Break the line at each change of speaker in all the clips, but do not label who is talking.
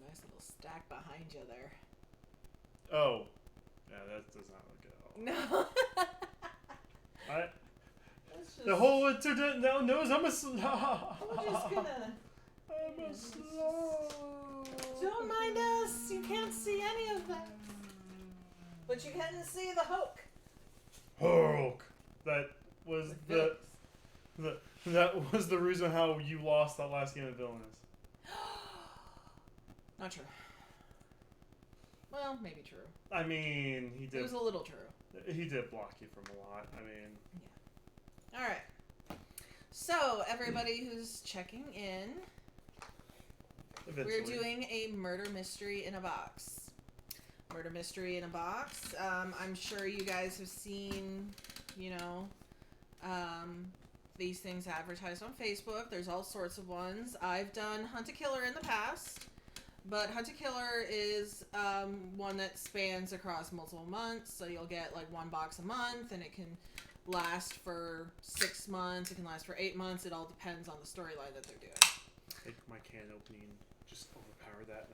nice little stack behind you there.
Oh. Yeah, that does not look good at all.
No.
The whole internet now knows I'm a slow.
We're just gonna...
I'm a slow.
Don't mind us. You can't see any of that. But you can see the Hulk.
Hulk. That was that was the reason how you lost that last game of Villainous.
Not true. Well, maybe true.
I mean, he did.
It was a little true.
He did block you from a lot. I mean.
Yeah. All right. So everybody who's checking in,
Eventually.
we're doing a murder mystery in a box. Murder mystery in a box. I'm sure you guys have seen, these things advertised on Facebook. There's all sorts of ones. I've done Hunt a Killer in the past, but Hunt a Killer is one that spans across multiple months. So you'll get like one box a month, and it can last for 6 months. It can last for 8 months. It all depends on the storyline that they're doing.
I think my can opening just overpowered that.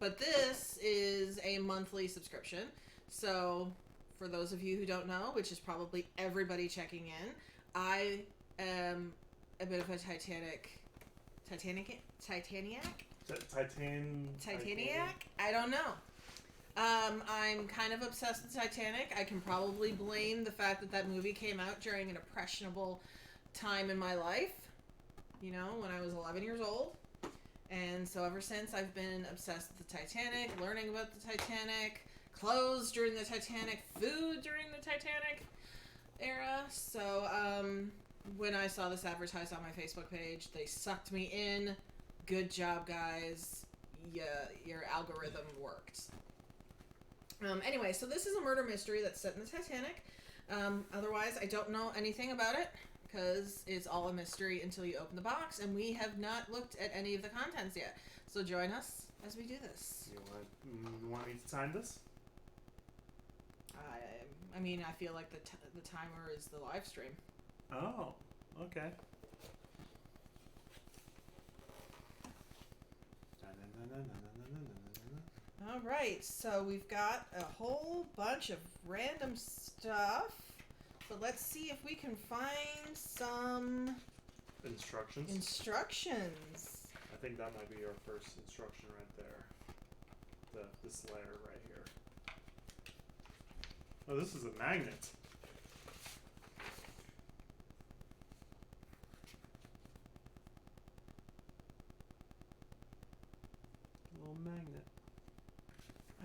But this is a monthly subscription. So for those of you who don't know, which is probably everybody checking in, I am a bit of a Titaniac. I don't know. I'm kind of obsessed with Titanic. I can probably blame the fact that movie came out during an impressionable time in my life, when I was 11 years old. And so ever since, I've been obsessed with the Titanic, learning about the Titanic, clothes during the Titanic, food during the Titanic era. So when I saw this advertised on my Facebook page, they sucked me in. Good job, guys. Yeah, your algorithm worked. Anyway, so this is a murder mystery that's set in the Titanic. Otherwise, I don't know anything about it, because it's all a mystery until you open the box, and we have not looked at any of the contents yet. So join us as we do this.
You want me to sign this?
I mean, I feel like the timer is the live stream.
Oh, okay.
All right, so we've got a whole bunch of random stuff. So let's see if we can find some
instructions.
I
think that might be our first instruction right there. This letter right here. Oh, this is a magnet. A little magnet.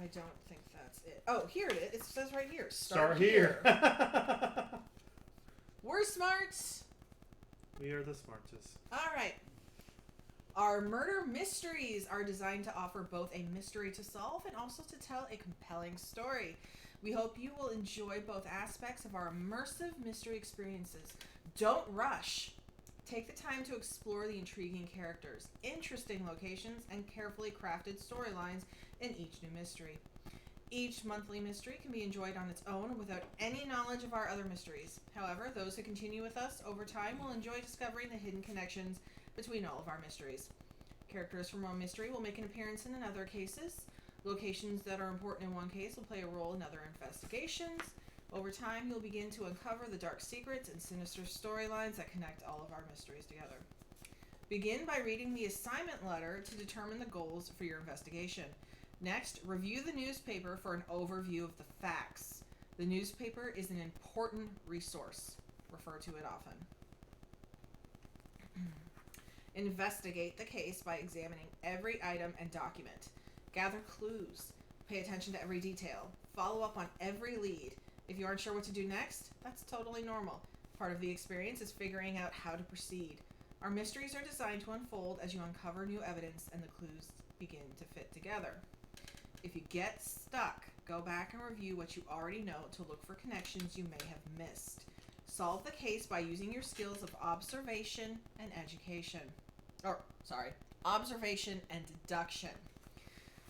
I don't think that's it. Oh, here it is. It says right here.
Start here.
We're smart.
We are the smartest.
All right. Our murder mysteries are designed to offer both a mystery to solve and also to tell a compelling story. We hope you will enjoy both aspects of our immersive mystery experiences. Don't rush. Take the time to explore the intriguing characters, interesting locations, and carefully crafted storylines in each new mystery. Each monthly mystery can be enjoyed on its own without any knowledge of our other mysteries. However, those who continue with us over time will enjoy discovering the hidden connections between all of our mysteries. Characters from one mystery will make an appearance in other cases. Locations that are important in one case will play a role in other investigations. Over time, you'll begin to uncover the dark secrets and sinister storylines that connect all of our mysteries together. Begin by reading the assignment letter to determine the goals for your investigation. Next, review the newspaper for an overview of the facts. The newspaper is an important resource. Refer to it often. Investigate the case by examining every item and document. Gather clues. Pay attention to every detail. Follow up on every lead. If you aren't sure what to do next, that's totally normal. Part of the experience is figuring out how to proceed. Our mysteries are designed to unfold as you uncover new evidence and the clues begin to fit together. If you get stuck, go back and review what you already know to look for connections you may have missed. Solve the case by using your skills of observation and observation and deduction.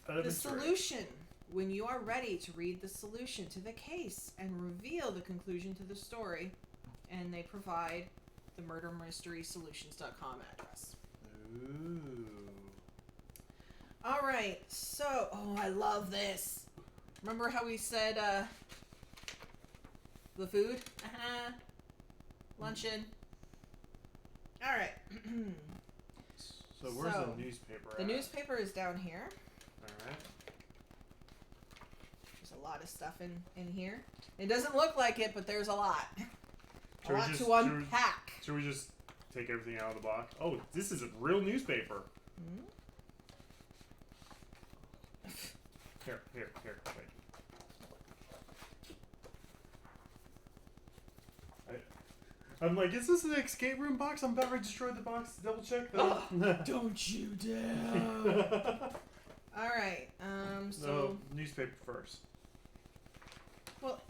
The solution. When you are ready to read the solution to the case and reveal the conclusion to the story, and they provide the murdermysterysolutions.com address.
Ooh.
right, so I love this. Remember how we said the food? Luncheon. All right.
So where's the newspaper
The
at?
newspaper is down here.
Alright.
There's a lot of stuff in here. It doesn't look like it, but there's a lot.
Should
A
we
lot
just-
to unpack.
Should we just take everything out of the box? Oh, this is a real newspaper.
Hmm?
Here, wait. I'm like, is this an escape room box? I'm about to destroy the box to double check that.
Don't you dare. Alright, so...
No, newspaper first.
Well,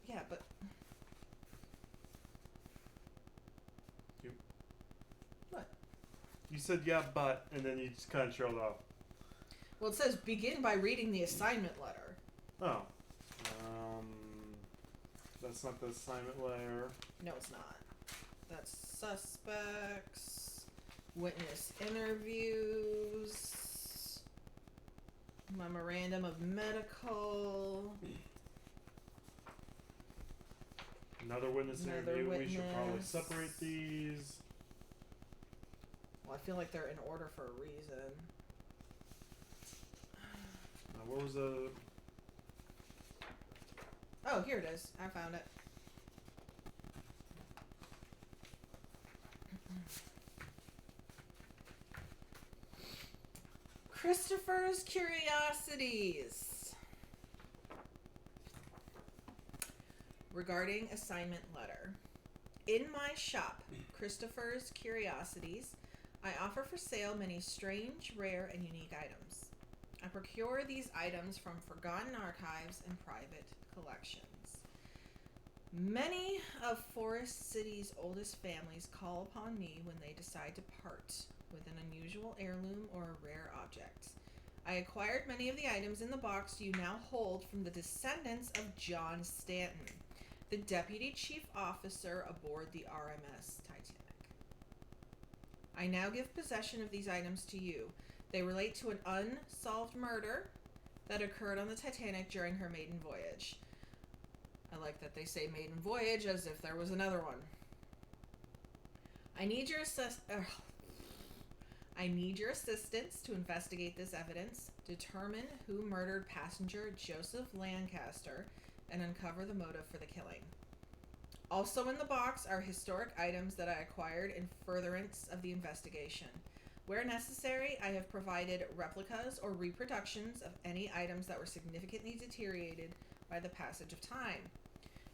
yeah, but... What?
You said yeah, but, and then you just kind of trailed off.
Well, it says begin by reading the assignment letter.
Oh. That's not the assignment letter.
No, it's not. That's suspects, witness interviews, memorandum of medical.
Another witness
Another
interview. We should probably
witness.
separate these.
Well, I feel like they're in order for a reason.
What was the...
Oh, here it is. I found it. Christopher's Curiosities. Regarding assignment letter. In my shop, Christopher's Curiosities, I offer for sale many strange, rare, and unique items. I procure these items from forgotten archives and private collections. Many of Forest City's oldest families call upon me when they decide to part with an unusual heirloom or a rare object. I acquired many of the items in the box you now hold from the descendants of John Stanton, the deputy chief officer aboard the RMS Titanic. I now give possession of these items to you. They relate to an unsolved murder that occurred on the Titanic during her maiden voyage. I like that they say maiden voyage as if there was another one. I need your assistance to investigate this evidence, determine who murdered passenger Joseph Lancaster, and uncover the motive for the killing. Also in the box are historic items that I acquired in furtherance of the investigation. Where necessary, I have provided replicas or reproductions of any items that were significantly deteriorated by the passage of time.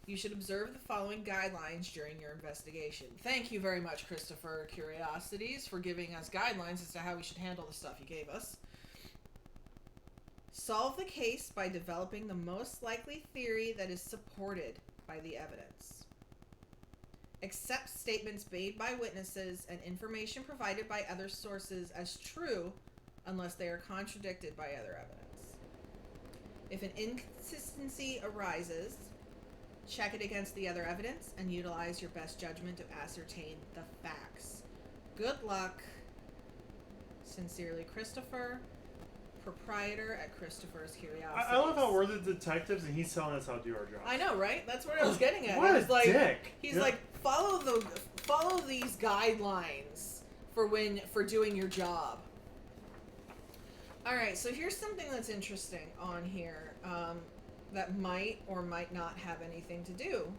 You should observe the following guidelines during your investigation. Thank you very much, Christopher Curiosities, for giving us guidelines as to how we should handle the stuff you gave us. Solve the case by developing the most likely theory that is supported by the evidence. Accept statements made by witnesses and information provided by other sources as true unless they are contradicted by other evidence. If an inconsistency arises, check it against the other evidence and utilize your best judgment to ascertain the facts. Good luck. Sincerely, Christopher, proprietor at Christopher's Curiosities.
I love how we're the detectives and he's telling us how to do our job.
I know, right? That's what I was getting at.
What
He's
a
like,
dick.
He's
Yeah.
like, follow these guidelines for doing your job. All right, so here's something that's interesting on here that might or might not have anything to do,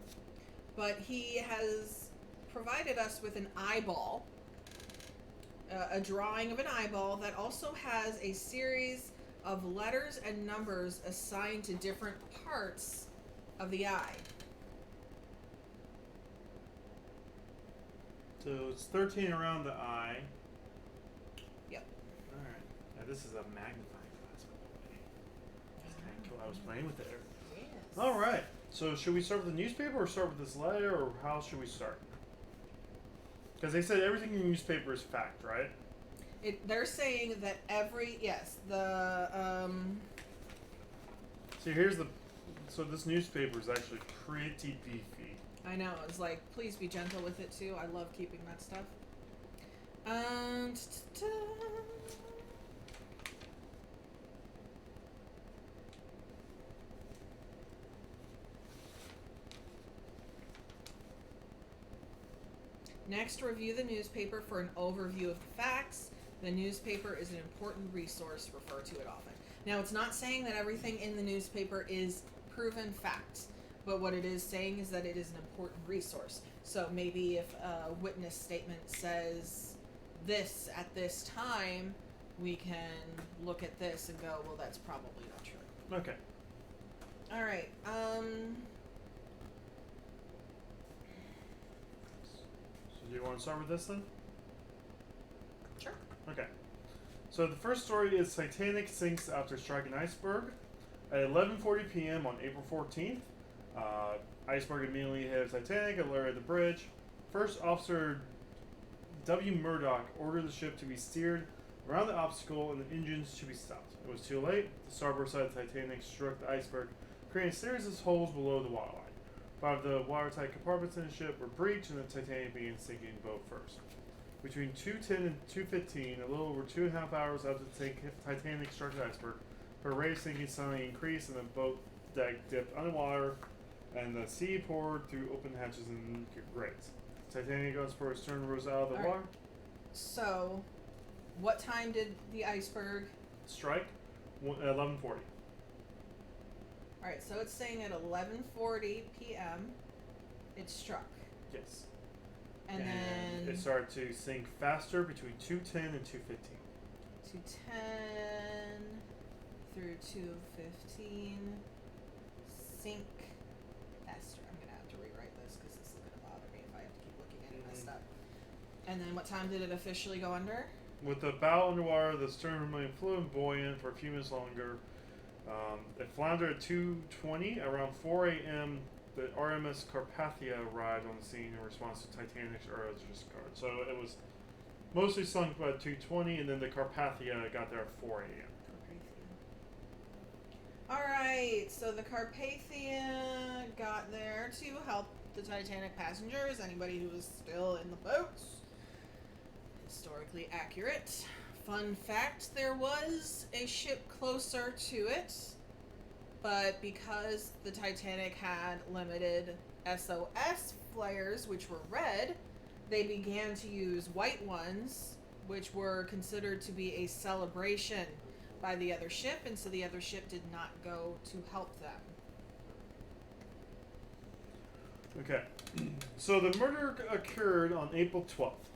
but he has provided us with an eyeball, a drawing of an eyeball that also has a series of letters and numbers assigned to different parts of the eye.
So it's 13 around the eye.
Yep.
Alright. Now this is a magnifying glass, by the way. That's kind of cool. I was playing with it.
Yes.
Alright. So should we start with the newspaper or start with this letter, or how should we start? Because they said everything in the newspaper is fact, right?
They're saying that
So this newspaper is actually pretty beefy.
I know, it's like, please be gentle with it too. I love keeping that stuff. Next, review the newspaper for an overview of the facts. The newspaper is an important resource. Refer to it often. Now, it's not saying that everything in the newspaper is proven facts, but what it is saying is that it is an important resource. So maybe if a witness statement says this at this time, we can look at this and go, well, that's probably not true.
Okay.
All right.
So do you want to start with this then?
Sure.
Okay. So the first story is Titanic sinks after striking iceberg. At 11:40 p.m. on April 14th, iceberg immediately hit Titanic and lowered the bridge. First Officer W. Murdoch ordered the ship to be steered around the obstacle and the engines to be stopped. It was too late. The starboard side of the Titanic struck the iceberg, creating a series of holes below the waterline. 5 of the watertight compartments in the ship were breached, and the Titanic began sinking boat first. Between 2:10 and 2:15, a little over 2.5 hours after the Titanic struck the iceberg, her rate of sinking suddenly increased, and the boat deck dipped underwater, and the sea poured through open hatches and grates. Titanic goes for its stern rose out of the water.
So, what time did the iceberg
strike? At 11:40.
Alright, so it's saying at 11:40 p.m. it struck.
Yes.
And then
it started to sink faster between 2:10 and 2:15.
2:10 through 2:15 sink faster. I'm gonna have to rewrite this because this is gonna bother me if I have to keep looking at it messed up. And then what time did it officially go under?
With the bow underwater, the stern remained fluid and buoyant for a few minutes longer. It floundered at 2:20. Around 4 a.m., the RMS Carpathia arrived on the scene in response to Titanic's earlier discard. So it was mostly sunk by 2:20, and then the Carpathia got there at 4 a.m.
Alright, so the Carpathia got there to help the Titanic passengers, anybody who was still in the boats. Historically accurate. Fun fact, there was a ship closer to it, but because the Titanic had limited SOS flares, which were red, they began to use white ones, which were considered to be a celebration by the other ship, and so the other ship did not go to help them.
Okay. So the murder occurred on April 12th.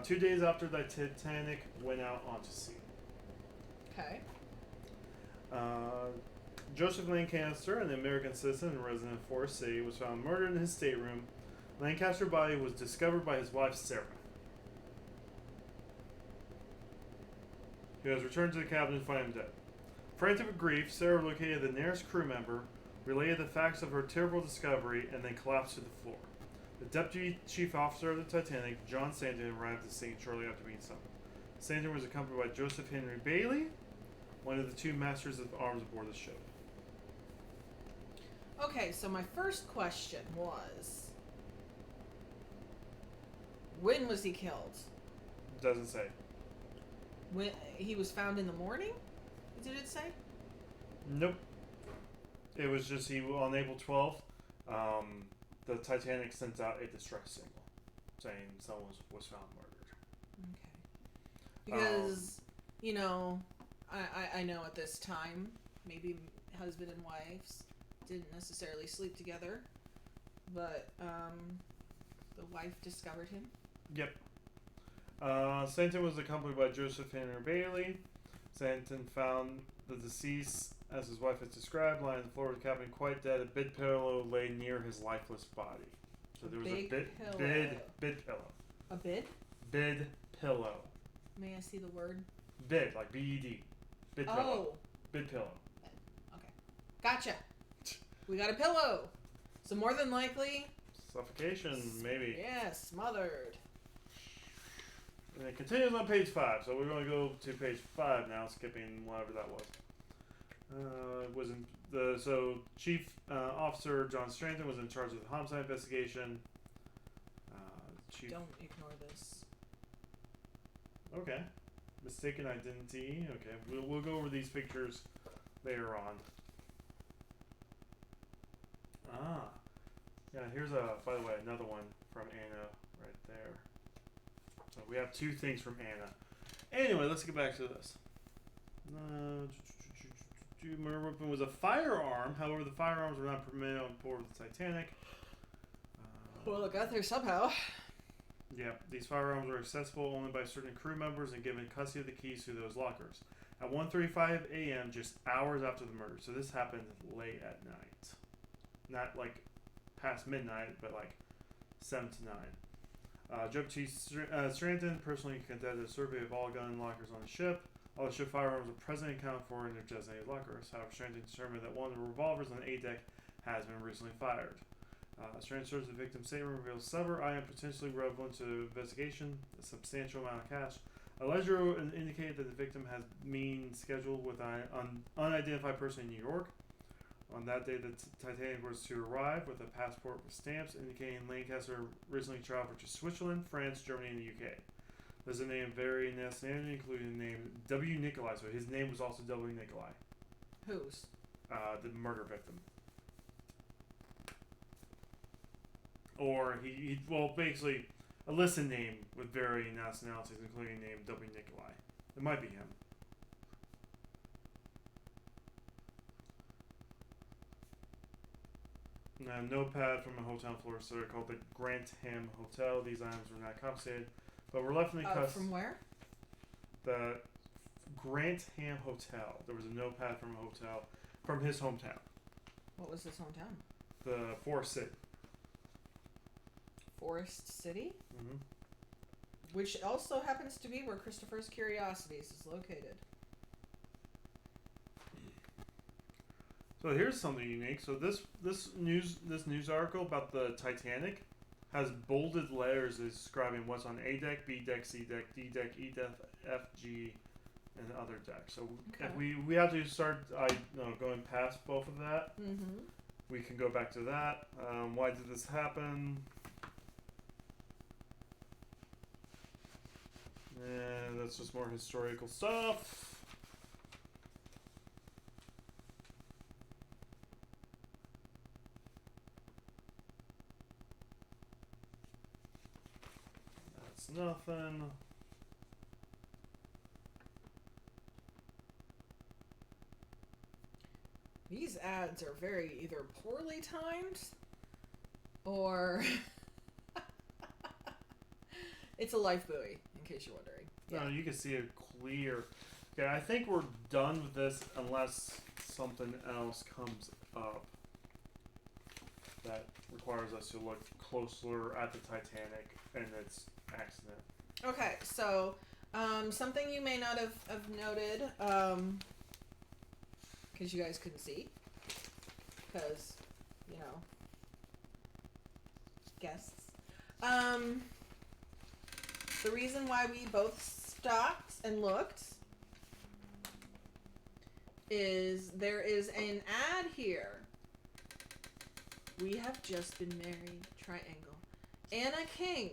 2 days after the Titanic went out onto sea.
Okay.
Joseph Lancaster, an American citizen and resident of Forest City, was found murdered in his stateroom. Lancaster's body was discovered by his wife, Sarah. He was returned to the cabin to find him dead. Frantic with grief, Sarah located the nearest crew member, relayed the facts of her terrible discovery, and then collapsed to the floor. The deputy chief officer of the Titanic, John Stanton, arrived at the scene shortly after being summoned. Stanton was accompanied by Joseph Henry Bailey, one of the 2 masters of arms aboard the ship.
Okay, so my first question was, when was he killed?
Doesn't say.
When he was found in the morning? Did it say?
Nope. It was just on April 12th. The Titanic sent out a distress signal saying someone was found murdered.
Okay. Because, I know at this time, maybe husband and wives didn't necessarily sleep together, but the wife discovered him.
Yep. Stanton was accompanied by Joseph Henry Bailey. Stanton found the deceased, as his wife has described, lying on the floor of the cabin quite dead. A bed pillow lay near his lifeless body. So there was a bed pillow.
A bed?
Bed pillow.
May I see the word?
Bed, like B-E-D. Bed pillow. Bed pillow.
Okay. Gotcha. We got a pillow. So more than likely...
Suffocation, maybe.
Yeah, smothered.
And it continues on page 5, so we're going to go to page 5 now, skipping whatever that was. So Chief Officer John Stanton was in charge of the homicide investigation.
Don't ignore this.
Okay. Mistaken identity. Okay, we'll go over these pictures later on. Yeah, here's by the way, another one from Anna right there. So we have 2 things from Anna. Anyway, let's get back to this. Murder weapon was a firearm. However, the firearms were not permitted on board the Titanic.
Well, it got there somehow.
Yeah, these firearms were accessible only by certain crew members and given custody of the keys to those lockers. At 1:35 a.m., just hours after the murder. So this happened late at night. Not like past midnight, but like 7 to 9. Joe T. Stranton personally conducted a survey of all gun lockers on the ship. All the ship firearms were presently accounted for in their designated lockers. However, Stranton determined that one of the revolvers on the A deck has been recently fired. Stranton serves the victim's statement reveals several items potentially relevant to the investigation, a substantial amount of cash. A ledger indicated that the victim has meetings scheduled with an unidentified person in New York. On that day, the Titanic was to arrive with a passport with stamps indicating Lancaster recently traveled to Switzerland, France, Germany, and the UK. There's a name of varying nationality, including the name W. Nikolai. So his name was also W. Nikolai.
Whose?
The murder victim. Or he well, basically, a list of name with varying nationalities, including the name W. Nikolai. It might be him. A notepad from a hotel in Florida called the Grantham Hotel. These items were not confiscated, but were left in the custody.
From where?
The Grantham Hotel. There was a notepad from a hotel from his hometown.
What was his hometown?
The Forest City.
Forest City?
Mm-hmm.
Which also happens to be where Christopher's Curiosities is located.
So here's something unique. So this news article about the Titanic has bolded letters describing what's on A deck, B deck, C deck, D deck, E deck, F, G, and other decks. So if we have to start going past both of that.
Mm-hmm.
We can go back to that. Why did this happen? And that's just more historical stuff. That's nothing.
These ads are very either poorly timed or it's a life buoy, in case you're wondering.
Yeah. No, you can see it clear. Okay, I think we're done with this unless something else comes up that requires us to look closer at the Titanic and its accident.
Okay, so something you may not have noted, because you guys couldn't see, because, guests. The reason why we both stopped and looked is there is an ad here. We have just been married. Triangle. Anna King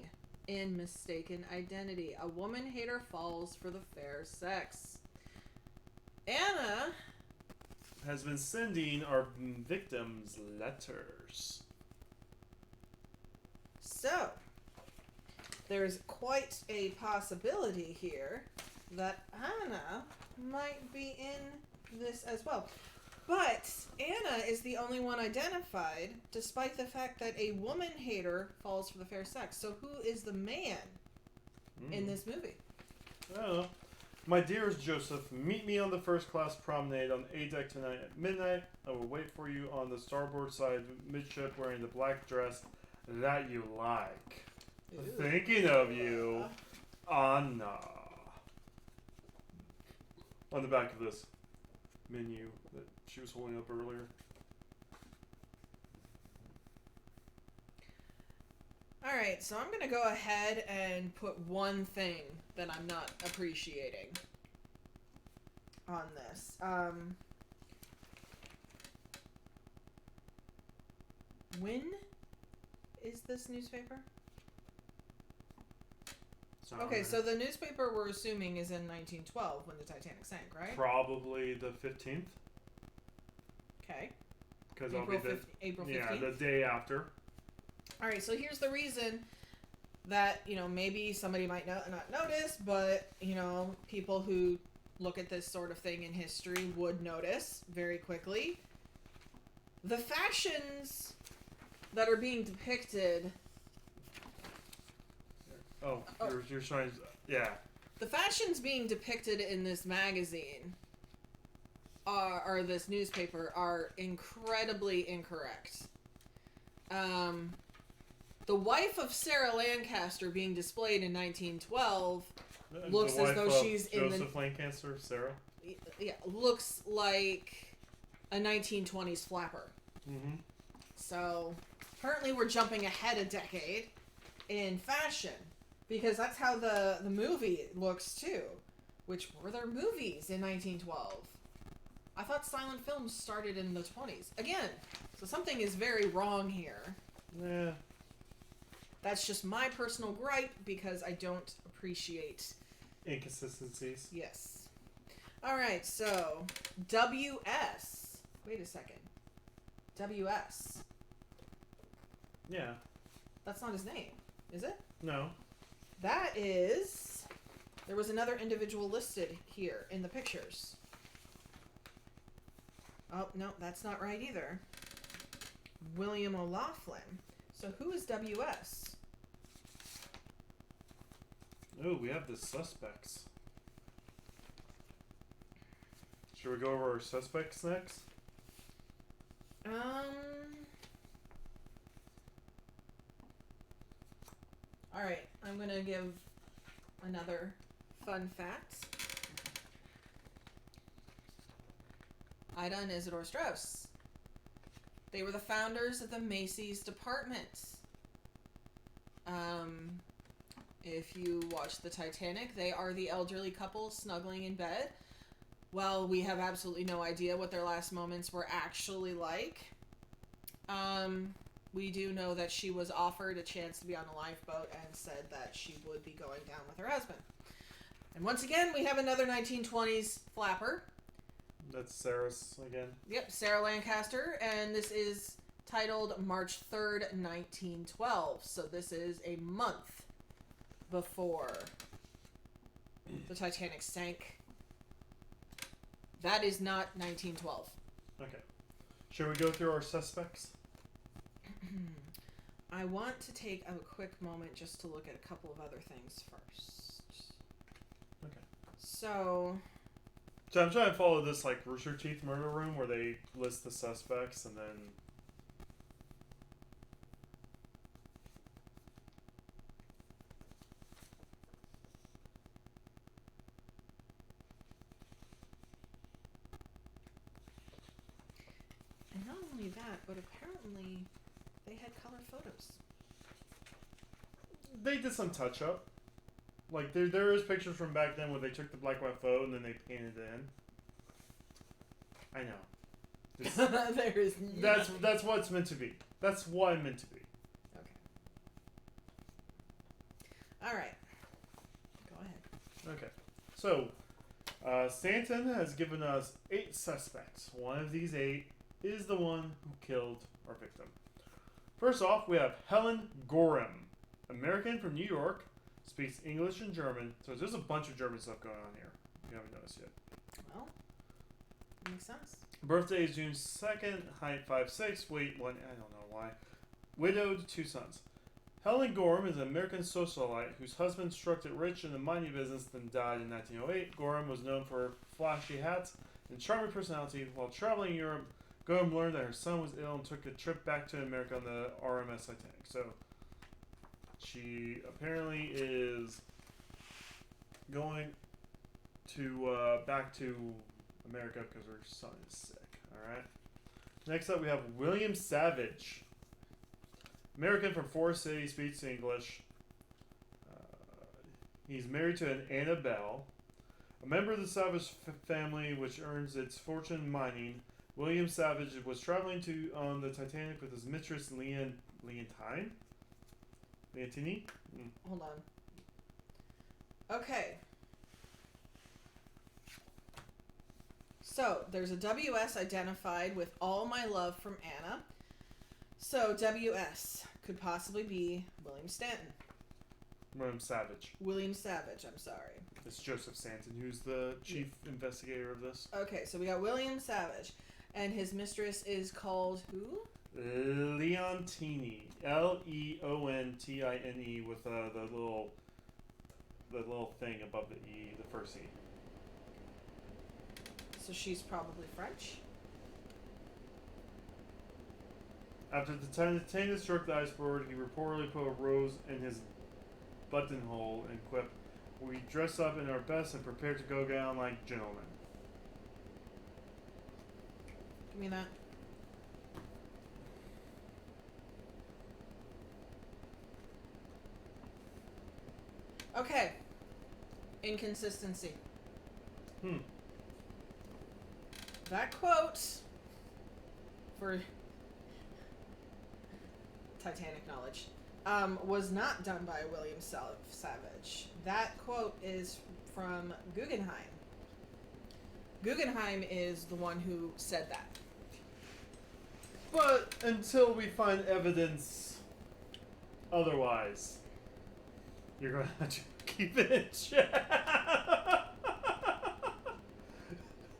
in Mistaken Identity. A woman hater falls for the fair sex. Anna
has been sending our victims letters.
So, there's quite a possibility here that Anna might be in this as well. But Anna is the only one identified, despite the fact that a woman hater falls for the fair sex. So who is the man in this movie?
Oh, my dearest Joseph, meet me on the first class promenade on A deck tonight at midnight. I will wait for you on the starboard side midship wearing the black dress that you like.
Ooh.
Thinking of you, Anna. On the back of this menu that she was holding up earlier.
Alright, so I'm going to go ahead and put one thing that I'm not appreciating on this. When is this newspaper? Okay, so the newspaper we're assuming is in 1912 when the Titanic sank, right?
Probably the 15th.
Okay.
Because
April 15th?
Yeah, the day after.
Alright, so here's the reason that, maybe somebody might not notice, but, people who look at this sort of thing in history would notice very quickly. The fashions that are being depicted...
You're trying to... Yeah.
The fashions being depicted in this magazine, or this newspaper, are incredibly incorrect. The wife of Sarah Lancaster being displayed in 1912 looks as though she's in the...
Joseph Lancaster, Sarah?
Yeah, looks like a 1920s flapper.
Mm-hmm.
So, apparently we're jumping ahead a decade in fashion. Because that's how the movie looks, too. Which were their movies in 1912. I thought silent films started in the 20s. Again, so something is very wrong here.
Yeah.
That's just my personal gripe, because I don't appreciate...
inconsistencies.
Yes. Alright, so, W.S. Wait a second. W.S.
Yeah.
That's not his name, is it?
No.
That is... There was another individual listed here in the pictures. Oh, no, that's not right either. William O'Loughlin. So who is W.S.?
Oh, we have the suspects. Should we go over our suspects next?
Alright, I'm gonna give another fun fact. Ida and Isidore Strauss. They were the founders of the Macy's department. If you watch the Titanic, they are the elderly couple snuggling in bed. Well, we have absolutely no idea what their last moments were actually like. We do know that she was offered a chance to be on a lifeboat and said that she would be going down with her husband. And once again, we have another 1920s flapper.
That's Sarah's again.
Yep, Sarah Lancaster, and this is titled March 3rd, 1912. So this is a month before the Titanic sank. That is not 1912.
Okay. Should we go through our suspects?
I want to take a quick moment just to look at a couple of other things first.
Okay.
So
I'm trying to follow this like Rooster Teeth murder room where they list the suspects and then...
And not only that, but apparently they had color photos.
They did some touch up. Like there is pictures from back then where they took the black and white photo and then they painted it in. I know.
There is
that's what it's meant to be. That's what it's meant to be.
Okay. All right. Go ahead.
Okay. So, Stanton has given us 8 suspects. One of these 8 is the one who killed our victim. First off, we have Helen Gorham, American from New York, speaks English and German. So there's a bunch of German stuff going on here. If you haven't noticed yet.
Well, makes sense.
Birthday is June 2nd, height 5'6", weight 1, I don't know why. Widowed, 2 sons. Helen Gorham is an American socialite whose husband struck it rich in the mining business then died in 1908. Gorham was known for flashy hats and charming personality. While traveling in Europe, Gorham learned that her son was ill and took a trip back to America on the RMS Titanic. So, she apparently is going to back to America because her son is sick. Alright. Next up we have William Savage. American from Forest City, speaks English. He's married to an Annabelle. A member of the Savage family which earns its fortune mining. William Savage was traveling on the Titanic with his mistress Leontine?
Hold on. Okay. So, there's a WS identified with All My Love from Anna. So, WS could possibly be William Stanton.
William Savage.
William Savage, I'm sorry.
It's Joseph Stanton, who's the chief investigator of this.
Okay, so we got William Savage, and his mistress is called who?
Leontine. Leontine with the little thing above the E, the first E.
So she's probably French.
After the Titanic struck the iceberg, he reportedly put a rose in his buttonhole and quipped, "We dress up in our best and prepare to go down like gentlemen."
Give me that. Okay. Inconsistency. That quote for Titanic knowledge was not done by William Savage. That quote is from Guggenheim. Guggenheim is the one who said that.
But until we find evidence otherwise, you're going to have to keep it in check.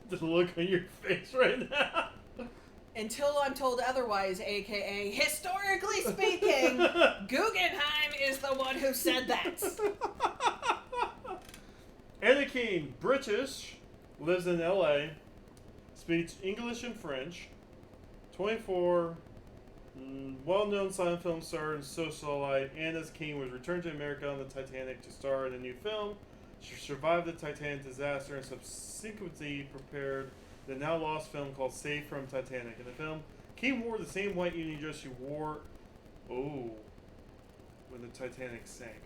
The look on your face right now.
Until I'm told otherwise, aka historically speaking, Guggenheim is the one who said that.
Anna King, British, lives in LA, speaks English and French, 24, well-known silent film star and socialite. Anna King was returned to America on the Titanic to star in a new film. She survived the Titanic disaster and subsequently prepared the now lost film called Saved from Titanic. In the film, King wore the same white evening dress she wore when the Titanic sank.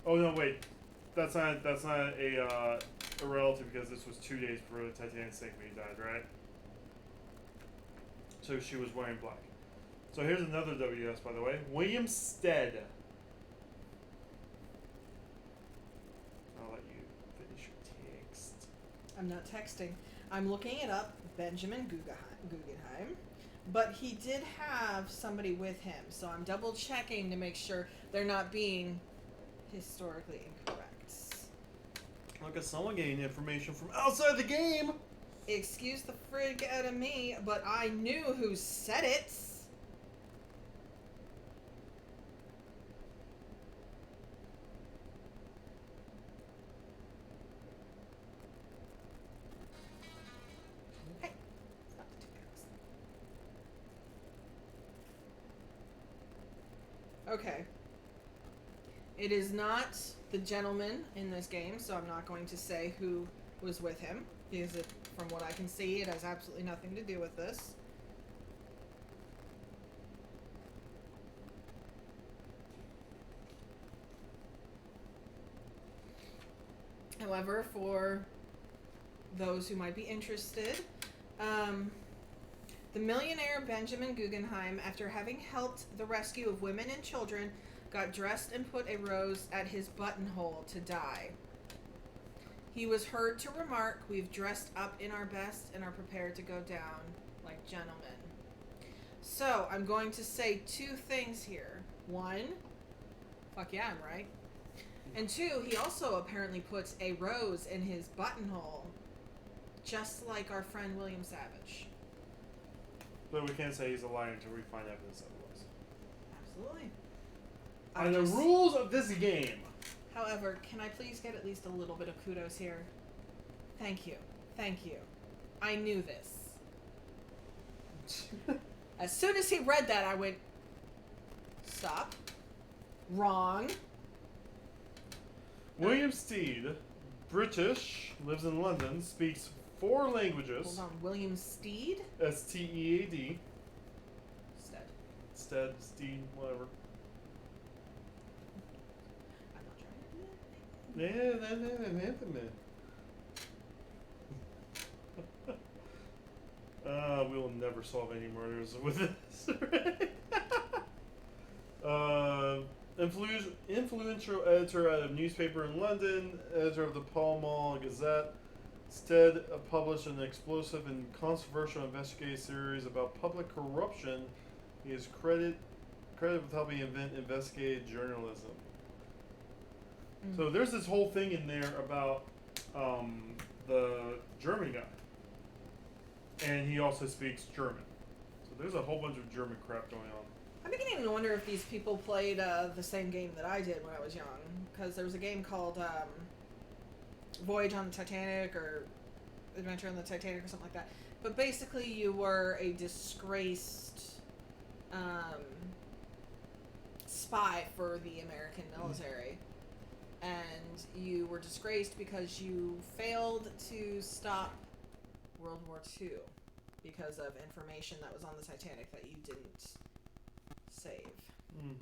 Oh no, wait. That's not a relative, because this was 2 days before the Titanic sank when he died, right? So she was wearing black. So here's another WS, by the way. William Stead. I'll let you finish your text.
I'm not texting. I'm looking it up, Benjamin Guggenheim. But he did have somebody with him, so I'm double checking to make sure they're not being historically incorrect.
Look at someone getting information from outside the game.
Excuse the frig out of me, but I knew who said it. Hey, stop the too fast. Okay. It is not the gentleman in this game, so I'm not going to say who was with him, because from what I can see, it has absolutely nothing to do with this. However, for those who might be interested, the millionaire Benjamin Guggenheim, after having helped the rescue of women and children, got dressed and put a rose at his buttonhole to die. He was heard to remark, "We've dressed up in our best and are prepared to go down like gentlemen." So, I'm going to say two things here. One, fuck yeah, I'm right. And two, he also apparently puts a rose in his buttonhole, just like our friend William Savage.
But we can't say he's a liar until we find evidence otherwise.
Absolutely.
And the rules of this game.
However, can I please get at least a little bit of kudos here? Thank you. Thank you. I knew this. As soon as he read that, I went, stop. Wrong.
William Stead, British, lives in London, speaks 4 languages.
Hold on. William Stead?
Stead.
Stead.
Stead, whatever.
I'm not trying to do that.
We will never solve any murders with this. Influential editor at a newspaper in London, editor of the Pall Mall Gazette. Stead published an explosive and controversial investigative series about public corruption. He is credited with helping invent investigative journalism.
Mm.
So there's this whole thing in there about the German guy. And he also speaks German. So there's a whole bunch of German crap going on.
I'm beginning to wonder if these people played the same game that I did when I was young. Because there was a game called Voyage on the Titanic or Adventure on the Titanic or something like that. But basically you were a disgraced spy for the American military. And you were disgraced because you failed to stop World War II because of information that was on the Titanic that you didn't save.
Mm.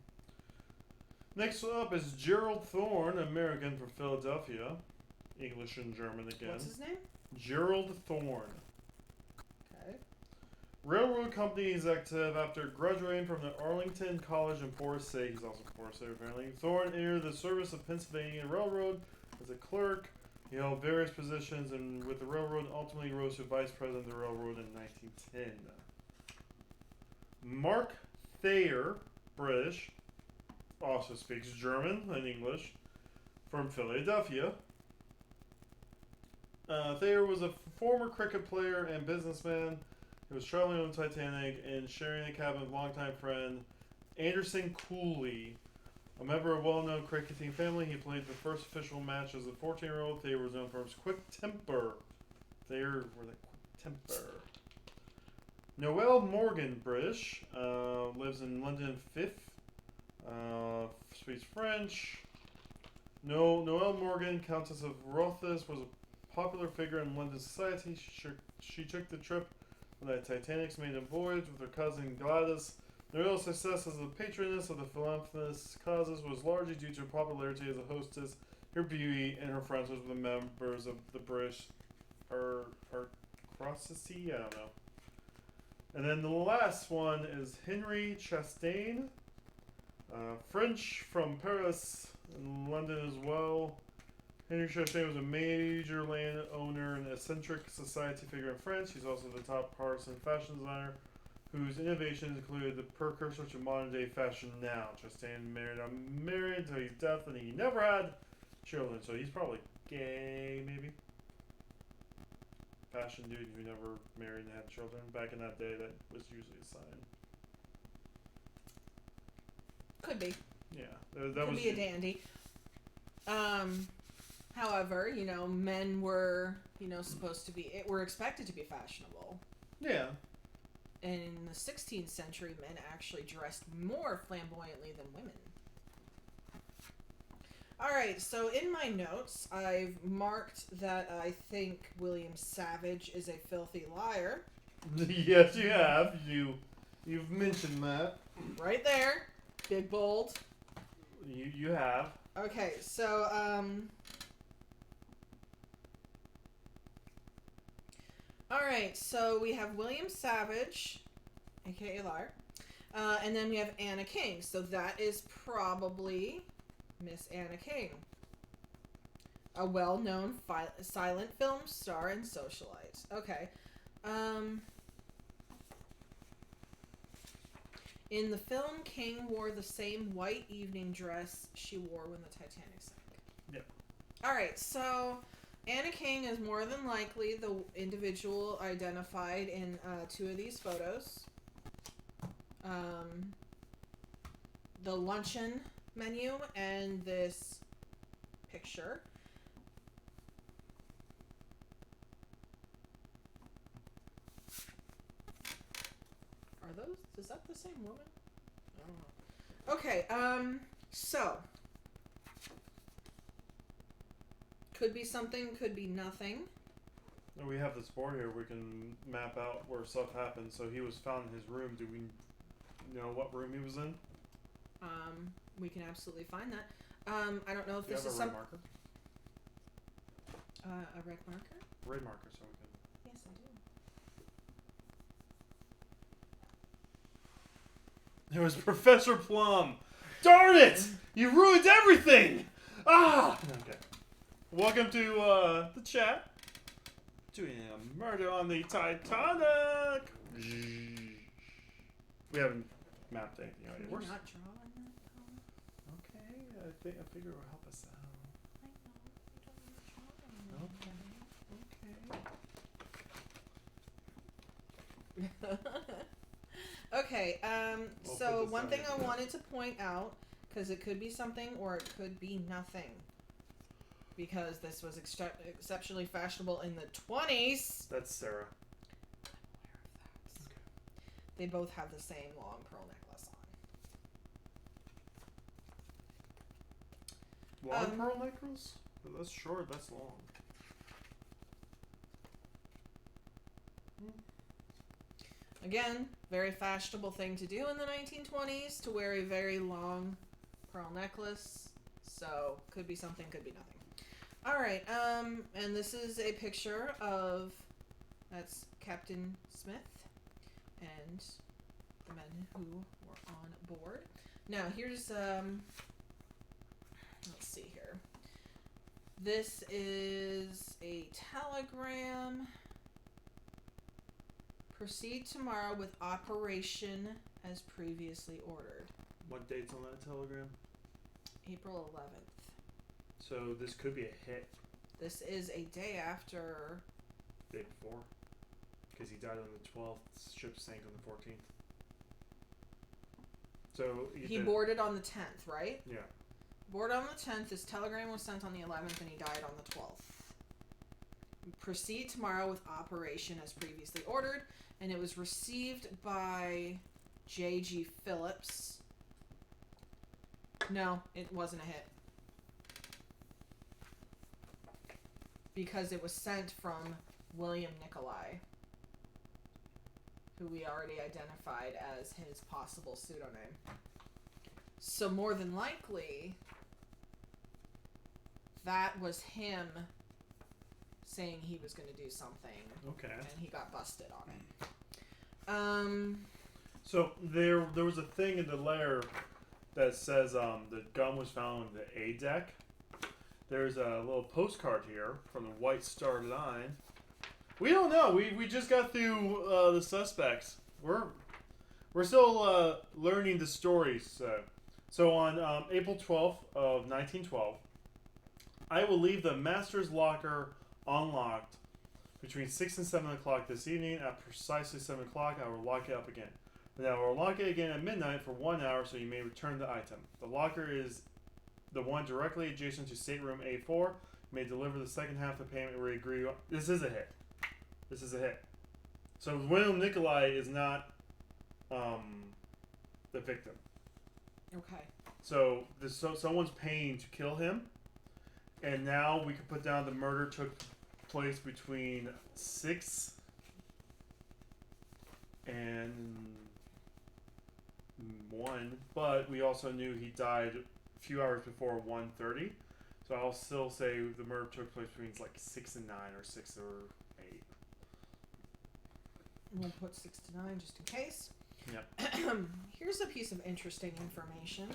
Next up is Gerald Thorne, American from Philadelphia. English and German again.
What's his name?
Gerald Thorne.
Okay.
Railroad company is active after graduating from the Arlington College in Forest City. He's also from Forest City, apparently. Thorne entered the service of Pennsylvania Railroad as a clerk. He held various positions and with the railroad and ultimately rose to vice president of the railroad in 1910. Mark Thayer, British, also speaks German and English, from Philadelphia. Thayer was a former cricket player and businessman. He was traveling on the Titanic and sharing a cabin with longtime friend Anderson Cooley. A member of a well-known cricketing family, he played the first official match as a 14-year-old. Thayer was known for his quick temper. Thayer with a quick temper. Noel Morgan, British, lives in London 5th, speaks French. Noel Morgan, Countess of Rothes, was a popular figure in London society. She took the trip on the Titanic's maiden voyage with her cousin Gladys. The real success as a patroness of the philanthropist causes was largely due to her popularity as a hostess, her beauty, and her friendship with the members of the British aristocracy. I don't know. And then the last one is Henry Chastain, French from Paris and London as well. Henry Chastain was a major landowner and eccentric society figure in France. He's also the top partisan fashion designer, whose innovations included the precursor to modern-day fashion now. Chastain married until his death, and he never had children, so he's probably gay, maybe. Fashion dude who never married and had children. Back in that day, that was usually a sign.
Could be.
Yeah, that
Could
was
be a dandy. However, men were, supposed to be, were expected to be fashionable.
Yeah.
And in the 16th century, men actually dressed more flamboyantly than women. Alright, so in my notes, I've marked that I think William Savage is a filthy liar.
Yes, you have. You've mentioned that.
Right there. Big bold.
You have.
Okay, so, Alright, so we have William Savage, aka liar, and then we have Anna King. So that is probably Miss Anna King, a well-known silent film star and socialite. Okay. In the film, King wore the same white evening dress she wore when the Titanic sank.
Yep.
Alright, so Anna King is more than likely the individual identified in two of these photos. The luncheon menu and this picture. Is that the same woman? I don't know. Okay, so could be something, could be nothing.
We have this board here. We can map out where stuff happened. So he was found in his room. Do we know what room he was in?
We can absolutely find that. I don't know if this is
some marker.
A red marker.
Red marker, so we can.
Yes, I do.
It was Professor Plum. Darn it! You ruined everything! Ah! Okay. Welcome to the chat. Doing a murder on the Titanic. We haven't mapped anything out yet.
Can we not draw in that color?
Okay, I figure it will help us out.
Okay,
We'll
so
put this
one
on
thing
your-
I wanted to point out, because it could be something or it could be nothing, because this was exceptionally fashionable in the 20s.
That's Sarah.
Okay. They both have the same long pearl necklace on.
Long pearl necklace? That's short, that's long.
Again, very fashionable thing to do in the 1920s, to wear a very long pearl necklace. So, could be something, could be nothing. Alright, and this is a picture of, that's Captain Smith and the men who were on board. Now, here's, let's see here. This is a telegram. Proceed tomorrow with operation as previously ordered.
What date's on that telegram?
April 11th.
So this could be a hit.
This is a day after.
Day before. Because he died on the 12th. Ship sank on the 14th. So
He boarded on the 10th, right?
Yeah.
Boarded on the 10th. This telegram was sent on the 11th and he died on the 12th. Proceed tomorrow with operation as previously ordered. And it was received by J.G. Phillips. No, it wasn't a hit. Because it was sent from William Nicolai, who we already identified as his possible pseudonym. So more than likely, that was him saying he was going to do something.
Okay.
And he got busted on it.
So there was a thing in the lair that says the gun was found on the A deck. There's a little postcard here from the White Star Line. We don't know. We just got through the suspects. We're still learning the stories. So on April 12th of 1912, I will leave the master's locker unlocked between 6 and 7 o'clock this evening. At precisely 7 o'clock, I will lock it up again. Then I will lock it again at midnight for 1 hour so you may return the item. The locker is the one directly adjacent to stateroom A4. You may deliver the second half of the payment we agree on. This is a hit. This is a hit. So William Nicolai is not the victim.
Okay.
So someone's paying to kill him. And now we can put down the murder took place between 6 and 1. But we also knew he died a few hours before 1:30. So I'll still say the murder took place between like 6 and 9 or 6 or 8.
We'll put 6 to 9 just in case.
Yep.
Here's a piece of interesting information.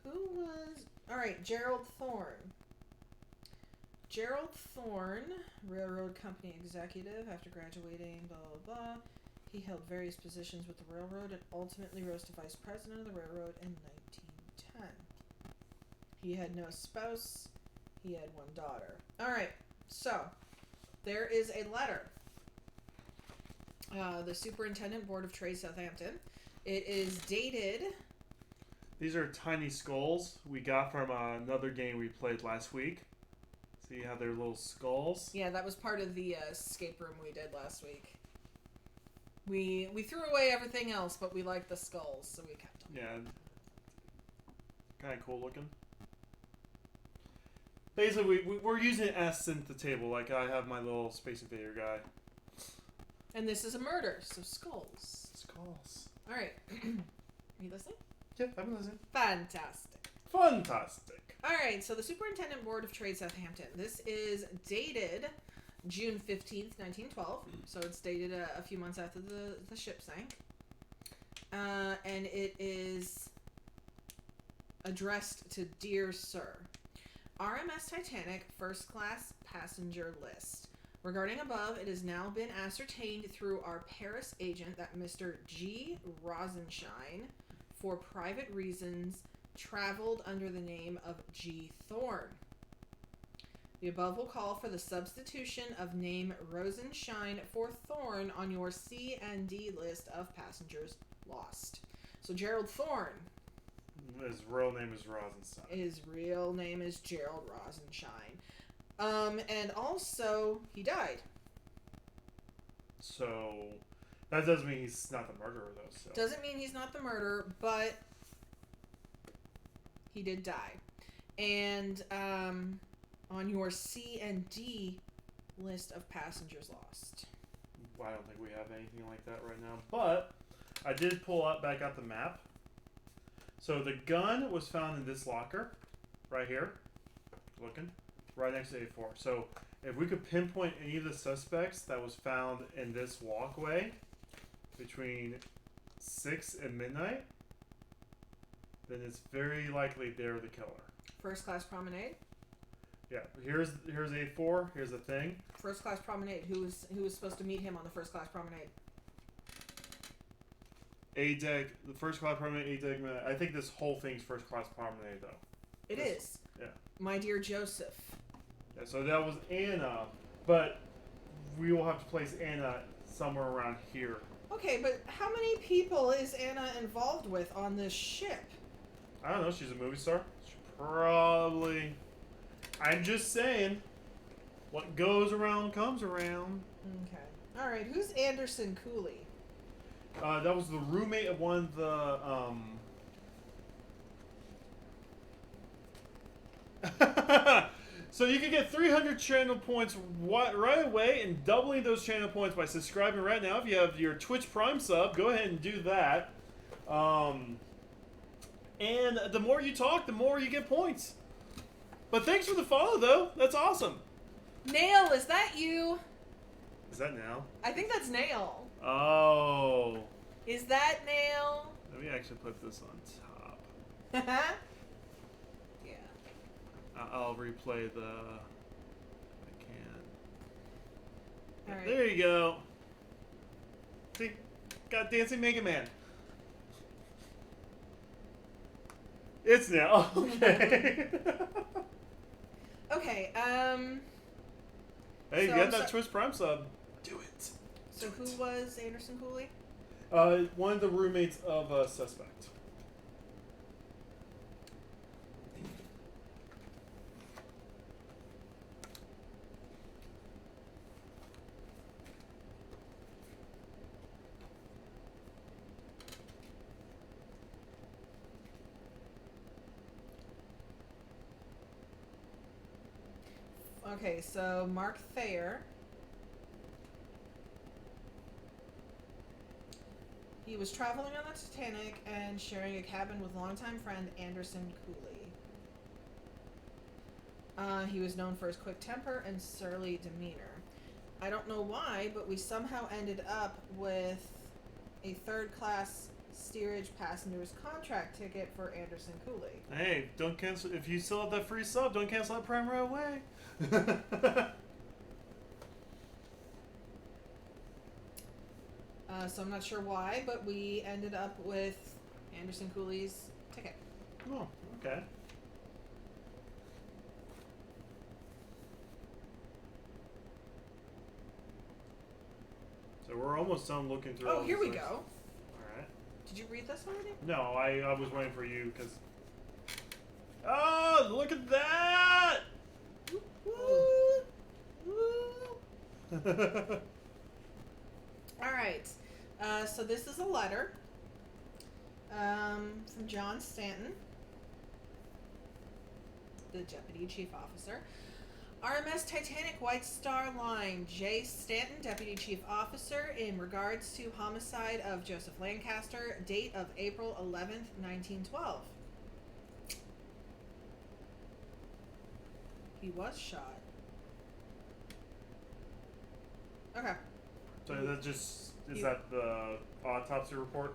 Who was... Alright, Gerald Thorne. Gerald Thorne, railroad company executive, after graduating, blah, blah, blah. He held various positions with the railroad and ultimately rose to vice president of the railroad in 1910. He had no spouse. He had one daughter. Alright, so there is a letter. The Superintendent Board of Trade, Southampton. It is dated...
These are tiny skulls we got from another game we played last week. See how they're little skulls?
Yeah, that was part of the escape room we did last week. We threw away everything else, but we liked the skulls, so we kept them.
Yeah. Kind of cool looking. Basically, we're using S at the table, like I have my little Space Invader guy.
And this is a murder, so skulls.
Skulls.
Alright. Are you listening?
Yep, I'm listening.
Fantastic.
Fantastic.
Alright, so the Superintendent Board of Trade, Southampton. This is dated June 15th, 1912. So it's dated a few months after the ship sank. And it is addressed to Dear Sir. RMS Titanic First Class Passenger List. Regarding above, it has now been ascertained through our Paris agent that Mr. G. Rosenshine, for private reasons, traveled under the name of G. Thorne. The above will call for the substitution of name Rosenshine for Thorne on your C&D list of passengers lost. So Gerald Thorne.
His real name is Rosenstein.
His real name is Gerald Rosenshine. And also, he died.
So, that doesn't mean he's not the murderer, though. So.
Doesn't mean he's not the murderer, but he did die. And on your C&D list of passengers lost.
I don't think we have anything like that right now. But I did pull back out the map. So the gun was found in this locker right here. Looking. Right next to A4. So if we could pinpoint any of the suspects that was found in this walkway between 6 and midnight, then it's very likely they're the killer.
First Class Promenade.
Yeah, here's A4. Here's the thing.
First Class Promenade. Who was supposed to meet him on the First Class Promenade?
A-deck. The First Class Promenade. A-deck. I think this whole thing's First Class Promenade, though.
It is.
Yeah.
My dear Joseph.
Yeah, so that was Anna, but we will have to place Anna somewhere around here.
Okay, but how many people is Anna involved with on this ship?
I don't know. She's a movie star. She probably. I'm just saying. What goes around comes around.
Okay. All right. Who's Anderson Cooley?
That was the roommate of one of the. So you can get 300 channel points right away, and doubling those channel points by subscribing right now. If you have your Twitch Prime sub, go ahead and do that. And the more you talk, the more you get points. But thanks for the follow, though. That's awesome.
Nail, is that you?
Is that Nail?
I think that's Nail.
Oh.
Is that Nail?
Let me actually put this on top.
Yeah.
I'll replay the... I can.
All right.
There you go. See? Got Dancing Mega Man. It's now. Okay.
Okay,
Hey,
So
you got
I'm
that Twitch Prime sub. Do it.
so who was Anderson Cooley?
One of the roommates of a suspect.
Okay, so Mark Thayer. He was traveling on the Titanic and sharing a cabin with longtime friend Anderson Cooley. He was known for his quick temper and surly demeanor. I don't know why, but we somehow ended up with a third-class steerage passenger's contract ticket for Anderson Cooley.
Hey, don't cancel. If you still have that free sub, don't cancel that Prime right away.
So I'm not sure why, but we ended up with Anderson Cooley's ticket.
Oh, okay. So we're almost done looking through.
Oh,
all
here
these
we
things.
go.
All right.
Did you read this already?
No, I was waiting for you because. Oh, look at that!
Woo! Woo! All right. So this is a letter from John Stanton, the Deputy Chief Officer. RMS Titanic White Star Line, J. Stanton, Deputy Chief Officer, in regards to homicide of Joseph Lancaster, date of April 11th, 1912. He was shot. Okay.
So that just is that the autopsy report?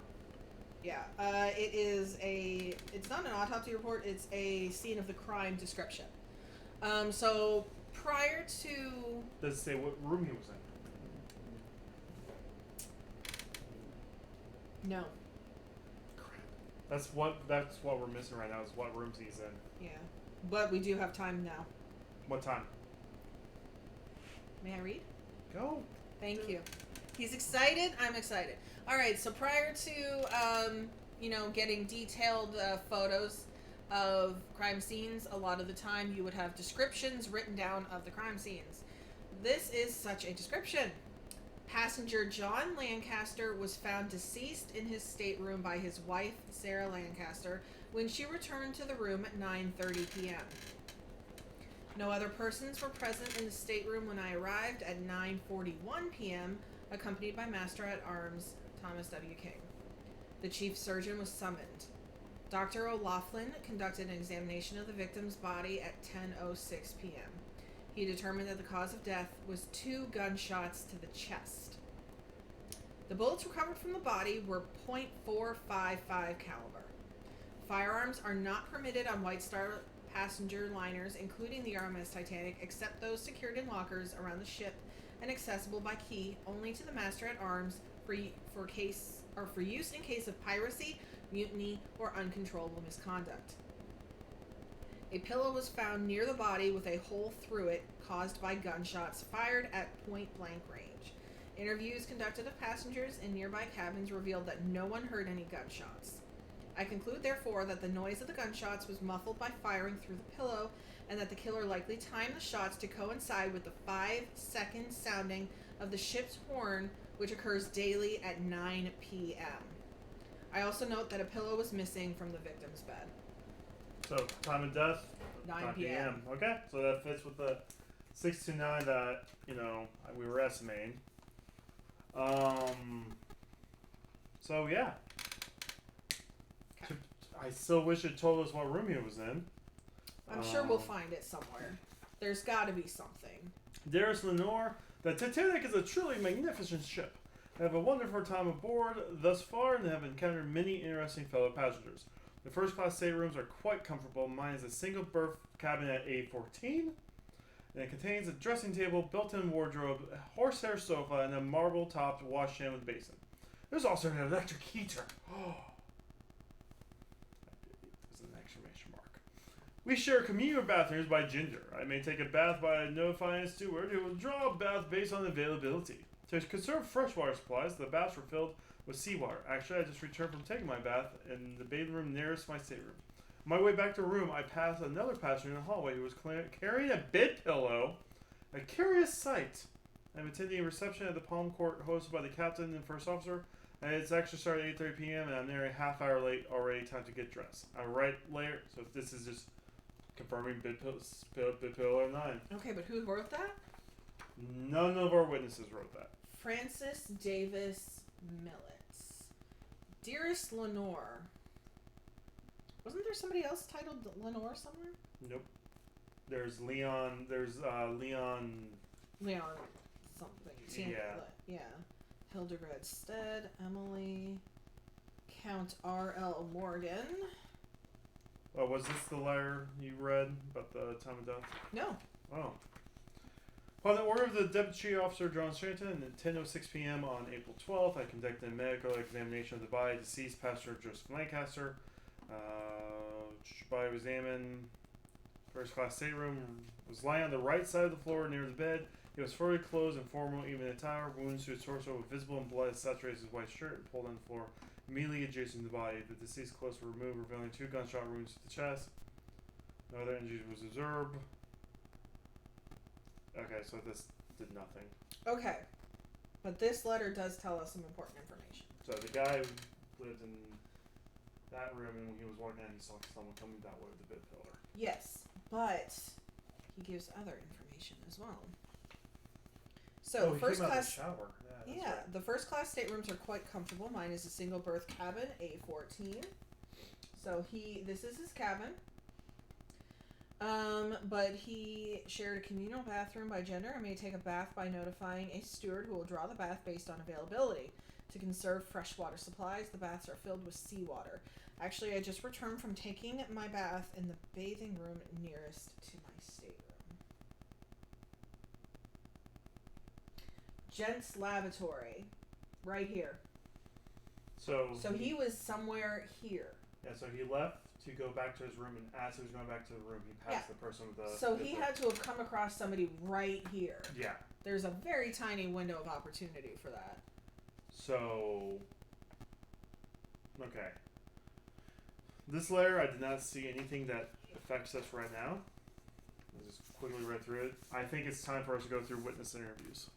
Yeah. It's not an autopsy report, it's a scene of the crime description. So prior to...
Does it say what room he was in?
No.
Crap. That's what we're missing right now is what rooms he's in.
Yeah. But we do have time now.
What time?
May I read?
Go.
Thank you. He's excited. I'm excited. All right. So prior to, getting detailed photos of crime scenes, a lot of the time you would have descriptions written down of the crime scenes. This is such a description. Passenger John Lancaster was found deceased in his stateroom by his wife, Sarah Lancaster, when she returned to the room at 9:30 p.m. No other persons were present in the stateroom when I arrived at 9:41 p.m., accompanied by Master at Arms Thomas W. King. The chief surgeon was summoned. Dr. O'Loughlin conducted an examination of the victim's body at 10:06 p.m. He determined that the cause of death was 2 gunshots to the chest. The bullets recovered from the body were .455 caliber. Firearms are not permitted on White Star passenger liners, including the RMS Titanic, except those secured in lockers around the ship and accessible by key only to the Master at Arms for use in case of piracy, mutiny, or uncontrollable misconduct. A pillow was found near the body with a hole through it caused by gunshots fired at point-blank range. Interviews conducted of passengers in nearby cabins revealed that no one heard any gunshots. I conclude, therefore, that the noise of the gunshots was muffled by firing through the pillow, and that the killer likely timed the shots to coincide with the 5-second sounding of the ship's horn, which occurs daily at 9 p.m. I also note that a pillow was missing from the victim's bed.
So, time of death?
9 p.m.
Okay, so that fits with the 629 that, we were estimating. So, yeah.
Okay.
I still wish it told us what room he was in.
I'm sure we'll find it somewhere. There's got to be something.
Dearest Lenore, the Titanic is a truly magnificent ship. I have a wonderful time aboard thus far and have encountered many interesting fellow passengers. The first class staterooms are quite comfortable. Mine is a single berth cabin at A14, and it contains a dressing table, built-in wardrobe, a horsehair sofa, and a marble-topped washstand with basin. There's also an electric heater. Oh. There's an exclamation mark. We share communal bathrooms by gender. I may take a bath by notifying a steward who will draw a bath based on availability. To conserve freshwater supplies, the baths were filled with seawater. Actually, I just returned from taking my bath in the bathing room nearest my stateroom. On my way back to the room, I passed another passenger in the hallway who was carrying a bed pillow. A curious sight. I'm attending a reception at the Palm Court hosted by the captain and first officer. And it's actually started at 8:30 p.m. and I'm nearly a half hour late already. Time to get dressed. I'm right later, so this is just confirming bed pillow 9.
Okay, but who wrote that?
None of our witnesses wrote that.
Francis Davis Millets. Dearest Lenore. Wasn't there somebody else titled Lenore somewhere?
Nope. There's Leon. There's Leon.
Leon something. Yeah. Hildegard Stead. Emily. Count R.L. Morgan.
Oh, was this the letter you read about the time of death?
No.
Oh. Upon the order of the Deputy Officer John Stanton at 10:06 p.m. on April 12th, I conducted a medical examination of the body of deceased passenger Joseph Lancaster. Body was examined. First class stateroom was lying on the right side of the floor near the bed. He was fully clothed in formal evening attire. Wounds to his torso were visible in blood saturated his white shirt and pulled on the floor immediately adjacent to the body. The deceased clothes were removed, revealing 2 gunshot wounds to the chest. No other injuries was observed. Okay, so this did nothing.
Okay. But this letter does tell us some important information.
So the guy lived in that room, and when he was walking out, he saw someone coming that way with a bed pillar.
Yes, but he gives other information as well. So
he
first
came out
class.
of the shower. Yeah, right.
The first class staterooms are quite comfortable. Mine is a single berth cabin, A14. So this is his cabin. But he shared a communal bathroom by gender and may take a bath by notifying a steward who will draw the bath based on availability. To conserve freshwater supplies, the baths are filled with seawater. Actually, I just returned from taking my bath in the bathing room nearest to my stateroom. Gents lavatory. Right here.
So
he was somewhere here.
Yeah, so he left to go back to his room, and as he was going back to the room, he passed the person with the...
So he had to have come across somebody right here.
Yeah.
There's a very tiny window of opportunity for that.
So... Okay. This letter, I did not see anything that affects us right now. I'll just quickly read through it. I think it's time for us to go through witness interviews.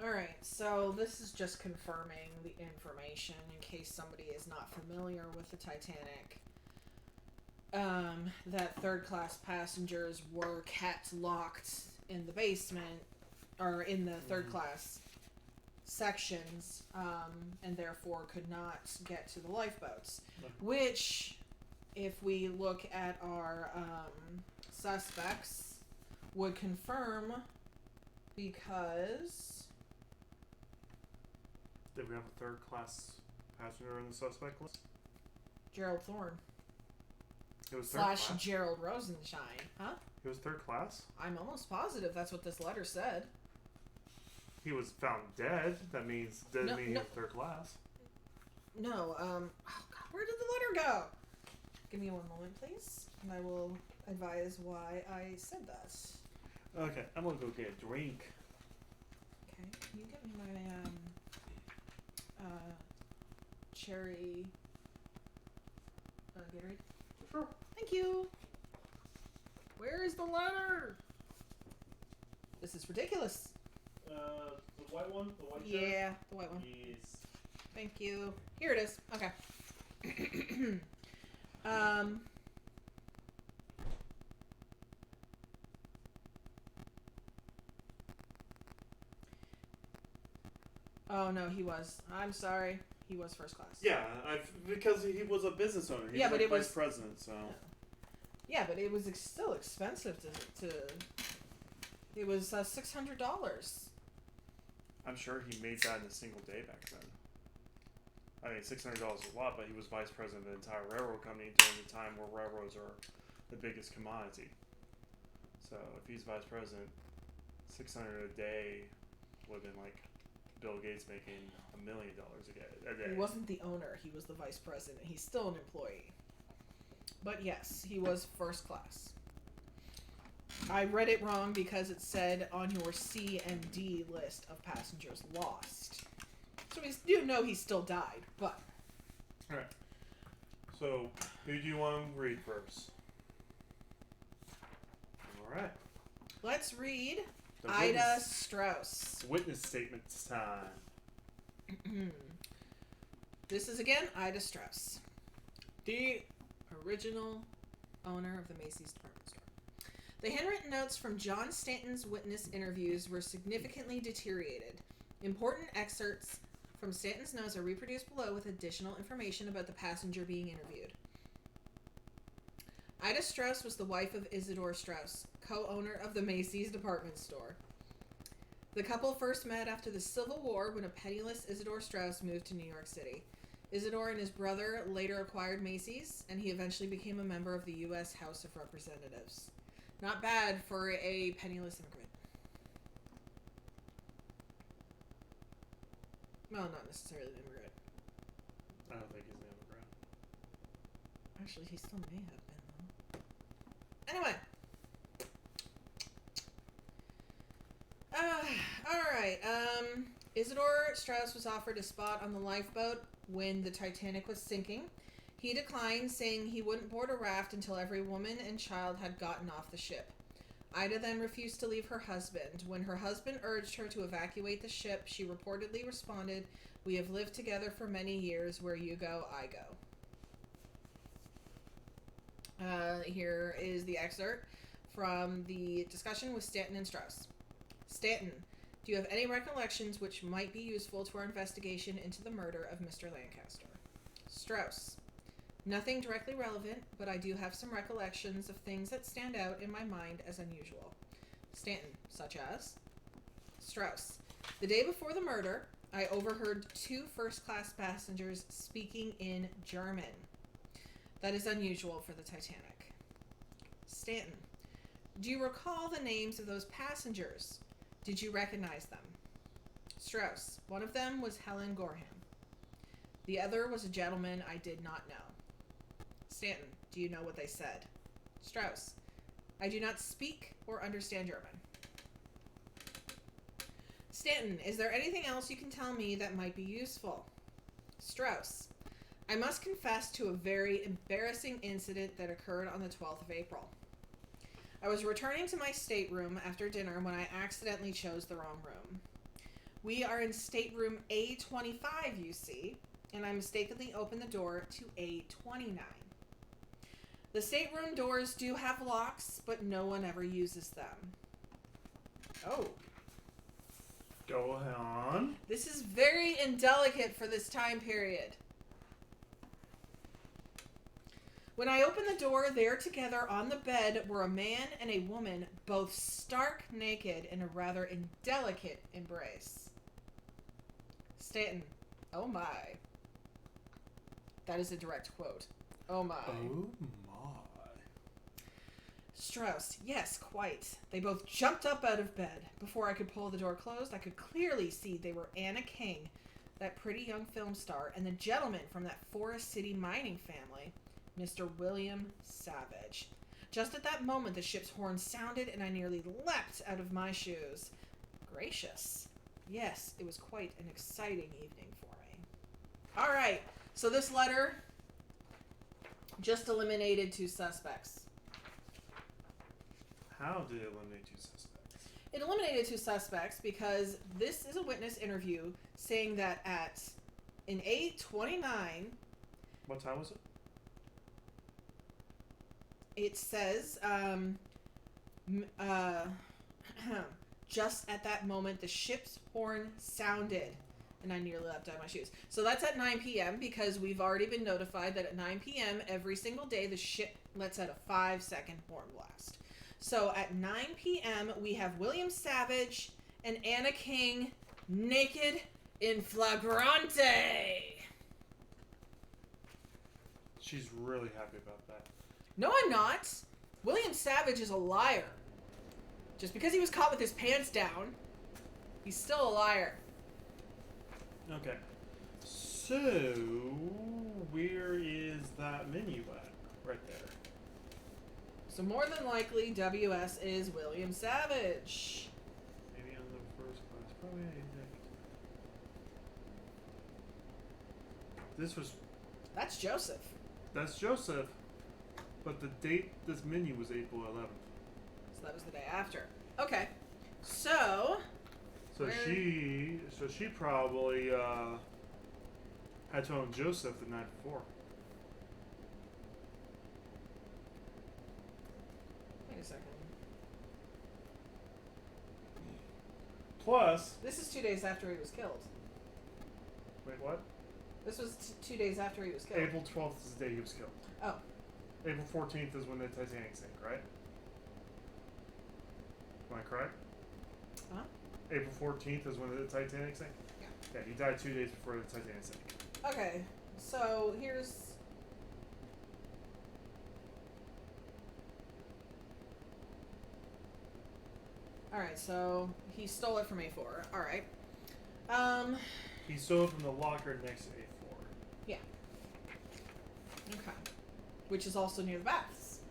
Alright, so this is just confirming the information in case somebody is not familiar with the Titanic. That third-class passengers were kept locked in the basement, or in the third-class sections, and therefore could not get to the lifeboats. Which, if we look at our suspects, would confirm, because...
Did we have a third-class passenger on the suspect list?
Gerald Thorne.
It was
/
third class?
Gerald Rosenshine. Huh?
It was third class?
I'm almost positive that's what this letter said.
He was found dead. That means doesn't mean he was third class.
No, oh God, where did the letter go? Give me one moment, please, and I will advise why I said that.
Okay, I'm gonna go get a drink.
Okay, can you get me my cherry Gatorade?
Sure.
Thank you. Where is the letter? This is ridiculous.
The white one? The white cherry?
Yeah, the white one.
Yes.
Thank you. Here it is. Okay. Oh no, he was. I'm sorry. He was first class.
Yeah, because he was a business owner. He
Yeah,
was
but
like
it was
vice president, so.
Yeah, but it was still expensive to. It was $600.
I'm sure he made that in a single day back then. I mean, $600 is a lot, but he was vice president of the entire railroad company during the time where railroads are the biggest commodity. So if he's vice president, $600 a day would have been like Bill Gates making $1 million a day.
He wasn't the owner. He was the vice president. He's still an employee. But yes, he was first class. I read it wrong because it said on your C and D list of passengers lost. So we do know he still died, but...
Alright. So, who do you want to read first? Alright.
Let's read
The
Ida Strauss.
Witness statements time.
This is again Ida Strauss, the original owner of the Macy's department store. The handwritten notes from John Stanton's witness interviews were significantly deteriorated. Important excerpts from Stanton's notes are reproduced below with additional information about the passenger being interviewed. Ida Strauss was the wife of Isidore Strauss, co-owner of the Macy's department store. The couple first met after the Civil War when a penniless Isidore Strauss moved to New York City. Isidore and his brother later acquired Macy's, and he eventually became a member of the U.S. House of Representatives. Not bad for a penniless immigrant. Well, not necessarily an immigrant.
I don't think he's an immigrant.
Actually, he still may have been, though. Anyway. Alright, Isidore Strauss was offered a spot on the lifeboat when the Titanic was sinking. He declined, saying he wouldn't board a raft until every woman and child had gotten off the ship. Ida then refused to leave her husband. When her husband urged her to evacuate the ship, she reportedly responded, "We have lived together for many years. Where you go, I go." Here is the excerpt from the discussion with Stanton and Strauss. Stanton, do you have any recollections which might be useful to our investigation into the murder of Mr. Lancaster? Strauss, nothing directly relevant, but I do have some recollections of things that stand out in my mind as unusual. Stanton, such as? Strauss, the day before the murder, I overheard 2 first-class passengers speaking in German. That is unusual for the Titanic. Stanton, do you recall the names of those passengers? Did you recognize them? Strauss, one of them was Helen Gorham. The other was a gentleman I did not know. Stanton, do you know what they said? Strauss, I do not speak or understand German. Stanton, is there anything else you can tell me that might be useful? Strauss, I must confess to a very embarrassing incident that occurred on the 12th of April. I was returning to my stateroom after dinner when I accidentally chose the wrong room. We are in stateroom A25, you see, and I mistakenly opened the door to A29. The stateroom doors do have locks, but no one ever uses them. Oh.
Go on.
This is very indelicate for this time period. When I opened the door, there together on the bed were a man and a woman, both stark naked in a rather indelicate embrace. Stanton, oh my. That is a direct quote. Oh my.
Oh my.
Strauss, yes, quite. They both jumped up out of bed. Before I could pull the door closed, I could clearly see they were Anna King, that pretty young film star, and the gentleman from that Forest City mining family, Mr. William Savage. Just at that moment, the ship's horn sounded, and I nearly leapt out of my shoes. Gracious. Yes, it was quite an exciting evening for me. All right, so this letter just eliminated 2 suspects.
How did it eliminate 2 suspects?
It eliminated 2 suspects because this is a witness interview saying that in 8:29...
What time was it?
It says, just at that moment, the ship's horn sounded, and I nearly leapt out of my shoes. So that's at 9 p.m. because we've already been notified that at 9 p.m. every single day, the ship lets out a 5-second horn blast. So at 9 p.m., we have William Savage and Anna King naked in flagrante.
She's really happy about that.
No, I'm not. William Savage is a liar. Just because he was caught with his pants down, he's still a liar.
Okay. So, where is that menu at? Right there.
So more than likely, WS is William Savage.
Maybe on the first class. Probably this was...
That's Joseph.
That's Joseph. But the date this menu was April 11th.
So that was the day after. Okay. So
she probably had to own Joseph the night before.
Wait a second.
Plus...
This is 2 days after he was killed.
Wait, what?
This was 2 days after he was killed.
April 12th is the day he was killed.
Oh.
April 14th is when the Titanic sank, right? Am I correct?
Huh?
April 14th is when the Titanic sank?
Yeah.
Yeah, he died 2 days before the Titanic sank.
Okay. So here's... Alright, so he stole it from A4. Alright.
He stole it from the locker next to A4.
Yeah. Okay. Which is also near the baths.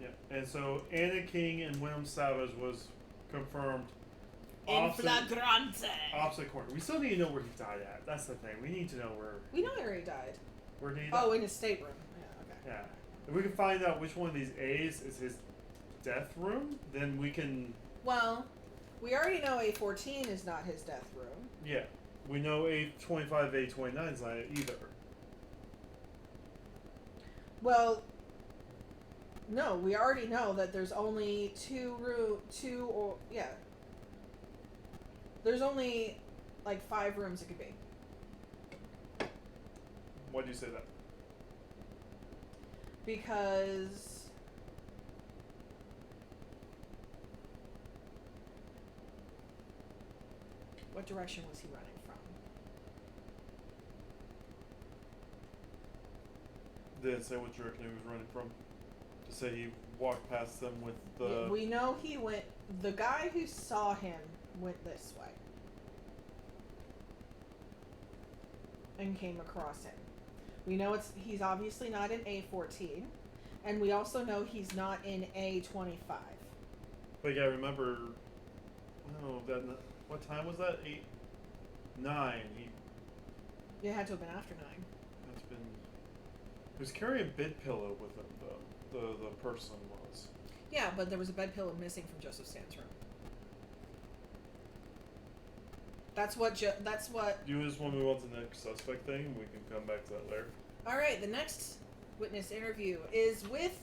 Yeah. And so Anna King and William Savage was confirmed
In flagrante.
opposite corner. We still need to know where he died at. That's the thing. We need to know where.
We know where he died.
Where did he die?
Oh, in his stateroom. Yeah, okay.
Yeah. If we can find out which one of these A's is his death room, then we can...
Well, we already know A14 is not his death room.
Yeah. We know A25, A29 is not either.
Well, no, we already know that there's only there's only like 5 rooms it could be.
Why do you say that?
Because what direction was he running from?
Didn't say what direction he was running from. Just say he walked past them with the...
Yeah, we know he went... The guy who saw him went this way. And came across him. We know he's obviously not in A14. And we also know he's not in A25.
But you gotta remember... Oh, what time was that? 8? 9.
It had to have been after 9.
That's been... He was carrying a bed pillow with him, though. The person was.
Yeah, but there was a bed pillow missing from Joseph Stan's room. That's what...
You just want to move on to the next suspect thing? We can come back to that later.
Alright, the next witness interview is with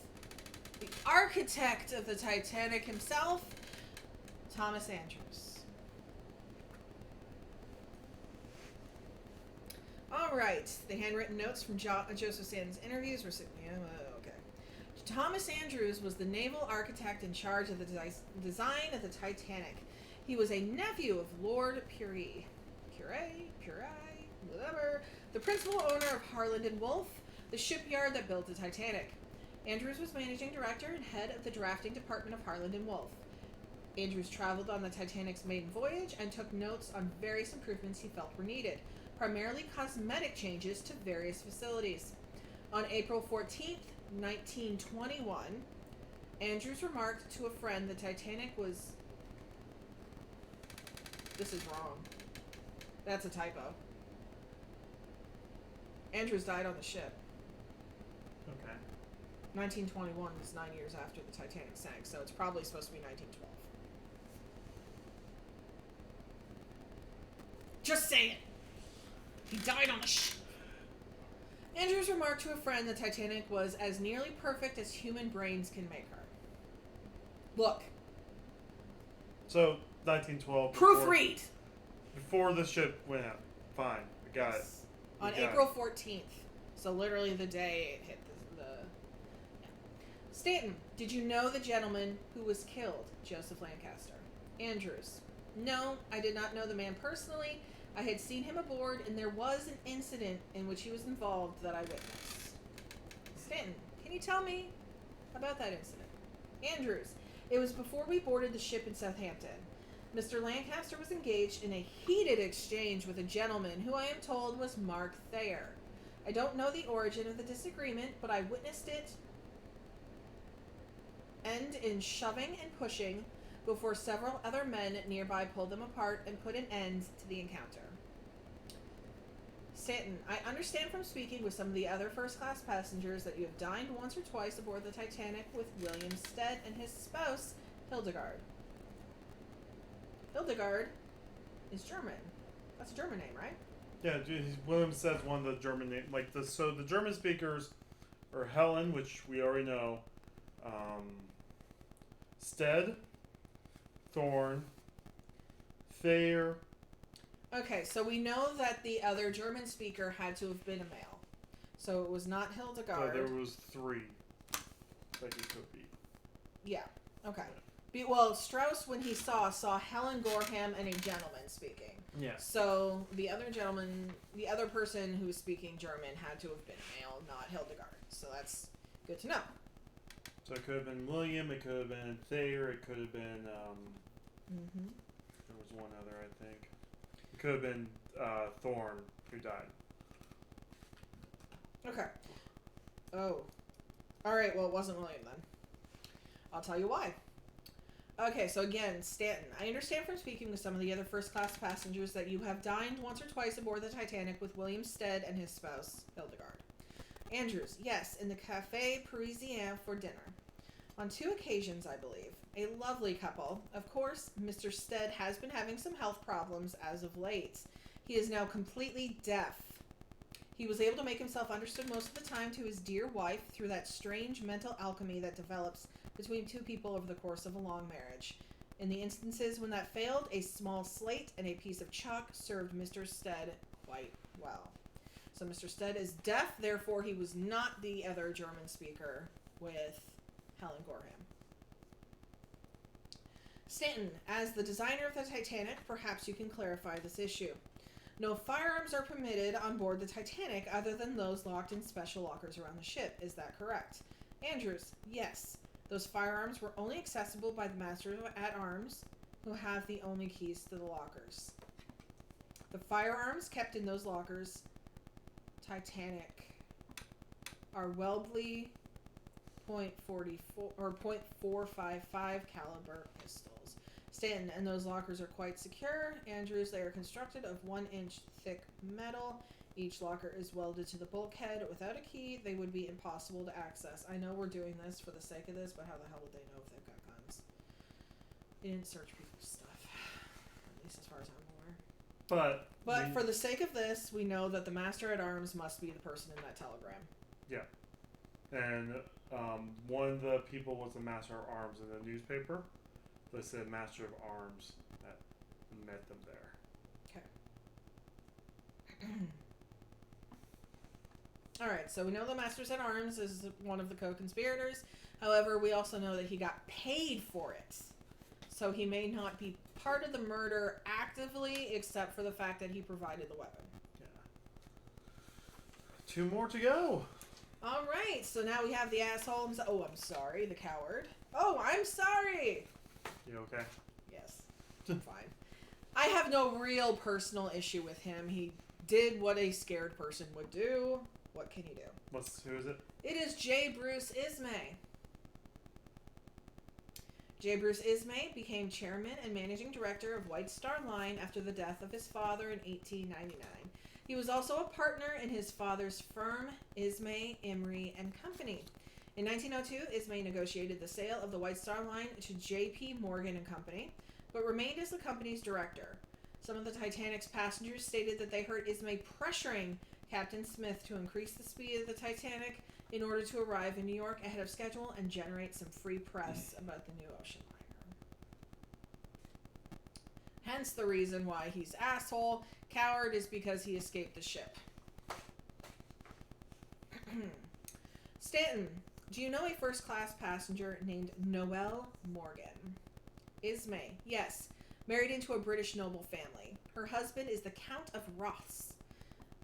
the architect of the Titanic himself, Thomas Andrews. Alright, the handwritten notes from Joseph Stan's interviews were... okay. Thomas Andrews was the naval architect in charge of the design of the Titanic. He was a nephew of Lord Purey, whatever, the principal owner of Harland & Wolff, the shipyard that built the Titanic. Andrews was managing director and head of the drafting department of Harland & Wolff. Andrews traveled on the Titanic's maiden voyage and took notes on various improvements he felt were needed, primarily cosmetic changes to various facilities. On April 14th, 1921, Andrews remarked to a friend the Titanic was... This is wrong. That's a typo. Andrews died on the ship.
Okay.
1921 was 9 years after the Titanic sank, so it's probably supposed to be 1912. Just saying. He died on the ship. Andrews remarked to a friend the Titanic was as nearly perfect as human brains can make her. Look.
So, 1912.
Proofread!
Before the ship went out. Fine. I got it.
On April 14th. So literally the day it hit the yeah. Stanton, did you know the gentleman who was killed, Joseph Lancaster? Andrews, no, I did not know the man personally. I had seen him aboard, and there was an incident in which he was involved that I witnessed. Stanton, can you tell me about that incident? Andrews, it was before we boarded the ship in Southampton. Mr. Lancaster was engaged in a heated exchange with a gentleman who I am told was Mark Thayer. I don't know the origin of the disagreement, but I witnessed it end in shoving and pushing before several other men nearby pulled them apart and put an end to the encounter. Stanton, I understand from speaking with some of the other first-class passengers that you have dined once or twice aboard the Titanic with William Stead and his spouse, Hildegard. Hildegard is German. That's a German name, right?
Yeah, William Stead's one of the German names. So the German speakers are Helen, which we already know, Stead, Thorne, Thayer.
Okay, so we know that the other German speaker had to have been a male. So it was not Hildegard.
There was 3 that he could be.
Yeah, okay. Well, Strauss, when he saw Helen Gorham and a gentleman speaking.
Yeah.
So the other gentleman, the other person who was speaking German had to have been a male, not Hildegard. So that's good to know.
So it could have been William, it could have been Thayer, it could have been, there was one other, I think. It could have been Thorne, who died.
Okay. Oh. Alright, well, it wasn't William then. I'll tell you why. Okay, so again, Stanton. I understand from speaking with some of the other first-class passengers that you have dined once or twice aboard the Titanic with William Stead and his spouse, Hildegard. Andrews, yes, in the Café Parisien for dinner. On 2 occasions, I believe. A lovely couple. Of course, Mr. Stead has been having some health problems as of late. He is now completely deaf. He was able to make himself understood most of the time to his dear wife through that strange mental alchemy that develops between 2 people over the course of a long marriage. In the instances when that failed, a small slate and a piece of chalk served Mr. Stead quite well. So Mr. Stead is deaf, therefore he was not the other German speaker with Helen Gorham. Stanton, as the designer of the Titanic, perhaps you can clarify this issue. No firearms are permitted on board the Titanic other than those locked in special lockers around the ship. Is that correct? Andrews, yes. Those firearms were only accessible by the Master-at-Arms, who have the only keys to the lockers. The firearms kept in those lockers, Titanic, are Welbley .44 or .455 caliber pistols. Stanton, and those lockers are quite secure. Andrews, they are constructed of 1-inch thick metal. Each locker is welded to the bulkhead. Without a key, they would be impossible to access. I know we're doing this for the sake of this, but how the hell would they know if they've got guns? They didn't search people's stuff, at least as far as I'm aware. But for the sake of this, we know that the Master-at-Arms must be the person in that telegram.
Yeah. And one of the people was the Master-at-Arms in the newspaper. They said Master of Arms that met them there.
Okay. Alright, so we know the Masters-at-Arms is one of the co-conspirators. However, we also know that he got paid for it. So he may not be part of the murder actively, except for the fact that he provided the weapon.
Yeah. 2 more to go.
Alright, so now we have the asshole. Oh, I'm sorry, the coward. Oh, I'm sorry!
You okay?
Yes, I'm fine. I have no real personal issue with him. He did what a scared person would do. What can he do?
Who is it?
It is J. Bruce Ismay. J. Bruce Ismay became chairman and managing director of White Star Line after the death of his father in 1899. He was also a partner in his father's firm, Ismay, Emery and Company. In 1902, Ismay negotiated the sale of the White Star Line to J.P. Morgan and Company, but remained as the company's director. Some of the Titanic's passengers stated that they heard Ismay pressuring Captain Smith to increase the speed of the Titanic in order to arrive in New York ahead of schedule and generate some free press about the new ocean liner. Hence the reason why he's asshole. Coward is because he escaped the ship. Stanton, do you know a first-class passenger named Noelle Morgan? Ismay, yes. Married into a British noble family. Her husband is the Count of Roths.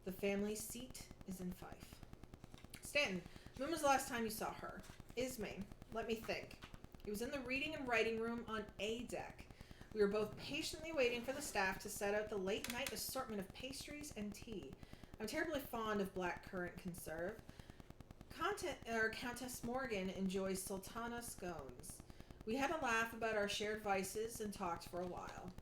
The family seat is in Fife. Stanton, when was the last time you saw her? Ismay, let me think. It was in the reading and writing room on A deck. We were both patiently waiting for the staff to set out the late-night assortment of pastries and tea. I'm terribly fond of black currant conserve. Countess Morgan enjoys sultana scones. We had a laugh about our shared vices and talked for a while.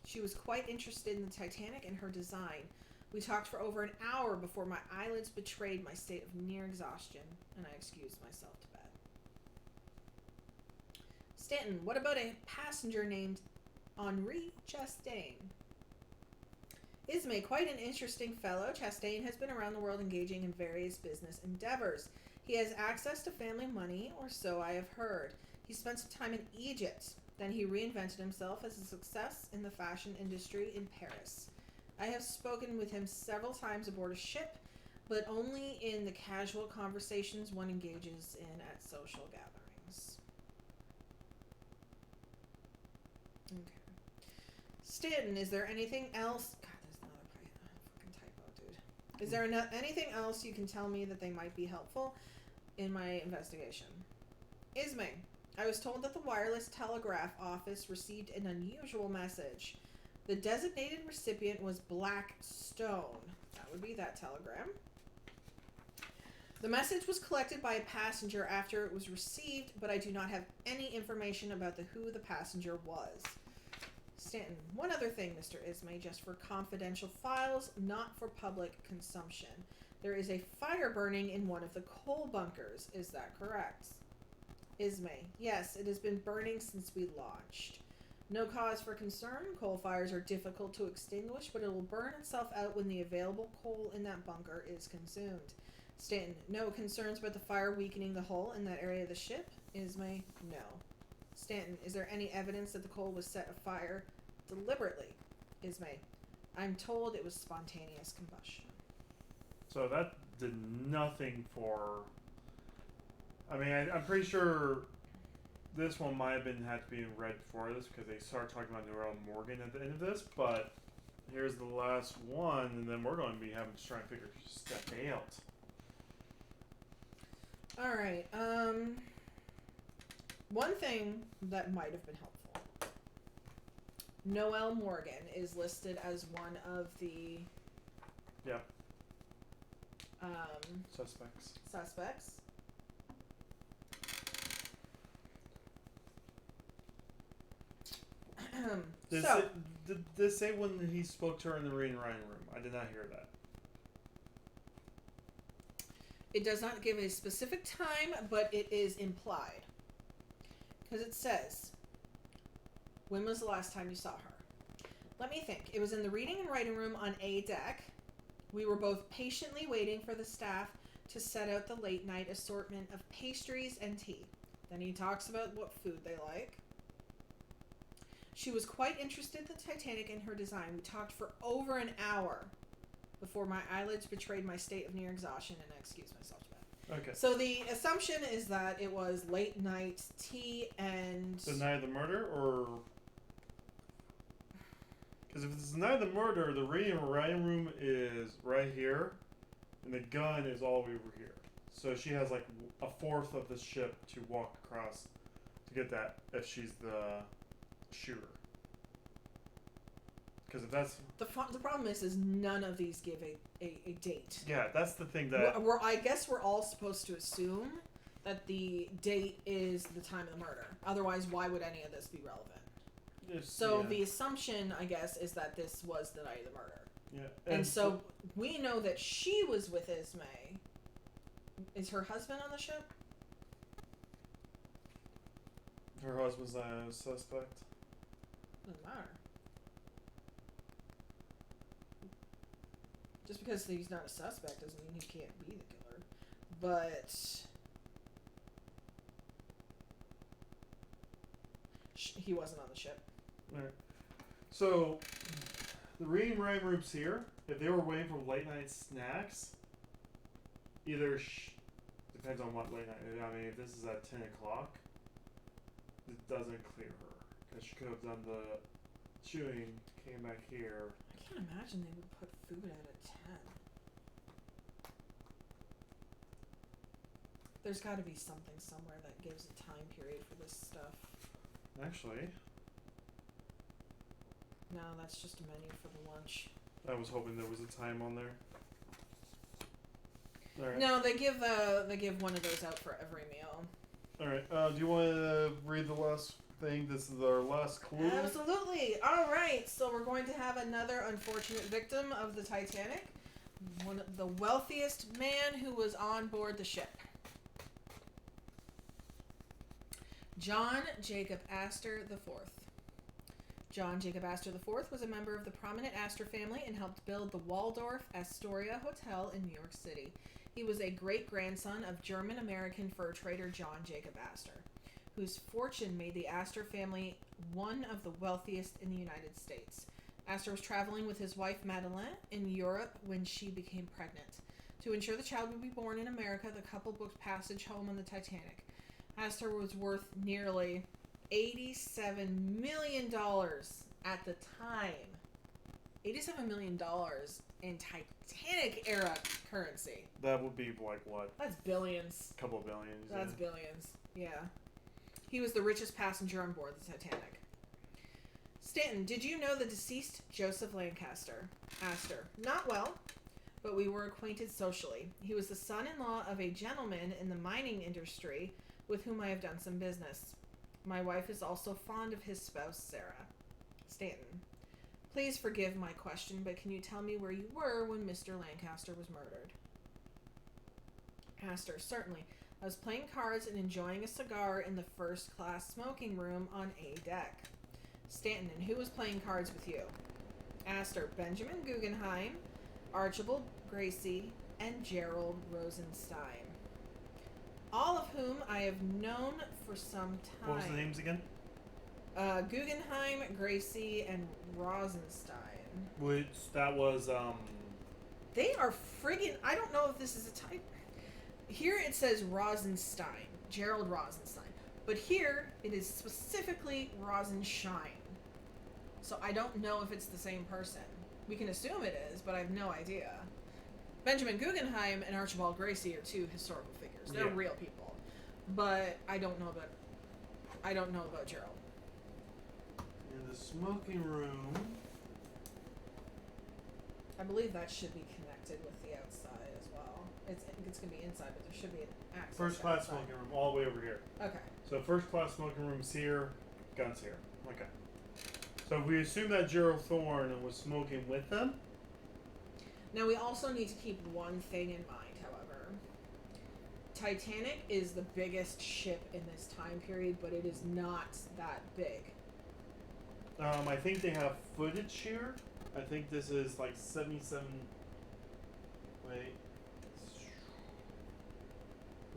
She was quite interested in the Titanic and her design. We talked for over an hour before my eyelids betrayed my state of near exhaustion, and I excused myself to bed. Stanton, what about a passenger named Henri Chastain? Ismay, quite an interesting fellow. Chastain has been around the world engaging in various business endeavors. He has access to family money, or so I have heard. He spent some time in Egypt. Then he reinvented himself as a success in the fashion industry in Paris. I have spoken with him several times aboard a ship, but only in the casual conversations one engages in at social gatherings. Okay. Stanton, is there anything else? God, there's another fucking typo, dude. Is there anything else you can tell me that they might be helpful in my investigation? Ismay, I was told that the wireless telegraph office received an unusual message. The designated recipient was Blackstone. That would be that telegram. The message was collected by a passenger after it was received, but I do not have any information about who the passenger was. Stanton, one other thing, Mr. Ismay, just for confidential files, not for public consumption. There is a fire burning in one of the coal bunkers. Is that correct? Ismay. Yes, it has been burning since we launched. No cause for concern. Coal fires are difficult to extinguish, but it will burn itself out when the available coal in that bunker is consumed. Stanton. No concerns about the fire weakening the hull in that area of the ship? Ismay. No. Stanton. Is there any evidence that the coal was set afire deliberately? Ismay. I'm told it was spontaneous combustion.
So that did nothing for... I mean, I'm pretty sure this one might have had to be read before this because they start talking about Noel Morgan at the end of this, but here's the last one, and then we're going to be having to try and figure stuff out.
Alright, one thing that might have been helpful. Noel Morgan is listed as one of the suspects.
Did this say when he spoke to her in the reading writing room? I did not hear that.
It does not give a specific time, but it is implied. Because it says, when was the last time you saw her? Let me think. It was in the reading and writing room on A deck. We were both patiently waiting for the staff to set out the late night assortment of pastries and tea. Then he talks about what food they like. She was quite interested in the Titanic and her design. We talked for over an hour before my eyelids betrayed my state of near exhaustion and I excused myself to bed.
Okay.
So the assumption is that it was late night tea and...
The night of the murder, or... Because if it's the night of the murder, the reading and writing room is right here, and the gun is all over here. So she has like a fourth of the ship to walk across to get that if she's the shooter. Because if that's...
The problem is none of these give a date.
Yeah, that's the thing that...
I guess we're all supposed to assume that the date is the time of the murder. Otherwise, why would any of this be relevant? The assumption, I guess, is that this was the night of the murder.
Yeah.
And so we know that she was with Ismay. Is her husband on the ship?
Her husband's not a suspect.
Doesn't matter. Just because he's not a suspect doesn't mean he can't be the killer. But... he wasn't on the ship.
Alright. So, the reading writing room's here. If they were waiting for late night snacks, either... depends on what late night... I mean, if this is at 10 o'clock, it doesn't clear her. Because she could have done the chewing, came back here.
I can't imagine they would put food out at 10. There's got to be something somewhere that gives a time period for this stuff.
Actually...
No, that's just a menu for the lunch.
I was hoping there was a time on there. Alright.
No, they give one of those out for every meal.
Alright, do you want to read the last thing? This is our last clue.
Absolutely. Alright, so we're going to have another unfortunate victim of the Titanic. One of the wealthiest man who was on board the ship. John Jacob Astor IV. John Jacob Astor IV was a member of the prominent Astor family and helped build the Waldorf Astoria Hotel in New York City. He was a great-grandson of German-American fur trader John Jacob Astor, whose fortune made the Astor family one of the wealthiest in the United States. Astor was traveling with his wife Madeleine in Europe when she became pregnant. To ensure the child would be born in America, the couple booked passage home on the Titanic. Astor was worth nearly $87 million at the time. $87 million in Titanic-era currency.
That would be like what?
That's billions.
A couple of billions.
That's billions, yeah. He was the richest passenger on board the Titanic. Stanton, did you know the deceased Joseph Lancaster? Astor. Not well, but we were acquainted socially. He was the son-in-law of a gentleman in the mining industry with whom I have done some business. My wife is also fond of his spouse, Sarah. Stanton. Please forgive my question, but can you tell me where you were when Mr. Lancaster was murdered? Astor. Certainly. I was playing cards and enjoying a cigar in the first-class smoking room on A deck. Stanton, and who was playing cards with you? Astor, Benjamin Guggenheim, Archibald Gracie, and Gerald Rosenstein. All of whom I have known for some time.
What was the names again?
Guggenheim, Gracie, and Rosenstein.
Which, that was,
They are friggin'... I don't know if this is a type... Here it says Rosenstein. Gerald Rosenstein. But here, it is specifically Rosenshine. So I don't know if it's the same person. We can assume it is, but I have no idea. Benjamin Guggenheim and Archibald Gracie are two historical figures. They're real people. But I don't know about Gerald.
in the smoking room.
I believe that should be connected with the outside as well. It's going to be inside, but there should be an access.
First class
outside.
smoking room, all the way over here.
Okay.
So first class smoking room's here, guns here. Okay. So we assume that Gerald Thorne was smoking with them.
Now we also need to keep one thing in mind, however. Titanic is the biggest ship in this time period, but it is not that big.
I think they have footage here. I think this is like 77. Wait.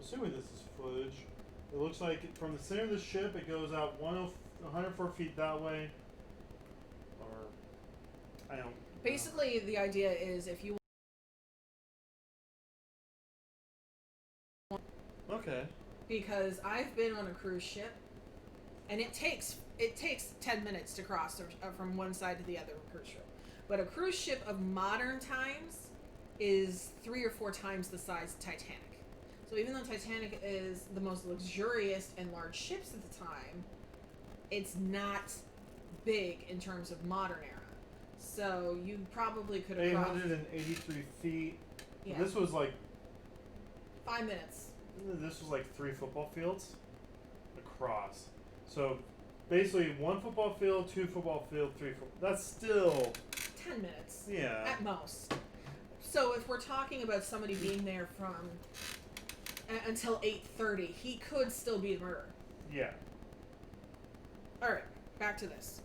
Assuming this is footage. It looks like from the center of the ship, it goes out 104 feet that way. Or, I don't.
Basically, the idea is if you.
Okay.
Because I've been on a cruise ship, and it takes 10 minutes to cross from one side to the other of a cruise ship. But a cruise ship of modern times is 3 or 4 times the size of Titanic. So even though Titanic is the most luxurious and large ships at the time, it's not big in terms of modern era. So you probably could have
883 feet.
Yeah.
This was like
5 minutes.
This was like 3 football fields across. So basically 1 football field, 2 football field, 3 football. That's still
10 minutes.
Yeah.
At most. So if we're talking about somebody being there from until 8:30, he could still be a murderer.
Yeah.
All right, back to this.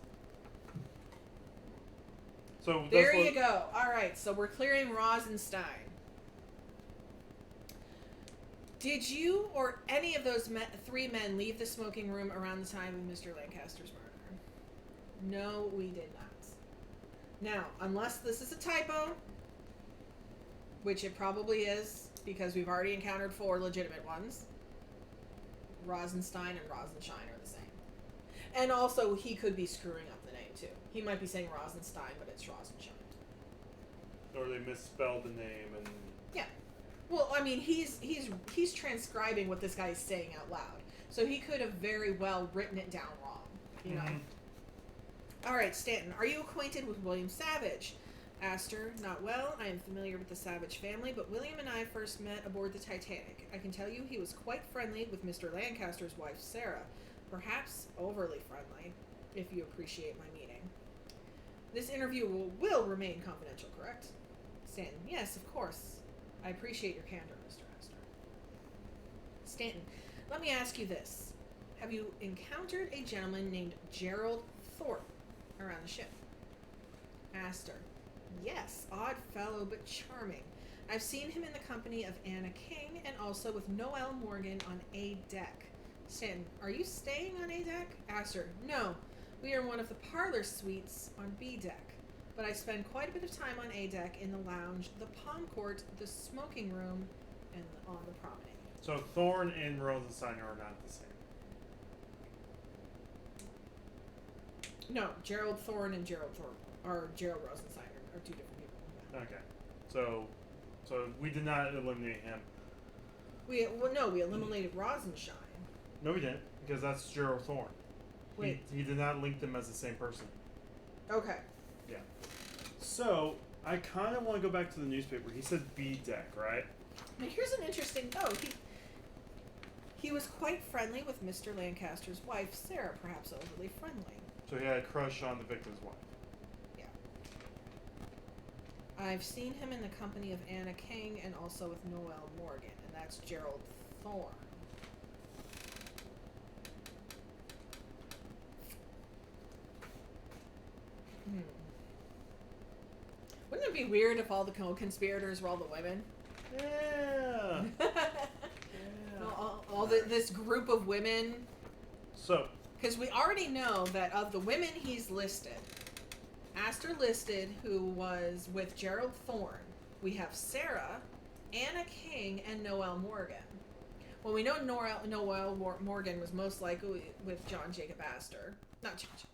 So
there you go. All right, so we're clearing Rosenstein. Did you or any of those 3 men leave the smoking room around the time of Mr. Lancaster's murder? No, we did not. Now, unless this is a typo, which it probably is, because we've already encountered 4 legitimate ones, Rosenstein and Rosenshine are the same. And also, he could be screwing up the name, too. He might be saying Rosenstein, but it's Rosenshine.
Or they misspelled the name and...
Yeah. Well, I mean, he's transcribing what this guy is saying out loud. So he could have very well written it down wrong, you know? All right, Stanton, are you acquainted with William Savage? Astor, not well. I am familiar with the Savage family, but William and I first met aboard the Titanic. I can tell you he was quite friendly with Mr. Lancaster's wife, Sarah. Perhaps overly friendly, if you appreciate my meaning. This interview will remain confidential, correct? Stanton, yes, of course. I appreciate your candor, Mr. Astor. Stanton, let me ask you this. Have you encountered a gentleman named Gerald Thorne around the ship? Astor, yes, odd fellow but charming. I've seen him in the company of Anna King and also with Noel Morgan on A deck. Stanton, are you staying on A deck? Astor, no. We are in one of the parlor suites on B deck. But I spend quite a bit of time on A deck in the lounge, the palm court, the smoking room, and on the promenade.
So Thorne and Rosenstein are not the same.
No, Gerald Thorne and Gerald Rosenstein are 2 different people. Yeah.
Okay. So we did not eliminate him.
We eliminated Rosenshine.
No, we didn't, because that's Gerald Thorne.
Wait.
He did not link them as the same person.
Okay.
Yeah. So, I kind of want to go back to the newspaper. He said B deck, right?
Now here's an interesting note. He was quite friendly with Mr. Lancaster's wife, Sarah, perhaps overly friendly.
So he had a crush on the victim's wife.
Yeah. I've seen him in the company of Anna King and also with Noel Morgan, and that's Gerald Thorne. be weird if all the co-conspirators were all the women?
Yeah.
This group of women.
So.
Because we already know that of the women he's listed, Astor listed, who was with Gerald Thorne. We have Sarah, Anna King, and Noelle Morgan. Well, we know Noelle Morgan was most likely with John Jacob Astor. Not John Jacob.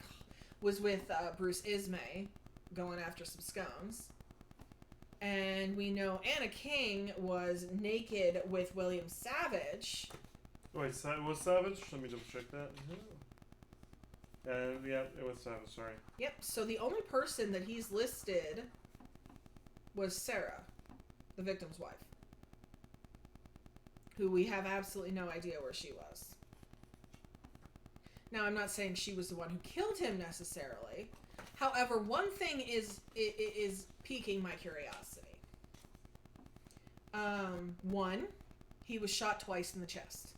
Was with Bruce Ismay going after some scones. And we know Anna King was naked with William Savage.
Wait, was Savage? Let me double check that. Yeah, it was Savage, sorry.
Yep, so the only person that he's listed was Sarah, the victim's wife, who we have absolutely no idea where she was. Now, I'm not saying she was the one who killed him necessarily. However, one thing is piquing my curiosity. One, he was shot twice in the chest.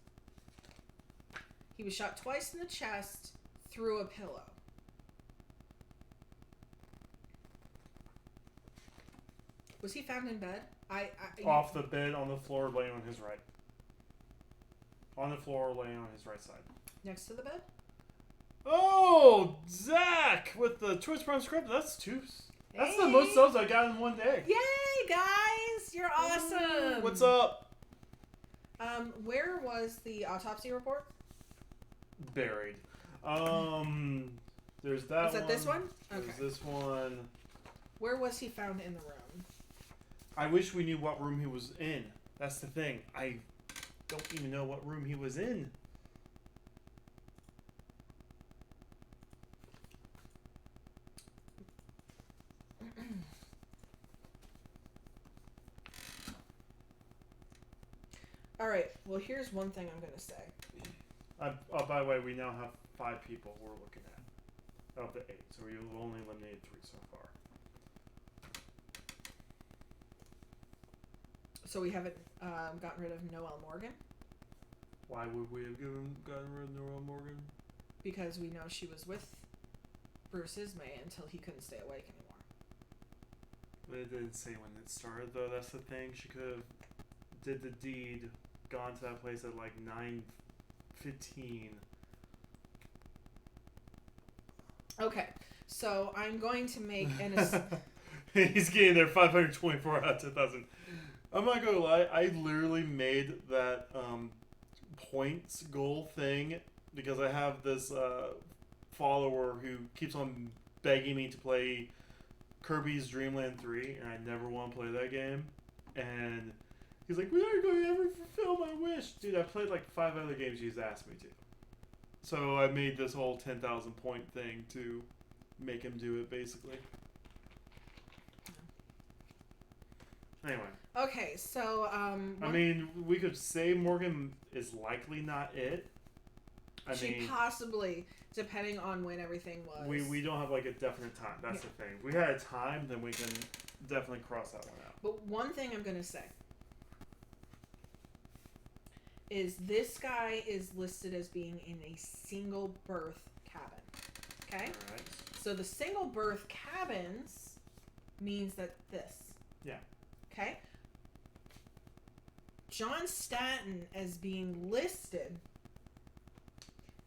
He was shot twice in the chest through a pillow. Was he found in bed?
Off the bed, on the floor, laying on his right. On the floor, laying on his right side.
Next to the bed?
Oh, Zach with the Choice Prime script. That's two. That's the most subs I got in one day.
Yay, guys! You're awesome.
What's up?
Where was the autopsy report?
Buried. There's that.
Is that this one? Okay.
There's this one.
Where was he found in the room?
I wish we knew what room he was in. That's the thing. I don't even know what room he was in.
All right. Well, here's one thing I'm going to say.
By the way, we now have 5 people we're looking at of the 8, so we've only eliminated 3 so far.
So we haven't gotten rid of Noelle Morgan?
Why would we have gotten rid of Noelle Morgan?
Because we know she was with Bruce Ismay until he couldn't stay awake anymore.
But it didn't say when it started, though. That's the thing. She could have did the deed, gone to that place at like 9:15.
Okay, so I'm going to make an...
He's getting there 524 out of 10,000. I'm not gonna lie, I literally made that points goal thing because I have this follower who keeps on begging me to play Kirby's Dream Land 3, and I never want to play that game. And he's like, we aren't going to ever fulfill my wish. Dude, I played like 5 other games he's asked me to. So I made this whole 10,000 point thing to make him do it, basically. Anyway.
Okay, so...
I mean, we could say Morgan is likely not it.
She possibly, depending on when everything was.
We don't have like a definite time. That's the thing. If we had a time, then we can definitely cross that one out.
But one thing I'm going to say is this guy is listed as being in a single berth cabin. Okay?
All right.
So the single berth cabins means that this.
Yeah.
Okay? John Stanton as being listed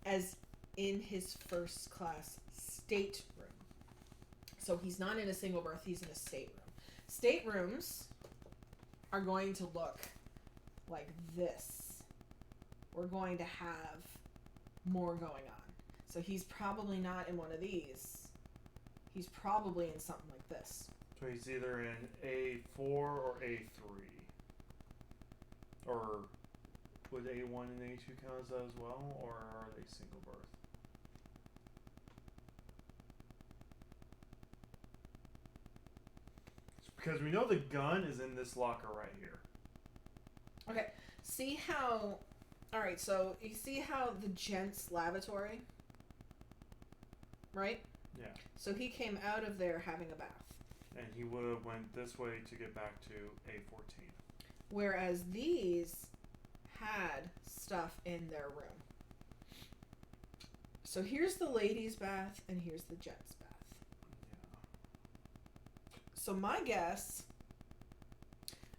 as in his first class stateroom. So he's not in a single berth, he's in a stateroom. Staterooms are going to look like this. We're going to have more going on. So he's probably not in one of these. He's probably in something like this.
So he's either in A4 or A3. Or would A1 and A2 count as that as well? Or are they single berth? Because we know the gun is in this locker right here.
Okay. See how... Alright, so you see how the gents' lavatory? Right?
Yeah.
So he came out of there having a bath.
And he would have went this way to get back to A14.
Whereas these had stuff in their room. So here's the ladies' bath and here's the gents' bath.
Yeah.
So my guess,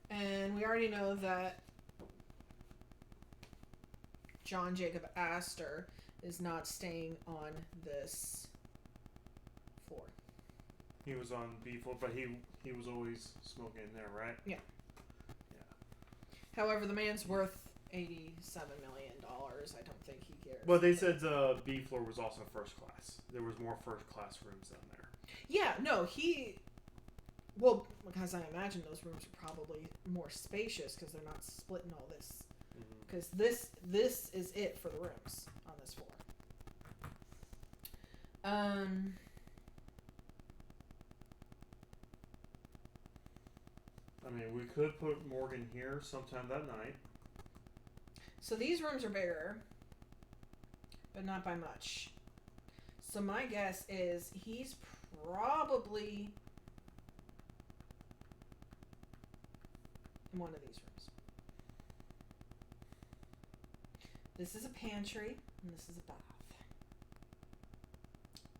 and we already know that John Jacob Astor is not staying on this floor.
He was on B floor, but he was always smoking in there, right?
Yeah. However, the man's worth $87 million. I don't think he cares.
Well, they said B floor was also first class. There was more first class rooms down there.
Yeah, no, well, because I imagine those rooms are probably more spacious because they're not splitting all this. Because this is it for the rooms on this floor.
I mean, we could put Morgan here sometime that night.
So these rooms are bigger, but not by much. So my guess is he's probably in one of these rooms. This is a pantry, and this is a bath.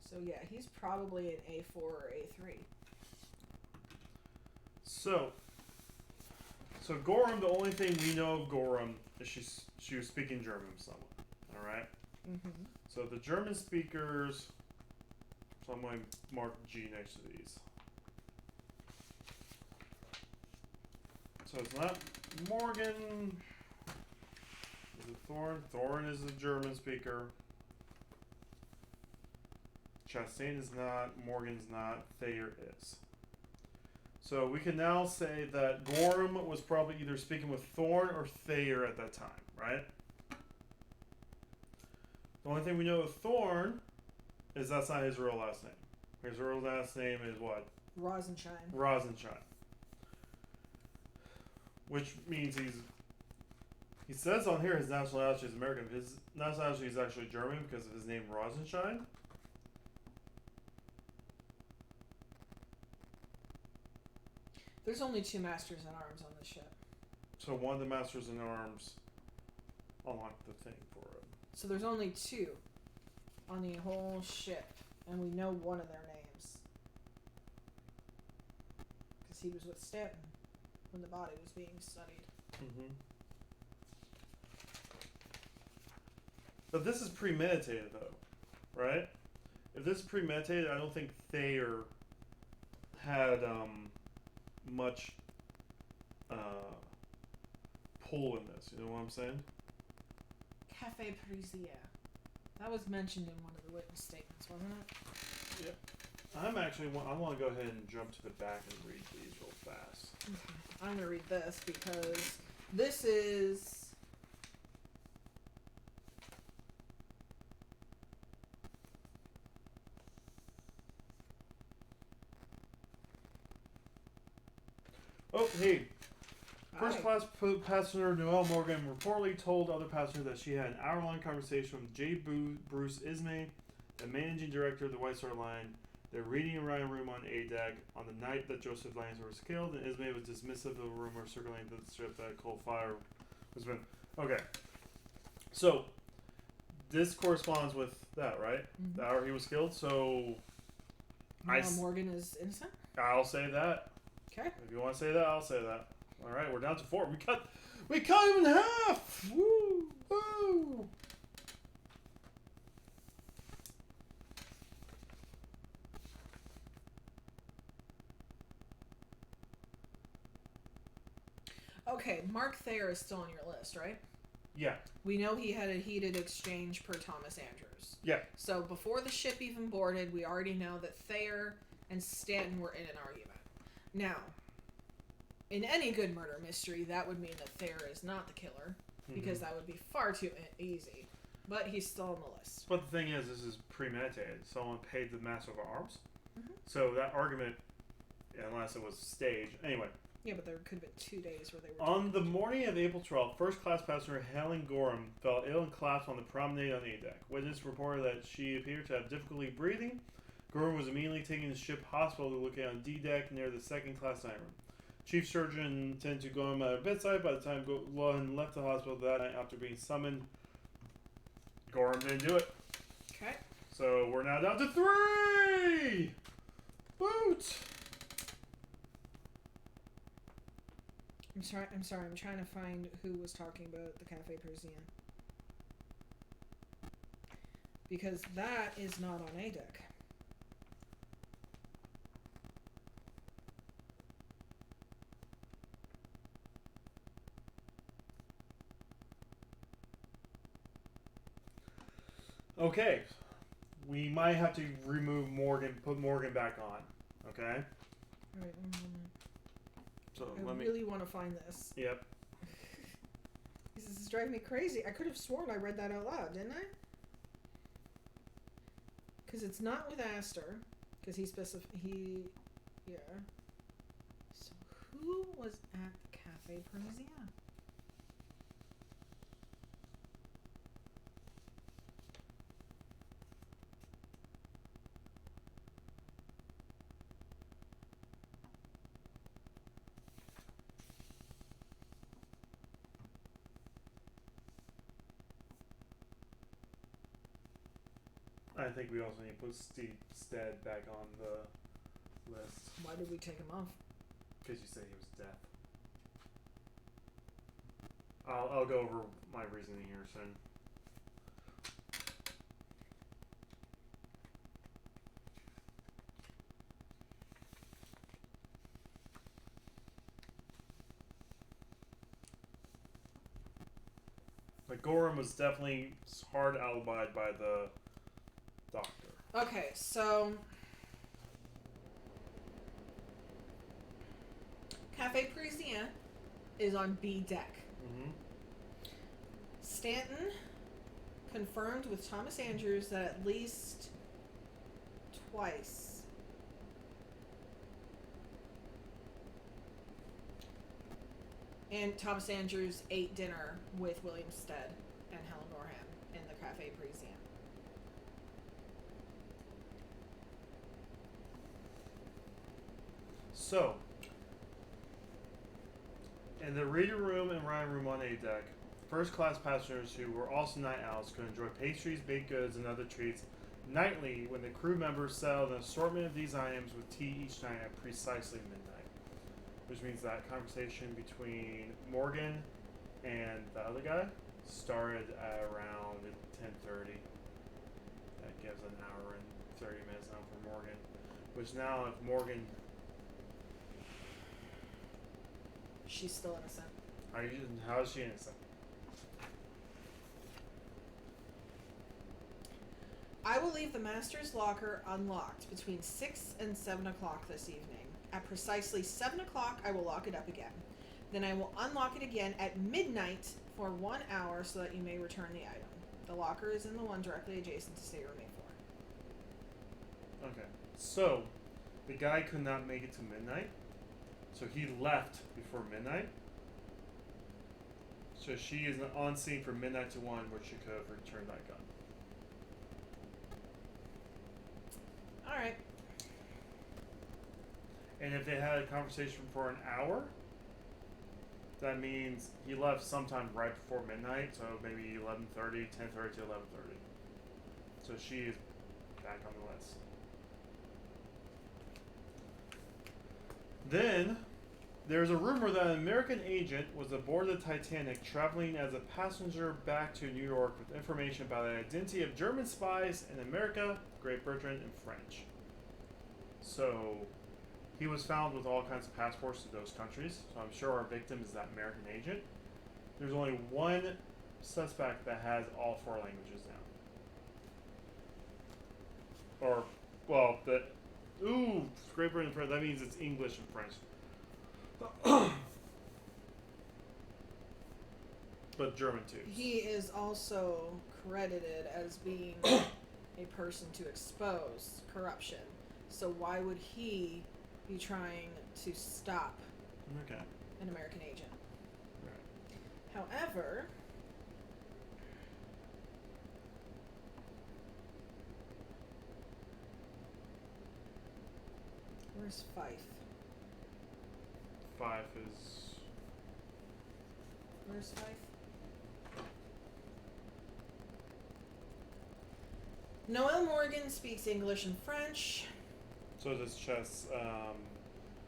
So yeah, he's probably in A4 or A3.
So Gorham, the only thing we know of Gorham is she was speaking German with someone. All right.
Mm-hmm.
So the German speakers. So I'm going to mark G next to these. So it's not Morgan. Is it Thorne? Thorne is a German speaker. Chastain is not. Morgan's not. Thayer is. So we can now say that Gorham was probably either speaking with Thorne or Thayer at that time, right? The only thing we know of Thorne is that's not his real last name. His real last name is what?
Rosenschein.
Rosenschein. Which means he says on here his nationality is American. His nationality is actually German because of his name Rosenschein.
There's only 2 Masters in Arms on this ship.
So one of the Masters in Arms unlocked the thing for him.
So there's only 2 on the whole ship, and we know one of their names. Because he was with Stanton when the body was being studied.
Mm-hmm. But this is premeditated, though, right? If this is premeditated, I don't think Thayer had much pull in this. You know what I'm saying?
Cafe Parisia. That was mentioned in one of the witness statements, wasn't it?
Yeah. I want to go ahead and jump to the back and read these real fast.
Okay. I'm going to read this because this is...
Oh, hey. First
Hi.
class passenger Noelle Morgan reportedly told other passengers that she had an hour-long conversation with J. Bruce Ismay, the managing director of the White Star Line. They're reading around a room on A deck on the night that Joseph Lancer was killed, and Ismay was dismissive of a rumor circulating the ship that a cold fire was been. Okay. So, this corresponds with that, right?
Mm-hmm.
The hour he was killed, so...
Morgan is innocent?
I'll say that.
Okay.
If you want to say that, I'll say that. All right, we're down to 4. We cut him in half. Woo! Woo!
Okay, Mark Thayer is still on your list, right?
Yeah.
We know he had a heated exchange per Thomas Andrews.
Yeah.
So before the ship even boarded, we already know that Thayer and Stanton were in an argument. Now, in any good murder mystery, that would mean that Thayer is not the killer, because that would be far too easy. But he's still on the list.
But the thing is, this is premeditated. Someone paid the Master of Arms.
Mm-hmm.
So that argument, unless it was staged. Anyway.
Yeah, but there could have been 2 days where they were...
On the morning of April 12th, first-class passenger Helen Gorham fell ill and collapsed on the promenade on A deck. Witness reported that she appeared to have difficulty breathing. Gorham was immediately taken to the ship hospital to look at on D deck near the second-class dining room. Chief surgeon attended to Gorham at her bedside. By the time Gorham left the hospital that night after being summoned, Gorham didn't do it.
Okay.
So we're now down to 3! Boot!
I'm sorry. I'm trying to find who was talking about the Cafe Parisien. Because that is not on A deck.
Okay. We might have to remove Morgan, put Morgan back on. Okay?
Alright, one moment.
So
I really want to find this.
Yep.
This is driving me crazy. I could have sworn I read that out loud, didn't I? Because it's not with Astor. Because yeah. So who was at the Cafe Parisien?
I think we also need to put Steve Stead back on the list.
Why did we take him off?
Because you said he was deaf. I'll go over my reasoning here soon. But Gorham was definitely hard alibied by the doctor.
Okay, so Cafe Parisien is on B deck.
Mm-hmm.
Stanton confirmed with Thomas Andrews that at least twice and Thomas Andrews ate dinner with William Stead and Helen Gorham in the Cafe Parisien.
So, in the reading room and writing room on A deck, first class passengers who were also night owls could enjoy pastries, baked goods, and other treats nightly when the crew members settled an assortment of these items with tea each night at precisely midnight. Which means that conversation between Morgan and the other guy started at around 10:30. That gives an hour and 30 minutes now for Morgan. Which now, if Morgan...
She's still innocent.
How is she innocent?
I will leave the master's locker unlocked between 6 and 7 o'clock this evening. At precisely 7 o'clock, I will lock it up again. Then I will unlock it again at midnight for 1 hour so that you may return the item. The locker is in the one directly adjacent to stateroom A4.
Okay. So, the guy could not make it to midnight. So he left before midnight. So she is on scene from midnight to 1 where she could have returned that gun.
Alright.
And if they had a conversation for an hour, that means he left sometime right before midnight, so maybe 11:30, 10:30 to 11:30. So she is back on the list. Then, there's a rumor that an American agent was aboard the Titanic traveling as a passenger back to New York with information about the identity of German spies in America, Great Britain, and French. So, he was found with all kinds of passports to those countries, so I'm sure our victim is that American agent. There's only one suspect that has all 4 languages now. Or, well, Great Britain and French, that means it's English and French. But German too.
He is also credited as being a person to expose corruption. So why would he be trying to stop an American agent?
Right.
However, where's Fife?
Five is...
Where's Fife? Noel Morgan speaks English and French.
So does Chess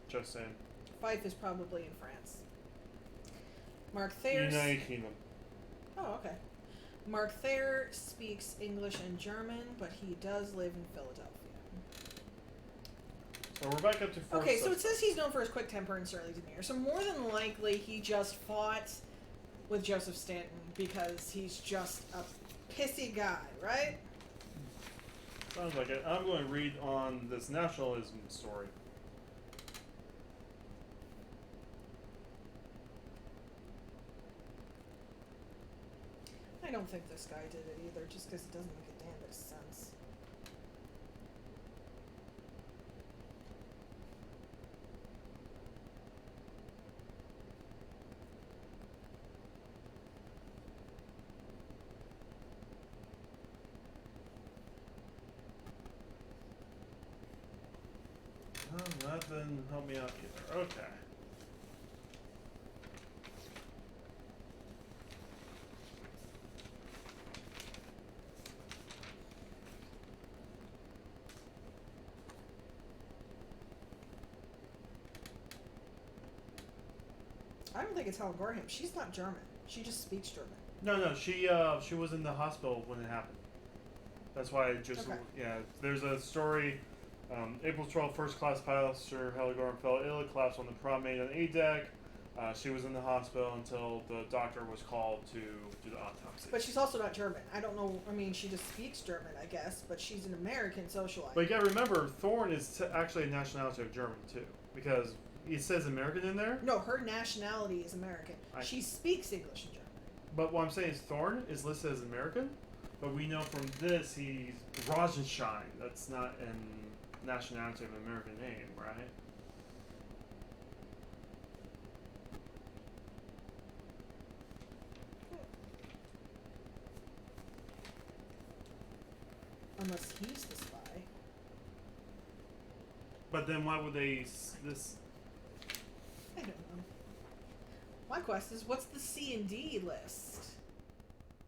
in.
Fife is probably in France. Mark Thayer.
United Kingdom.
Oh, okay. Mark Thayer speaks English and German, but he does live in Philadelphia.
So we're back up to four.
Okay, so it says he's known for his quick temper and surly demeanor. So more than likely, he just fought with Joseph Stanton because he's just a pissy guy, right?
Sounds like it. I'm going to read on this nationalism story.
I don't think this guy did it either, just because it doesn't make a damn bit of sense.
Oh, that didn't help me out either. Okay.
I don't think it's Helen Gorham. She's not German. She just speaks German.
No, she was in the hospital when it happened. That's why I just
Okay.
yeah. There's a story. April 12th, first class passenger Helen Gorham fell ill, collapsed on the promenade on A deck. She was in the hospital until the doctor was called to do the autopsy.
But she's also not German. I don't know. I mean, she just speaks German, I guess, but she's an American socialite.
But you gotta remember, Thorne is actually a nationality of German too, because it says American in there.
No, her nationality is American. She speaks English and German.
But what I'm saying is Thorne is listed as American, but we know from this he's Rosenstein. That's not a nationality of an American name, right?
Unless he's the spy.
But then why would they this?
I don't know. My quest is, what's the C and D list?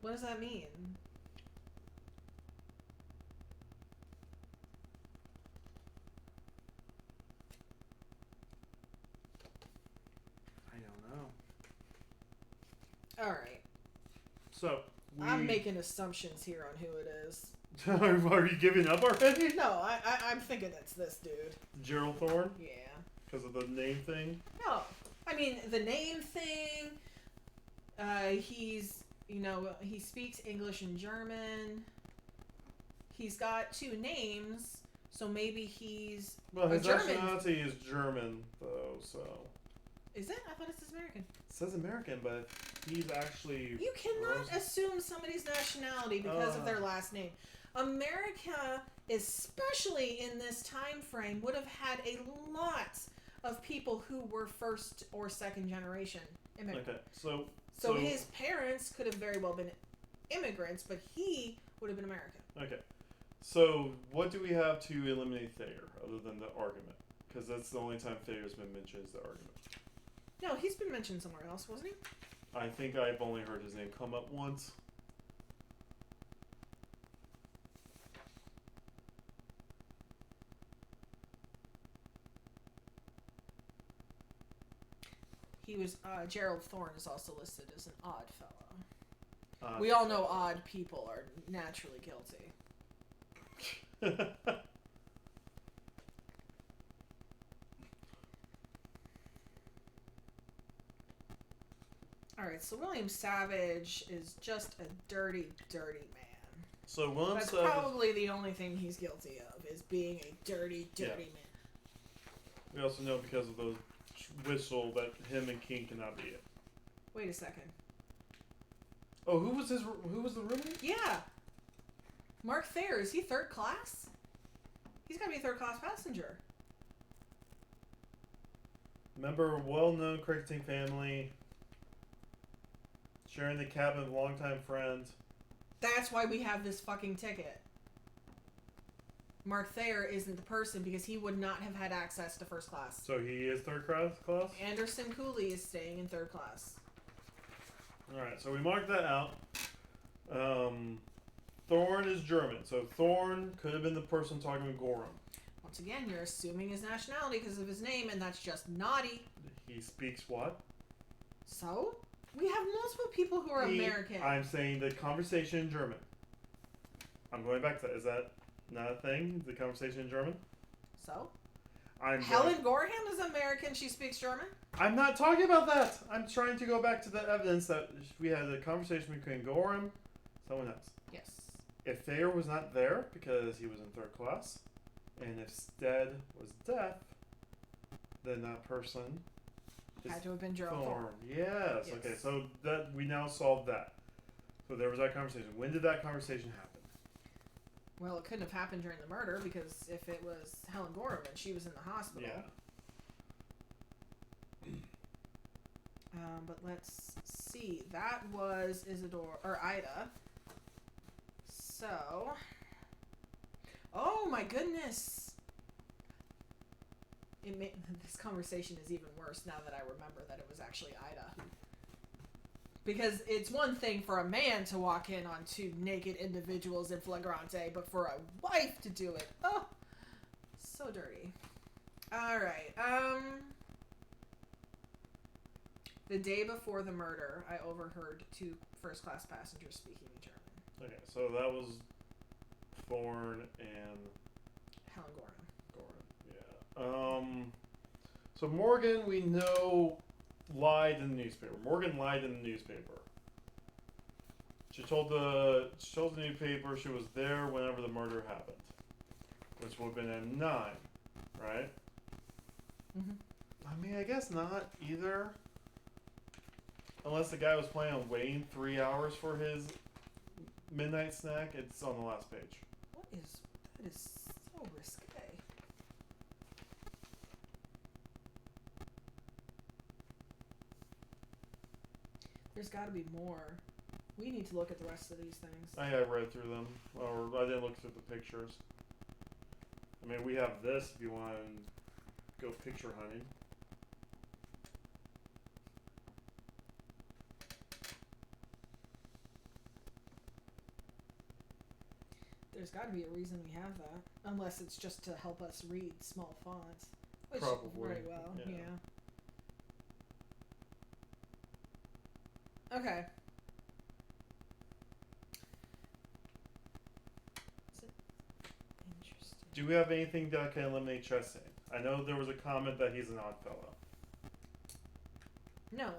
What does that mean?
I don't know.
Alright.
So
I'm making assumptions here on who it is.
Are you giving up already?
No, I'm thinking it's this dude.
Gerald Thorne?
Yeah.
Because of the name thing?
No. I mean, the name thing, he's, he speaks English and German. He's got two names, so maybe he's
Well, his
German.
nationality is German, though, so.
Is it? I thought it says American.
It says American, but he's actually.
You cannot assume somebody's nationality because of their last name. America, especially in this time frame, would have had a lot of people who were first or second generation immigrants.
Okay,
so his parents could have very well been immigrants, but he would have been American.
Okay, so what do we have to eliminate Thayer other than the argument? Because that's the only time Thayer's been mentioned is the argument.
No, he's been mentioned somewhere else, wasn't he?
I think I've only heard his name come up once.
He was Gerald Thorne is also listed as an odd fellow. We all know odd people are naturally guilty. Alright, so William Savage is just a dirty, dirty man.
So William
That's
Savage,
probably the only thing he's guilty of, is being a dirty, dirty man.
we also know because of the whistle that him and King cannot be it.
Wait a second.
Oh, who was the roommate?
Yeah. Mark Thayer, is he third class? He's got to be a third class passenger.
Member of well-known cricketing family, sharing the cabin with a longtime friend.
That's why we have this fucking ticket. Mark Thayer isn't the person because he would not have had access to first class.
So he is third class?
Anderson Cooley is staying in third class.
Alright, so we marked that out. Thorne is German, so Thorne could have been the person talking with Gorham.
Once again, you're assuming his nationality because of his name, and that's just naughty.
He speaks what?
So? We have multiple people who are American.
I'm saying the conversation in German. I'm going back to that. Is that not a thing? The conversation in German?
So? Helen Gorham is American. She speaks German?
I'm not talking about that. I'm trying to go back to the evidence that we had a conversation between Gorham, someone else.
Yes.
If Thayer was not there because he was in third class, and if Stead was deaf, then that person
had to have been Gerald Thorne.
Yes. Okay, so that we now solved that. So there was that conversation. When did that conversation happen?
Well, it couldn't have happened during the murder because if it was Helen Gorham and she was in the hospital.
Yeah.
But let's see. That was Ida. So, oh my goodness. This conversation is even worse now that I remember that it was actually Ida. Because it's one thing for a man to walk in on two naked individuals in flagrante, but for a wife to do it, oh, so dirty. All right. The day before the murder, I overheard two first-class passengers speaking in German.
Okay, so that was Thorne and
Helen Gorham.
Yeah. So Morgan, we know, lied in the newspaper. Morgan lied in the newspaper. She told the newspaper she was there whenever the murder happened, which would have been at 9, right?
Mm-hmm.
I mean, I guess not either. Unless the guy was planning on waiting 3 hours for his midnight snack, it's on the last page.
That is so risque. There's got to be more. We need to look at the rest of these things.
I read through them, or I didn't look through the pictures. I mean, we have this if you want to go picture hunting.
There's got to be a reason we have that. Unless it's just to help us read small fonts. Which
Probably.
Very well,
Yeah.
Okay. Is it interesting?
Do we have anything that can eliminate Chastain? I know there was a comment that he's an odd fellow.
No,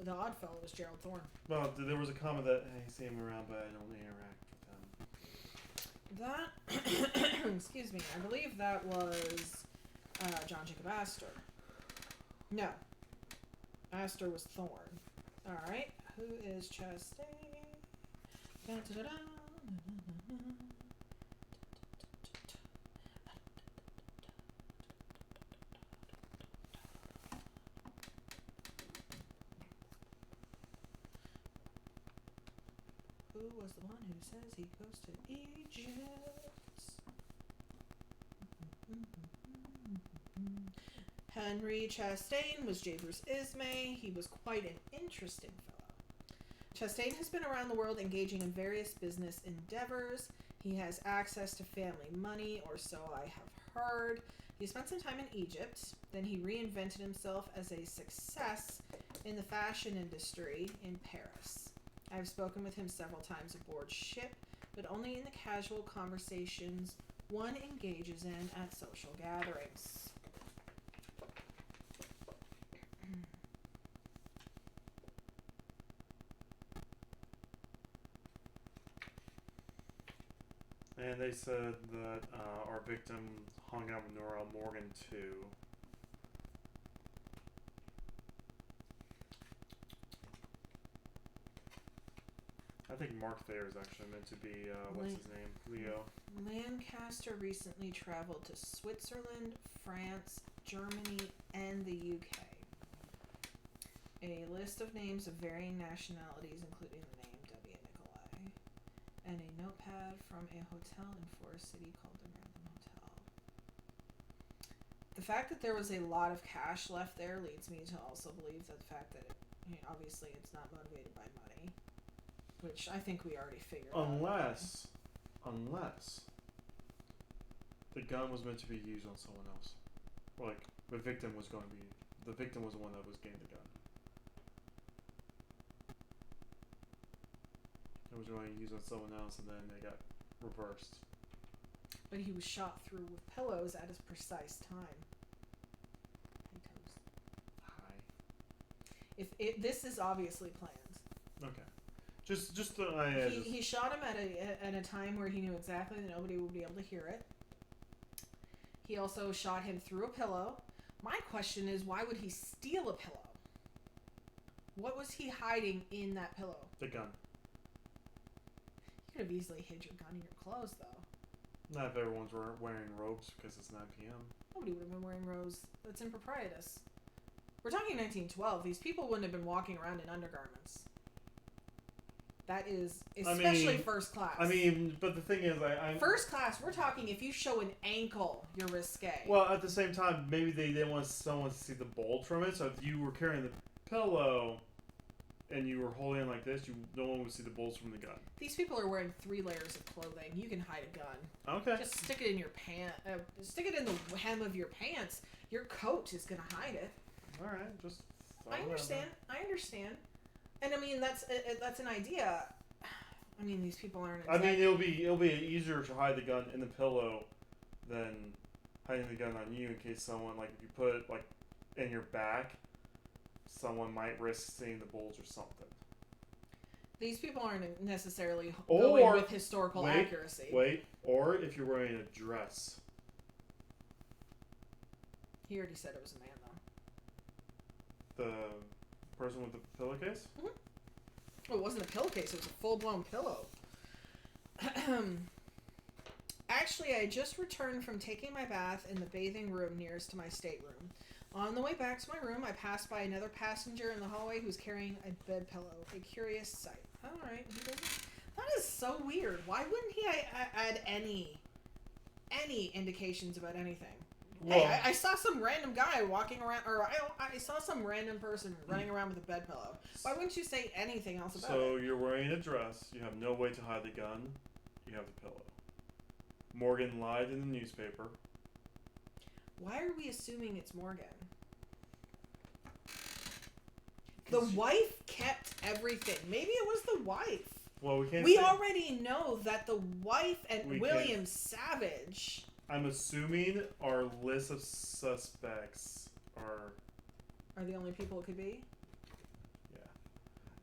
the odd fellow was Gerald Thorne.
Well, there was a comment that, hey, I see him around, but I don't interact with him.
That, excuse me, I believe that was John Jacob Astor. No. Astor was Thorne. Alright, who is Chastain? Who was the one who says he goes to Egypt? Henry Chastain was J. Bruce Ismay. He was quite an interesting fellow. Chastain has been around the world engaging in various business endeavors. He has access to family money, or so I have heard. He spent some time in Egypt. Then he reinvented himself as a success in the fashion industry in Paris. I've spoken with him several times aboard ship, but only in the casual conversations one engages in at social gatherings.
And they said that our victim hung out with Nora Morgan too. I think Mark Thayer is actually meant to be, what's his name? Leo.
Lancaster recently traveled to Switzerland, France, Germany, and the UK. A list of names of varying nationalities, including the name W. Nicolai, and a notepad from a hotel in Forest City called the Random Hotel. The fact that there was a lot of cash left there leads me to also believe that the fact that obviously it's not motivated by money, which I think we already figured out. Unless
the gun was meant to be used on someone else. Like, the victim was the one that was getting the gun. It was going to use on someone else, and then they got reversed.
But he was shot through with pillows at his precise time. Hey, Toast.
Hi.
This is obviously planned.
Okay. Just
he shot him at a time where he knew exactly that nobody would be able to hear it. He also shot him through a pillow. My question is, why would he steal a pillow? What was he hiding in that pillow?
The gun.
You could have easily hid your gun in your clothes, though.
Not if everyone's wearing robes because it's 9 p.m.
Nobody would have been wearing robes. That's improprietous. We're talking 1912. These people wouldn't have been walking around in undergarments. That is especially first class.
I mean, but the thing is, I
first class. We're talking if you show an ankle, you're risque.
Well, at the same time, maybe they didn't want someone to see the bulge from it. So if you were carrying the pillow and you were holding it like this, no one would see the bulge from the gun.
These people are wearing 3 layers of clothing. You can hide a gun.
Okay.
Just stick it in your stick it in the hem of your pants. Your coat is gonna hide it.
All right, just.
I understand. And I mean that's an idea. I mean these people aren't.
I mean it'll be easier to hide the gun in the pillow than hiding the gun on you in case someone, like, if you put it like in your back, someone might risk seeing the bulge or something.
These people aren't necessarily going with historical accuracy.
Or if you're wearing a dress.
He already said it was a man though.
The person with the pillowcase?
Mm-hmm. Oh, it wasn't a pillowcase. It was a full-blown pillow. Actually, I just returned from taking my bath in the bathing room nearest to my stateroom. On the way back to my room, I passed by another passenger in the hallway who was carrying a bed pillow. A curious sight. All right. That is so weird. Why wouldn't he add any indications about anything? Well, hey, I saw some random guy walking around, or I saw some random person running around with a bed pillow. Why wouldn't you say anything else about it?
So you're wearing a dress. You have no way to hide the gun. You have the pillow. Morgan lied in the newspaper.
Why are we assuming it's Morgan? The wife kept everything. Maybe it was the wife.
Well, we can't.
We already know that the wife and William Savage.
I'm assuming our list of suspects are
the only people it could be.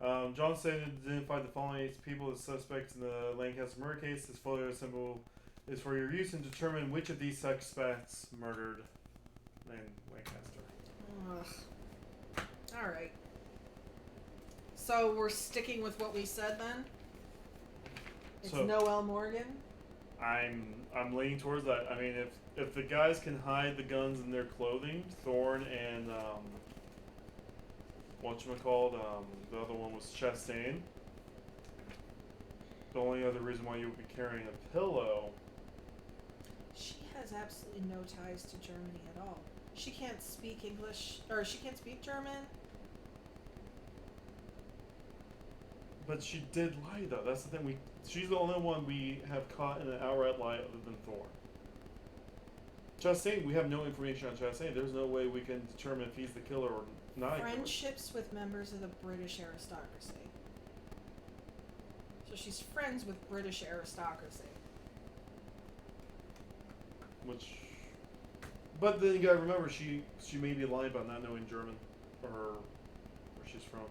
Yeah. John Stanton identified the following 8 people as suspects in the Lancaster murder case. This photo symbol is for your use and determine which of these suspects murdered in Lancaster.
Ugh. All right. So we're sticking with what we said then. It's Noel Morgan.
I'm leaning towards that. I mean, if the guys can hide the guns in their clothing, Thorne and whatchamacallit, the other one was Chastain. The only other reason why you would be carrying a pillow.
She has absolutely no ties to Germany at all. She can't speak English, or she can't speak German.
But she did lie, though. That's the thing. She's the only one we have caught in an outright lie other than Thorne. Chastain, we have no information on Chastain. There's no way we can determine if he's the killer or not.
Friendships with members of the British aristocracy. So she's friends with British aristocracy.
But then you gotta remember, she may be lying about not knowing German or where she's from.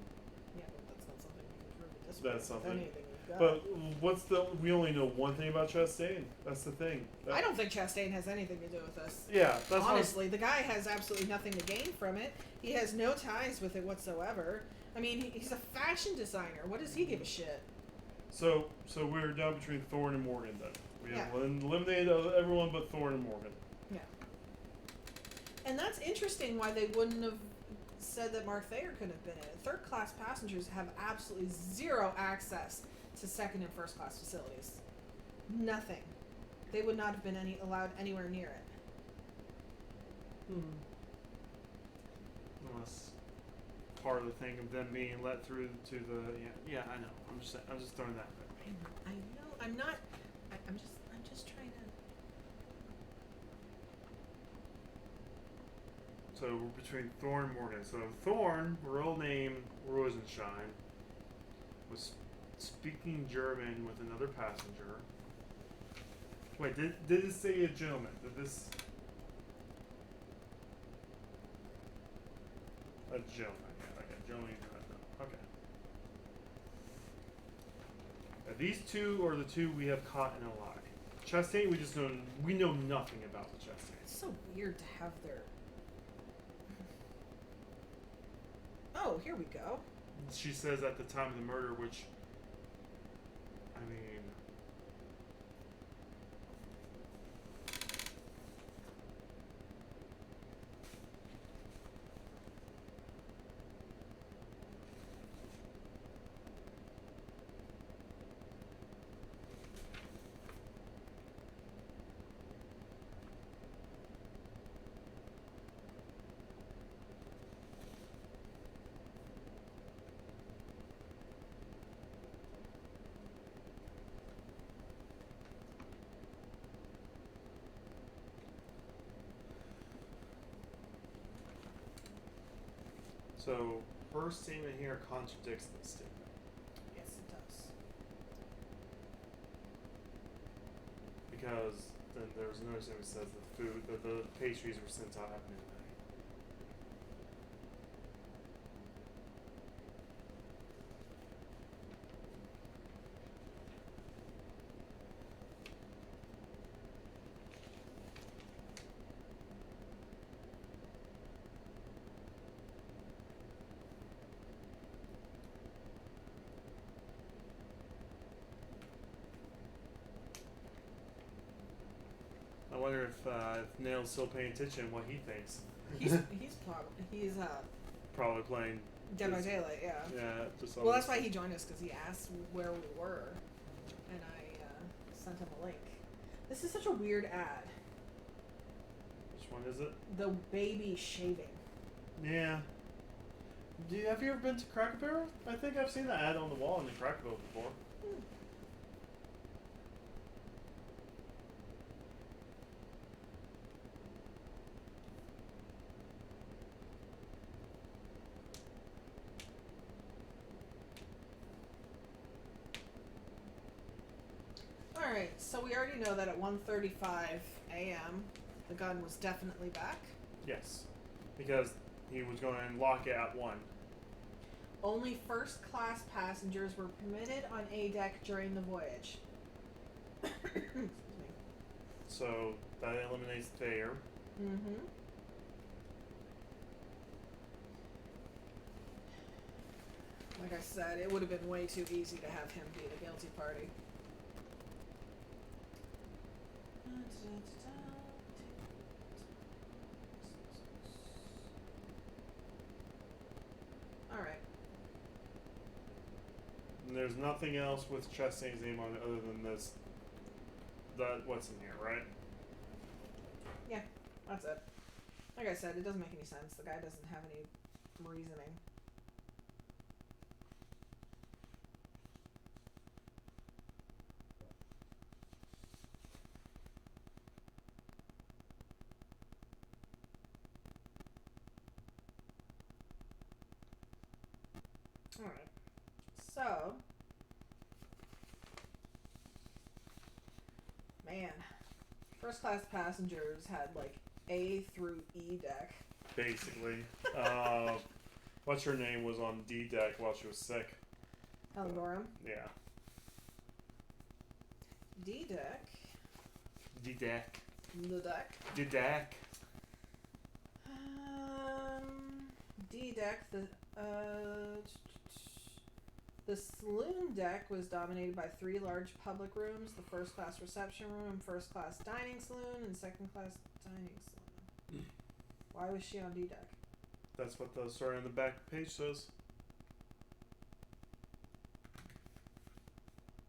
Yeah, but that's not something we can prove at this point.
That's something.
Anything we've got.
We only know one thing about Chastain. That's the thing.
I don't think Chastain has anything to do with this.
Yeah, that's
honestly, the guy has absolutely nothing to gain from it. He has no ties with it whatsoever. I mean, he's a fashion designer. What does he give a shit?
So we're down between Thorne and Morgan then. We have
Yeah.
eliminated everyone but Thorne and Morgan.
Yeah. And that's interesting why they wouldn't have said that Mark Thayer couldn't have been in it. Third-class passengers have absolutely zero access to second and first-class facilities. Nothing. They would not have been allowed anywhere near it.
Unless part of the thing of them being let through to the yeah I know. I'm just throwing that back.
I know. I'm not. I'm just trying to.
So we're between Thorne and Morgan. So Thorne, real name Rosenstein, was speaking German with another passenger. Wait, did it say a gentleman? Did this... A gentleman, yeah, okay, gentleman. Okay. Now, these two are the two we have caught in a lie. Chastain, we know nothing about the Chastain.
It's so weird to have their... Oh, here we go.
She says at the time of the murder, which, I mean... So, her statement here contradicts this statement.
Yes, it does.
Because then there's another statement that says the pastries were sent out at midnight. I wonder if Nail's still paying attention what he thinks.
He's
Probably playing
Dead by Daylight, yeah.
Yeah, just
Well, that's why he joined us, because he asked where we were, and I sent him a link. This is such a weird ad.
Which one is it?
The baby shaving.
Yeah. Have you ever been to Cracker Barrel? I think I've seen that ad on the wall in the Cracker Barrel before.
Alright, so we already know that at 1:35 a.m. the gun was definitely back.
Yes. Because he was going to lock it at 1.
Only first-class passengers were permitted on A deck during the voyage. Excuse me.
So that eliminates Thayer.
Mm-hmm. Like I said, it would have been way too easy to have him be the guilty party. Alright.
And there's nothing else with Chastain's name on it other than this. What's in here, right?
Yeah, that's it. Like I said, it doesn't make any sense. The guy doesn't have any reasoning. Alright. So, man, first class passengers had like A through E deck.
Basically. What's her name was on D deck while she was sick?
Helen Gorham.
Yeah.
D deck.
D deck.
The deck.
D deck.
D deck. The saloon deck was dominated by 3 large public rooms: the first class reception room, first class dining saloon, and second class dining saloon. Why was she on D deck?
That's what the story on the back page says.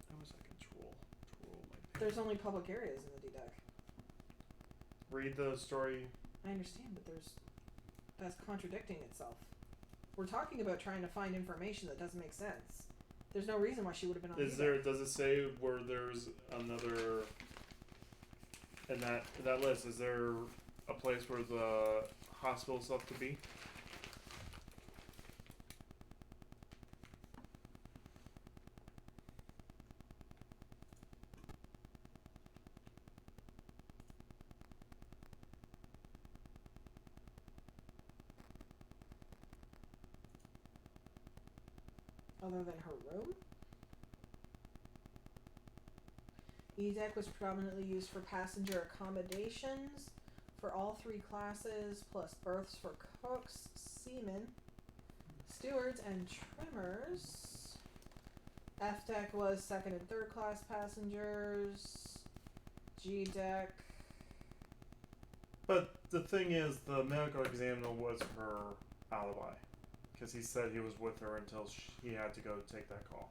How was I control my page?
There's only public areas in the D deck.
Read the story.
I understand, but that's contradicting itself. We're talking about trying to find information that doesn't make sense. There's no reason why she would have been on D deck.
Does it say where there's another in that list? Is there a place where the hospital is left to be?
other than her room. E-deck was predominantly used for passenger accommodations for all 3 classes, plus berths for cooks, seamen, stewards, and trimmers. F-deck was 2nd and 3rd class passengers. G-deck.
But the thing is, the medical examiner was her alibi. Because he said he was with her until he had to go take that call.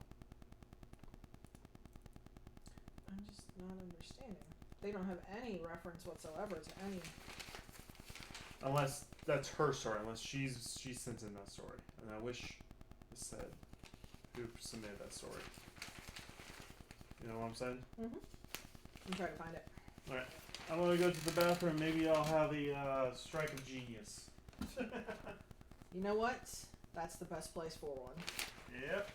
I'm just not understanding. They don't have any reference whatsoever to any.
Unless that's her story. Unless she sent in that story. And I wish it said who submitted that story. You know what I'm saying?
Mm-hmm. I'm trying to find it.
Alright. I'm going to go to the bathroom. Maybe I'll have a strike of genius.
You know what? That's the best place for one.
Yep.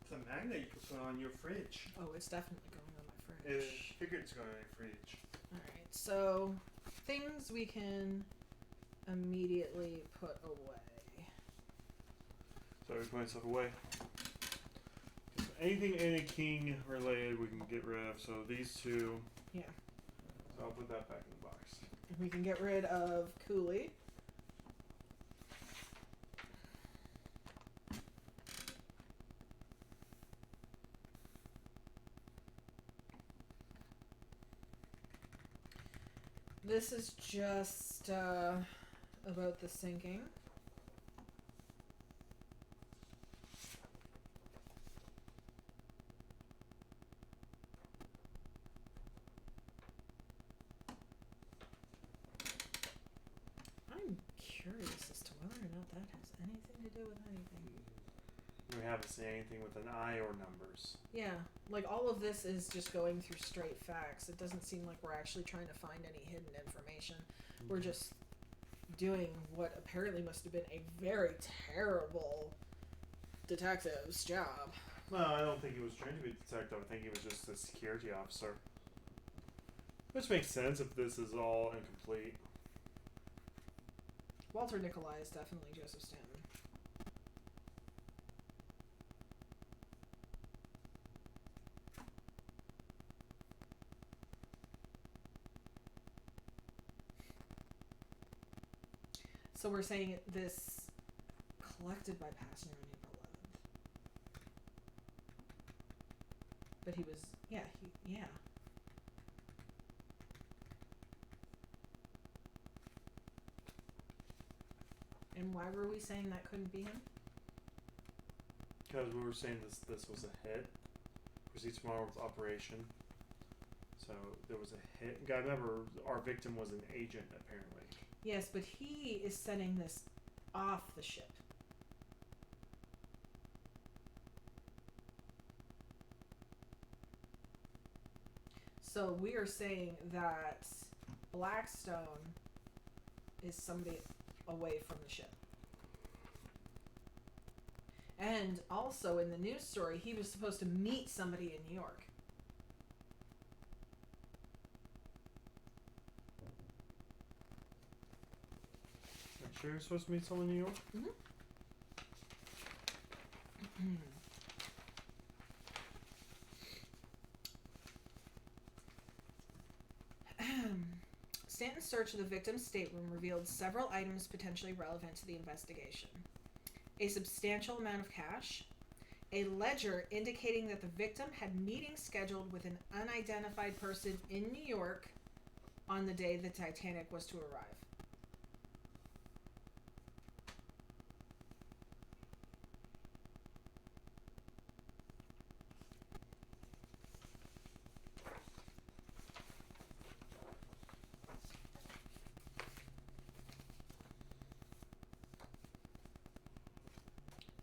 It's a magnet you can put on your fridge.
Oh, it's definitely going on my fridge.
I figured it's going on your fridge.
Alright, so things we can immediately put away.
So we put stuff away. Anything Anna King related we can get rid of. So these 2.
Yeah.
So I'll put that back in the box.
We can get rid of Cooley. This is just about the sinking. I'm curious as to whether or not that has anything to do with anything.
We haven't seen anything with an I or numbers.
Yeah, like all of this is just going through straight facts. It doesn't seem like we're actually trying to find any hidden information. Mm-hmm. We're just doing what apparently must have been a very terrible detective's job.
No, I don't think he was trained to be a detective. I think he was just a security officer. Which makes sense if this is all incomplete.
Walter Nikolai is definitely Joseph Stanton. So we're saying this collected by passenger on April 11th. But he was, yeah. And why were we saying that couldn't be him?
Because we were saying this was a hit. Proceed tomorrow with operation. So there was a hit. God, remember, our victim was an agent, apparently.
Yes, but he is setting this off the ship. So we are saying that Blackstone is somebody away from the ship. And also in the news story, he was supposed to meet somebody in New York.
Are you sure you're supposed to meet someone in New York?
Mm-hmm. Stanton's search of the victim's stateroom revealed several items potentially relevant to the investigation. A substantial amount of cash, a ledger indicating that the victim had meetings scheduled with an unidentified person in New York on the day the Titanic was to arrive.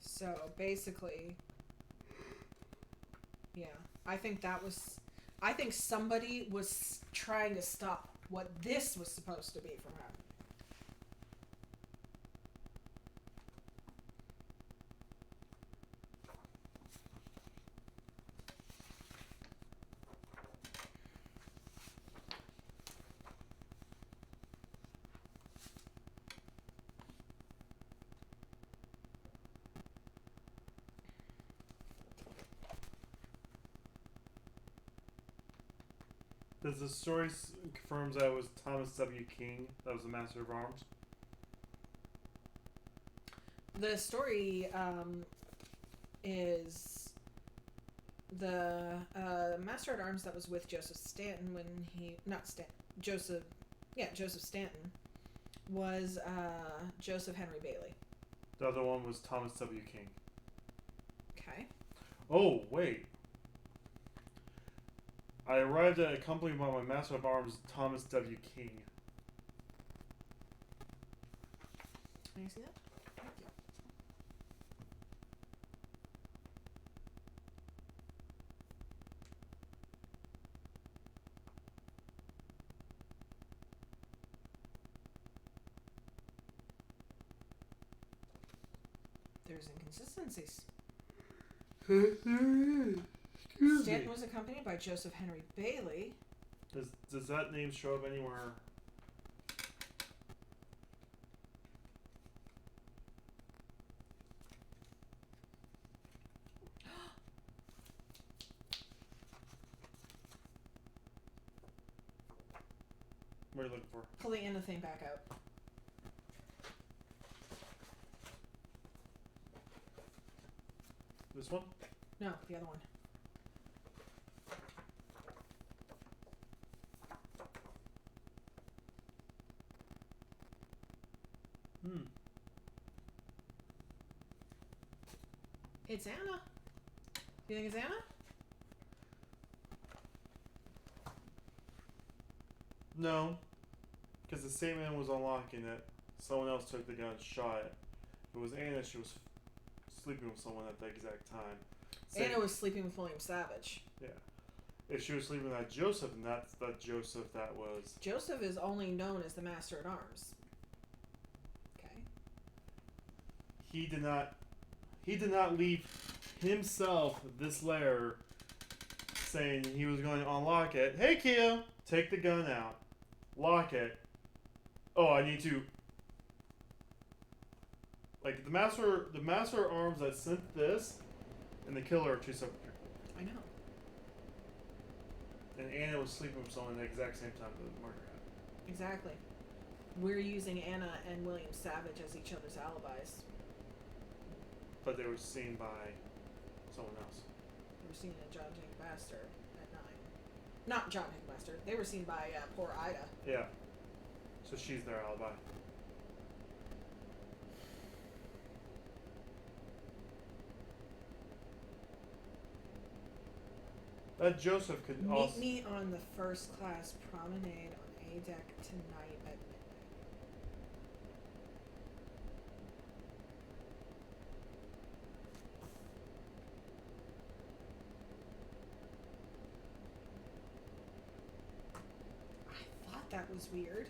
So basically, yeah, I think somebody was trying to stop what this was supposed to be from happening.
Does the story confirms that it was Thomas W. King that was the Master of Arms?
The story is the Master at Arms that was with Joseph Stanton when Joseph Stanton was Joseph Henry Bailey.
The other one was Thomas W. King.
Okay.
Oh, wait. I arrived at accompanied by my Master of Arms, Thomas W. King.
Can you see that? Thank you. There's inconsistencies. Stanton was accompanied by Joseph Henry Bailey.
Does that name show up anywhere? What are you looking for?
Pull the end of the thing back out.
This one?
No, the other one. It's Anna. Do you think it's Anna?
No. Because the same man was unlocking it. Someone else took the gun and shot it. If it was Anna, she was sleeping with someone at the exact time.
Anna was sleeping with William Savage.
Yeah. If she was sleeping with that Joseph, then that's that Joseph that was...
Joseph is only known as the Master at Arms. Okay.
He did not leave himself this lair saying he was going to unlock it. Hey, Keo! Take the gun out. Lock it. Oh, I need to... Like, the Master at Arms that sent this and the killer are two separate people.
I know.
And Anna was sleeping with someone at the exact same time that the murder happened.
Exactly. We're using Anna and William Savage as each other's alibis.
But they were seen by someone else.
They were seen at John Hickmaster at 9. Not John Hickmaster. They were seen by poor Ida.
Yeah. So she's their alibi. That Joseph could also...
Meet me on the first class promenade on A deck tonight at midnight. I thought that was weird.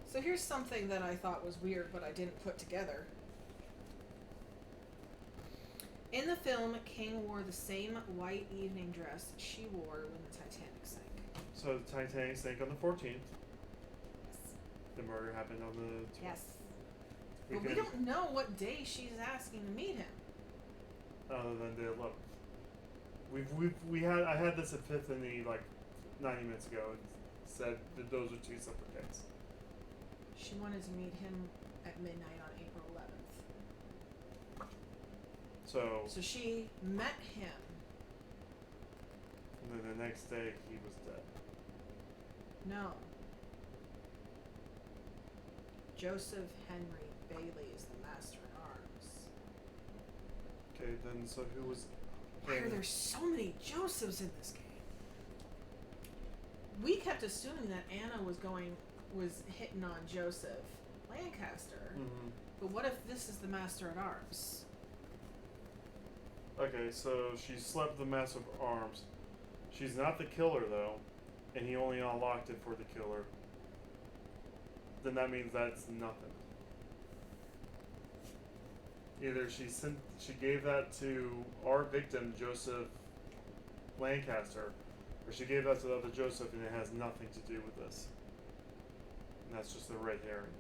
So here's something that I thought was weird, but I didn't put together. In the film, King wore the same white evening dress she wore when the Titanic sank.
So the Titanic sank on the 14th.
Yes.
The murder happened on the 12th.
Yes. But we don't know what day she's asking to meet him.
Other than the 11th. I had this epiphany like 90 minutes ago and said that those are two separate days.
She wanted to meet him at midnight on April 11th. So she met him.
And then the next day he was dead.
No. Joseph Henry Bailey is the master at arms.
Okay, then so who was...
Why are there so many Josephs in this game? We kept assuming that Anna was hitting on Joseph Lancaster.
Mm-hmm.
But what if this is the master at arms?
Okay, so she slept with the master of arms. She's not the killer though, and he only unlocked it for the killer. Then that means that's nothing. Either she gave that to our victim, Joseph Lancaster, or she gave that to the other Joseph and it has nothing to do with this. And that's just a red herring.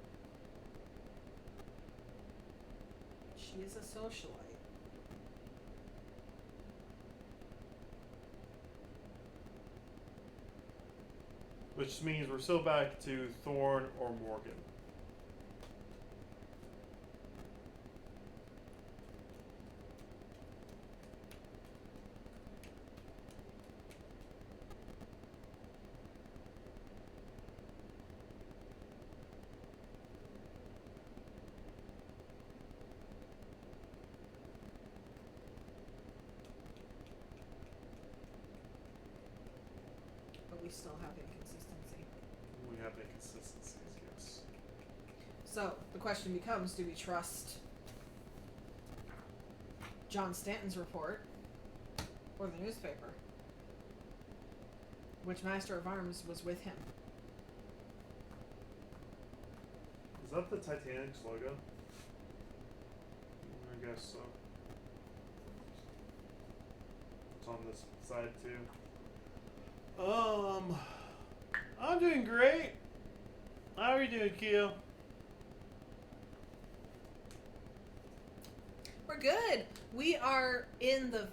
She is a socialite.
Which means we're still back to Thorne or Morgan.
But we still have inconsistency.
We have inconsistencies, yes.
So the question becomes, do we trust John Stanton's report or the newspaper? Which master of arms was with him?
Is that the Titanic's logo? I guess so. It's on this side too. I'm doing great. How are you doing, Keo?
We're good. We are in the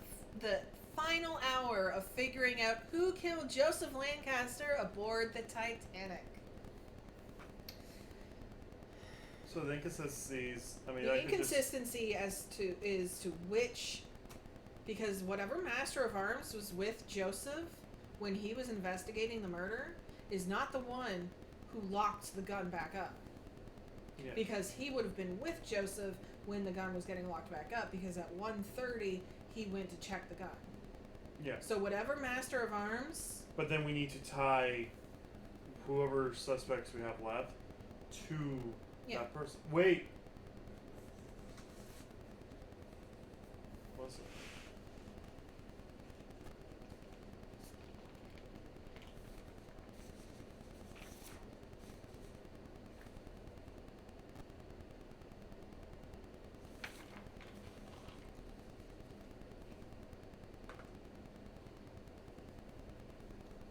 final hour of figuring out who killed Joseph Lancaster aboard the Titanic.
So the inconsistencies. I mean,
The inconsistency is to which, because whatever master of arms was with Joseph when he was investigating the murder is not the one who locked the gun back up.
Yeah.
Because he would have been with Joseph when the gun was getting locked back up, because at 1:30 he went to check the gun.
Yeah.
So whatever master of arms.
But then we need to tie whoever suspects we have left to that person. Wait. What's it?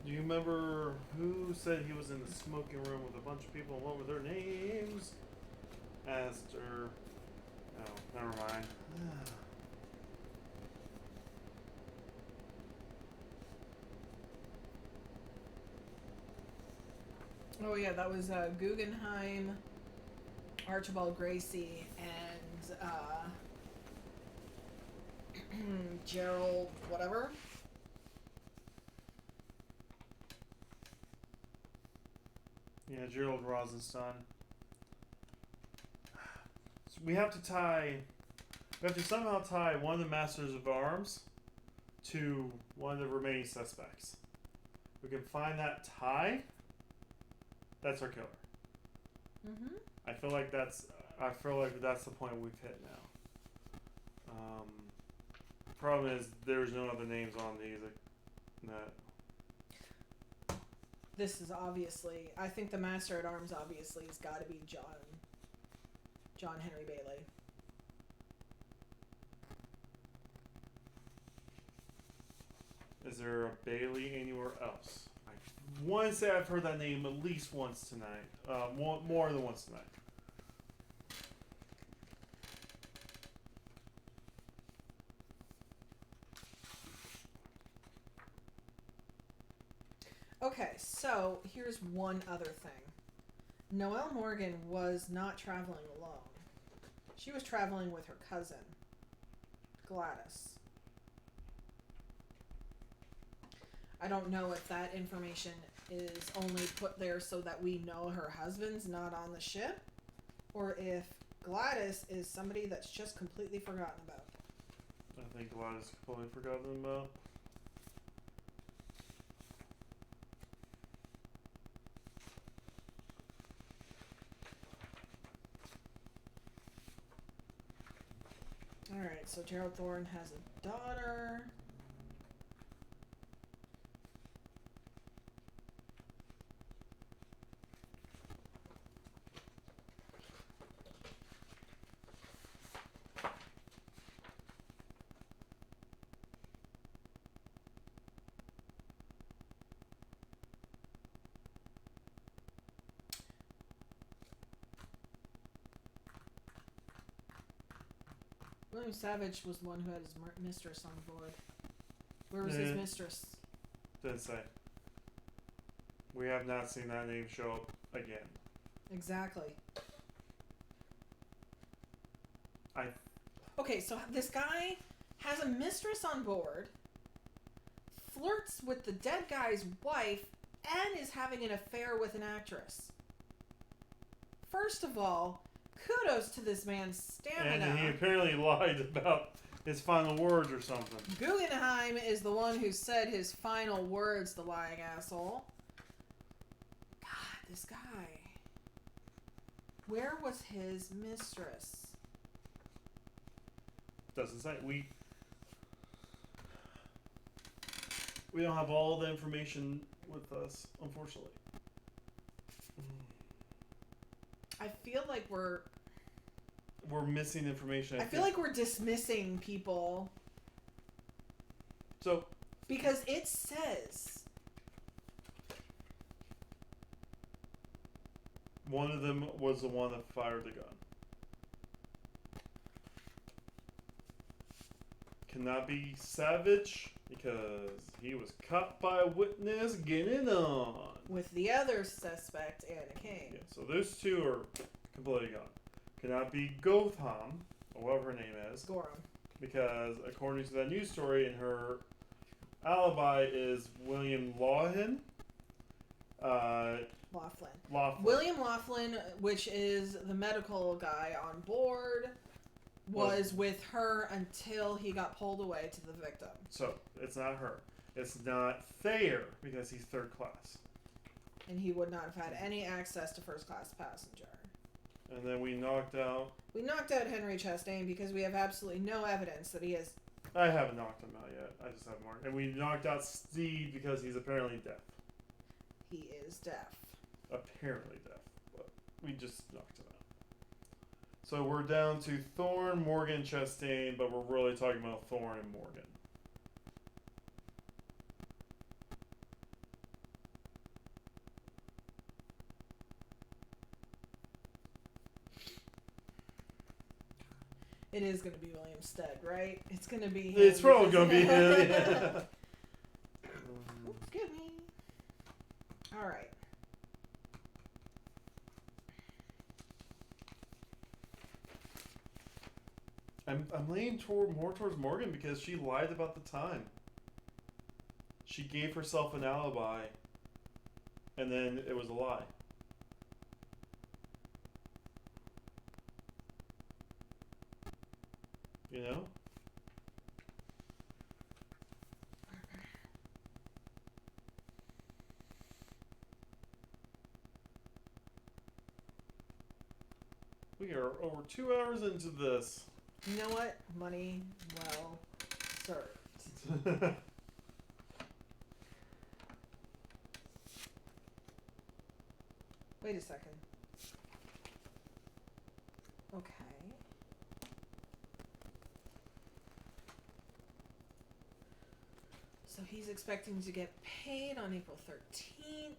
Do you remember who said he was in the smoking room with a bunch of people and what were their names? Astor. No, never mind.
Oh yeah, that was Guggenheim, Archibald Gracie, and Gerald whatever.
Yeah, Gerald Rosenstein. So we have to somehow tie one of the masters of arms to one of the remaining suspects. We can find that tie. That's our killer.
Mm-hmm.
I feel like that's the point we've hit now. Problem is there's no other names on these.
This is obviously, I think the master at arms obviously has got to be John Henry Bailey.
Is there a Bailey anywhere else? I want to say I've heard that name at least once tonight. More than once tonight.
Okay, so here's one other thing. Noelle Morgan was not traveling alone. She was traveling with her cousin, Gladys. I don't know if that information is only put there so that we know her husband's not on the ship, or if Gladys is somebody that's just completely forgotten about.
I think Gladys completely forgotten about.
Alright, so Gerald Thorne has a daughter. William Savage was the one who had his mistress on board. Where was his mistress?
Didn't say. We have not seen that name show up again.
Exactly.
I
Okay, so this guy has a mistress on board, flirts with the dead guy's wife, and is having an affair with an actress. First of all, kudos to this man's stamina.
And he apparently lied about his final words or something.
Guggenheim is the one who said his final words, the lying asshole. God, this guy. Where was his mistress?
Doesn't say. We don't have all the information with us, unfortunately.
I feel like we're
missing information.
I feel like we're dismissing people.
So,
because it says
one of them was the one that fired the gun. Cannot be Savage because he was caught by a witness getting it on.
with the other suspect, Anna King.
Yeah, so those two are completely gone. Cannot be Gotham, or whatever her name is.
Gorham.
Because according to that news story, in her alibi is William Laughlin.
Laughlin. William Laughlin, which is the medical guy on board, was with her until he got pulled away to the victim.
So, it's not her. It's not Thayer, because he's third class.
And he would not have had any access to first class passenger.
And then we knocked out...
We knocked out Henry Chastain because we have absolutely no evidence that he is...
I haven't knocked him out yet. I just have Mark. And we knocked out Steve because he's apparently deaf.
He is deaf.
Apparently deaf. But we just knocked him out. So we're down to Thorne, Morgan, Chastain, but we're really talking about Thorne and Morgan.
It is going to be William Stead, right? It's going to be him.
It's probably going to be him, yeah.
Oops, excuse me. All right.
I'm leaning more towards Morgan because she lied about the time. She gave herself an alibi, and then it was a lie. You know? We are over 2 hours into this.
You know what? Money well served. Wait a second. Okay. So he's expecting to get paid on April 13th.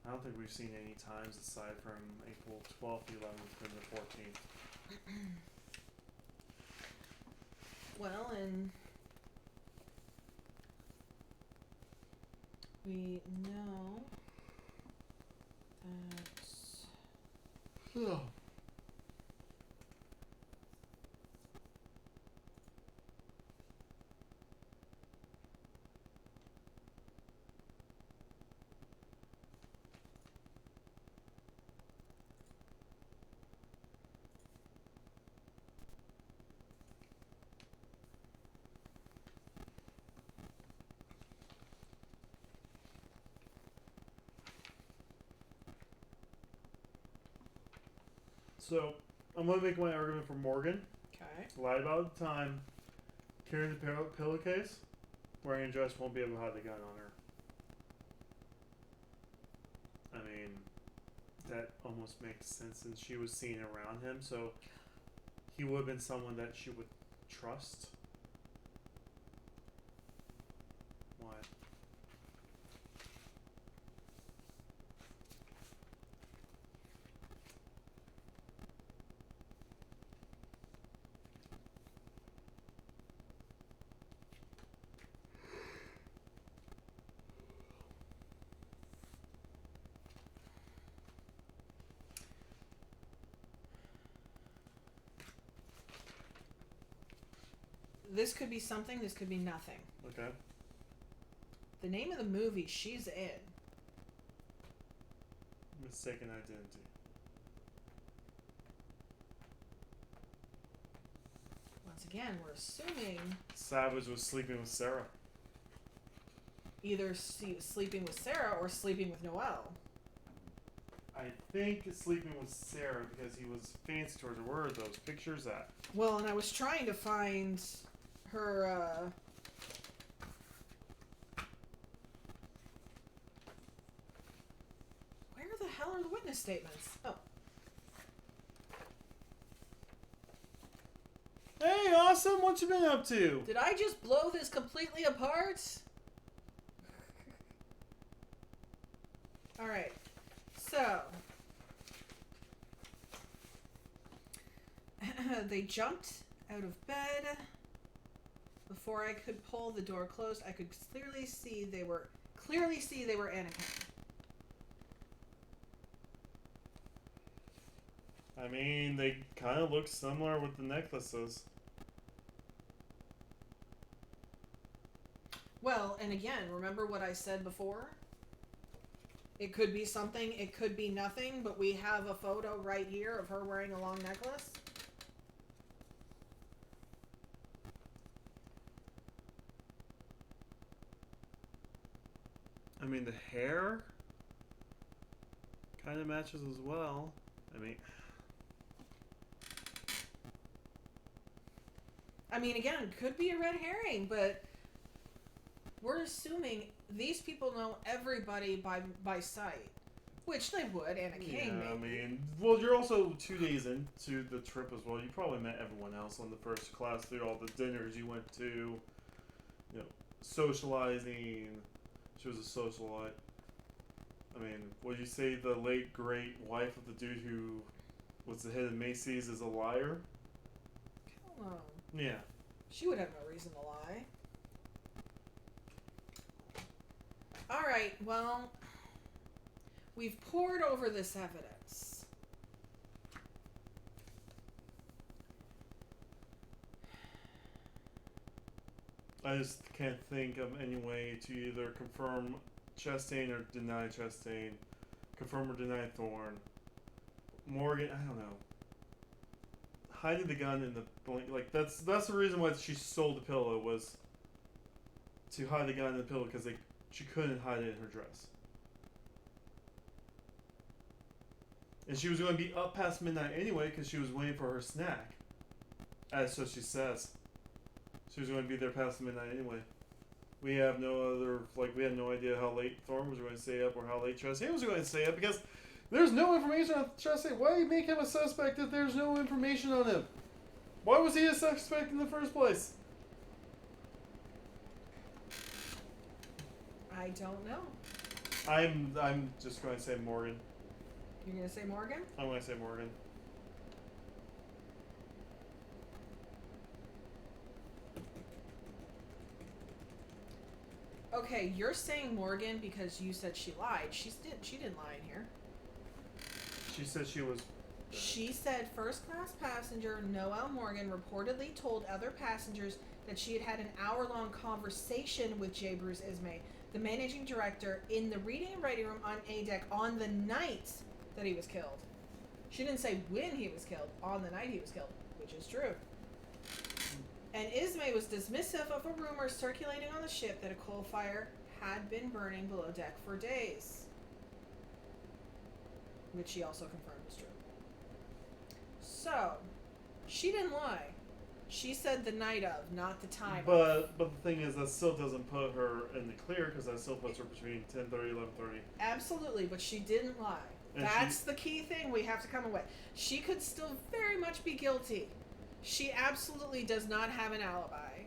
I don't think we've seen any times aside from April 12th, 11th, and the 14th.
Well, and we know that
Oh. So, I'm going to make my argument for Morgan.
okay.
Lied about the time. Carrying the pillowcase. Wearing a dress won't be able to hide the gun on her. I mean, that almost makes sense since she was seen around him. So, he would have been someone that she would trust. Why?
This could be something, this could be nothing.
Okay.
The name of the movie she's in.
Mistaken identity.
Once again, we're assuming
Savage was sleeping with Sarah.
either sleeping with Sarah or sleeping with Noelle.
I think sleeping with Sarah because he was fancy towards her. Where are those pictures at?
Well, and I was trying to find her, where the hell are the witness statements? Oh.
Hey, awesome! What you been up to?
Did I just blow this completely apart? Alright. So. They jumped out of bed. Before I could pull the door closed, I could clearly see they were Anakin.
I mean, they kind of look similar with the necklaces.
Well, and again, remember what I said before? It could be something, it could be nothing, but we have a photo right here of her wearing a long necklace.
I mean, the hair kind of matches as well.
I mean, again, could be a red herring, but we're assuming these people know everybody by sight, which they would. Anna King,
yeah,
maybe.
I mean, well, you're also 2 days into the trip as well. You probably met everyone else on the first class through all the dinners you went to, you know, socializing. She was a socialite. I mean, would you say the late great wife of the dude who was the head of Macy's is a liar?
Hell no.
Yeah.
She would have no reason to lie. Alright, well, we've poured over this evidence.
I just can't think of any way to either confirm Chastain or deny Chastain, confirm or deny Thorne. Morgan, I don't know. Hiding the gun in the like that's the reason why she sold the pillow was to hide the gun in the pillow because she couldn't hide it in her dress. And she was going to be up past midnight anyway because she was waiting for her snack. As so she says. She was going to be there past midnight anyway. We have no idea how late Thorne was going to stay up or how late Chastain was going to stay up because There's no information on Chastain. Why make him a suspect if there's no information on him? Why was he a suspect in the first place?
I don't know.
I'm just going to say Morgan.
You're going to say Morgan?
I'm going to say Morgan.
Okay, you're saying Morgan because you said she lied. She didn't lie in here.
She said she was...
She said first-class passenger Noelle Morgan reportedly told other passengers that she had had an hour-long conversation with J. Bruce Ismay, the managing director, in the reading and writing room on A deck on the night that he was killed. She didn't say when he was killed, on the night he was killed, which is true. And Ismay was dismissive of a rumor circulating on the ship that a coal fire had been burning below deck for days, which she also confirmed was true. So, she didn't lie. She said the night of, not the time of.
But the thing is, that still doesn't put her in the clear, because that still puts her between 10:30 and 11:30.
Absolutely, but she didn't lie.
And
that's the key thing we have to come away. She could still very much be guilty. She absolutely does not have an alibi.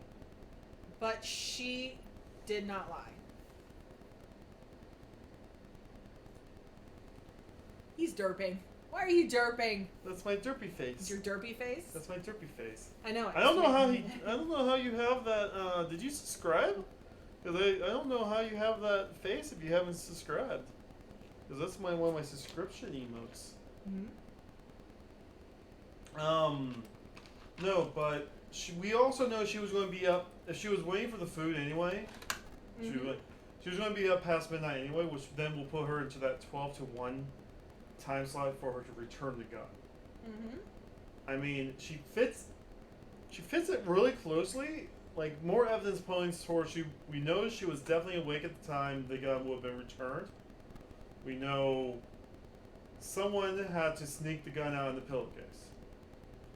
But she did not lie. He's derping. Why are you derping?
That's my derpy face.
Is your derpy face?
That's my derpy face.
I know.
I don't know how you have that. Did you subscribe? Because I don't know how you have that face if you haven't subscribed. Because that's one of my subscription emotes.
Mm-hmm.
No, but we also know she was going to be up. If she was waiting for the food anyway, she was going to be up past midnight anyway, which then will put her into that 12 to 1 time slot for her to return the gun.
Mm-hmm.
I mean, she fits it really closely. Like, more evidence points towards we know she was definitely awake at the time the gun would have been returned. We know someone had to sneak the gun out in the pillowcase.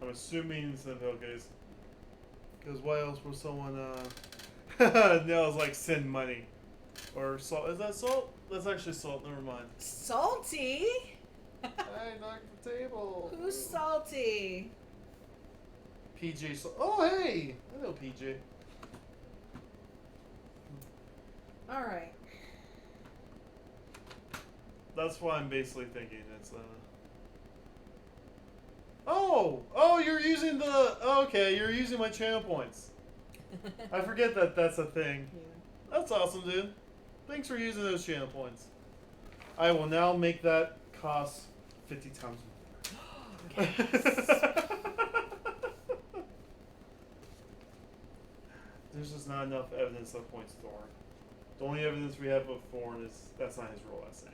I'm assuming it's in the pillowcase. Because why else would someone, no, it's like send money. Or salt. Is that salt? That's actually salt. Never mind.
Salty?
I knocked the table.
Who's salty?
PJ. Oh, hey! I know PJ.
Alright.
That's why I'm basically thinking it's, Oh, you're using okay, you're using my channel points. I forget that that's a thing.
Yeah.
That's awesome, dude. Thanks for using those channel points. I will now make that cost 50 times more. There's just not enough evidence that points to Thorne. The only evidence we have of Thorne is that's not his real last name.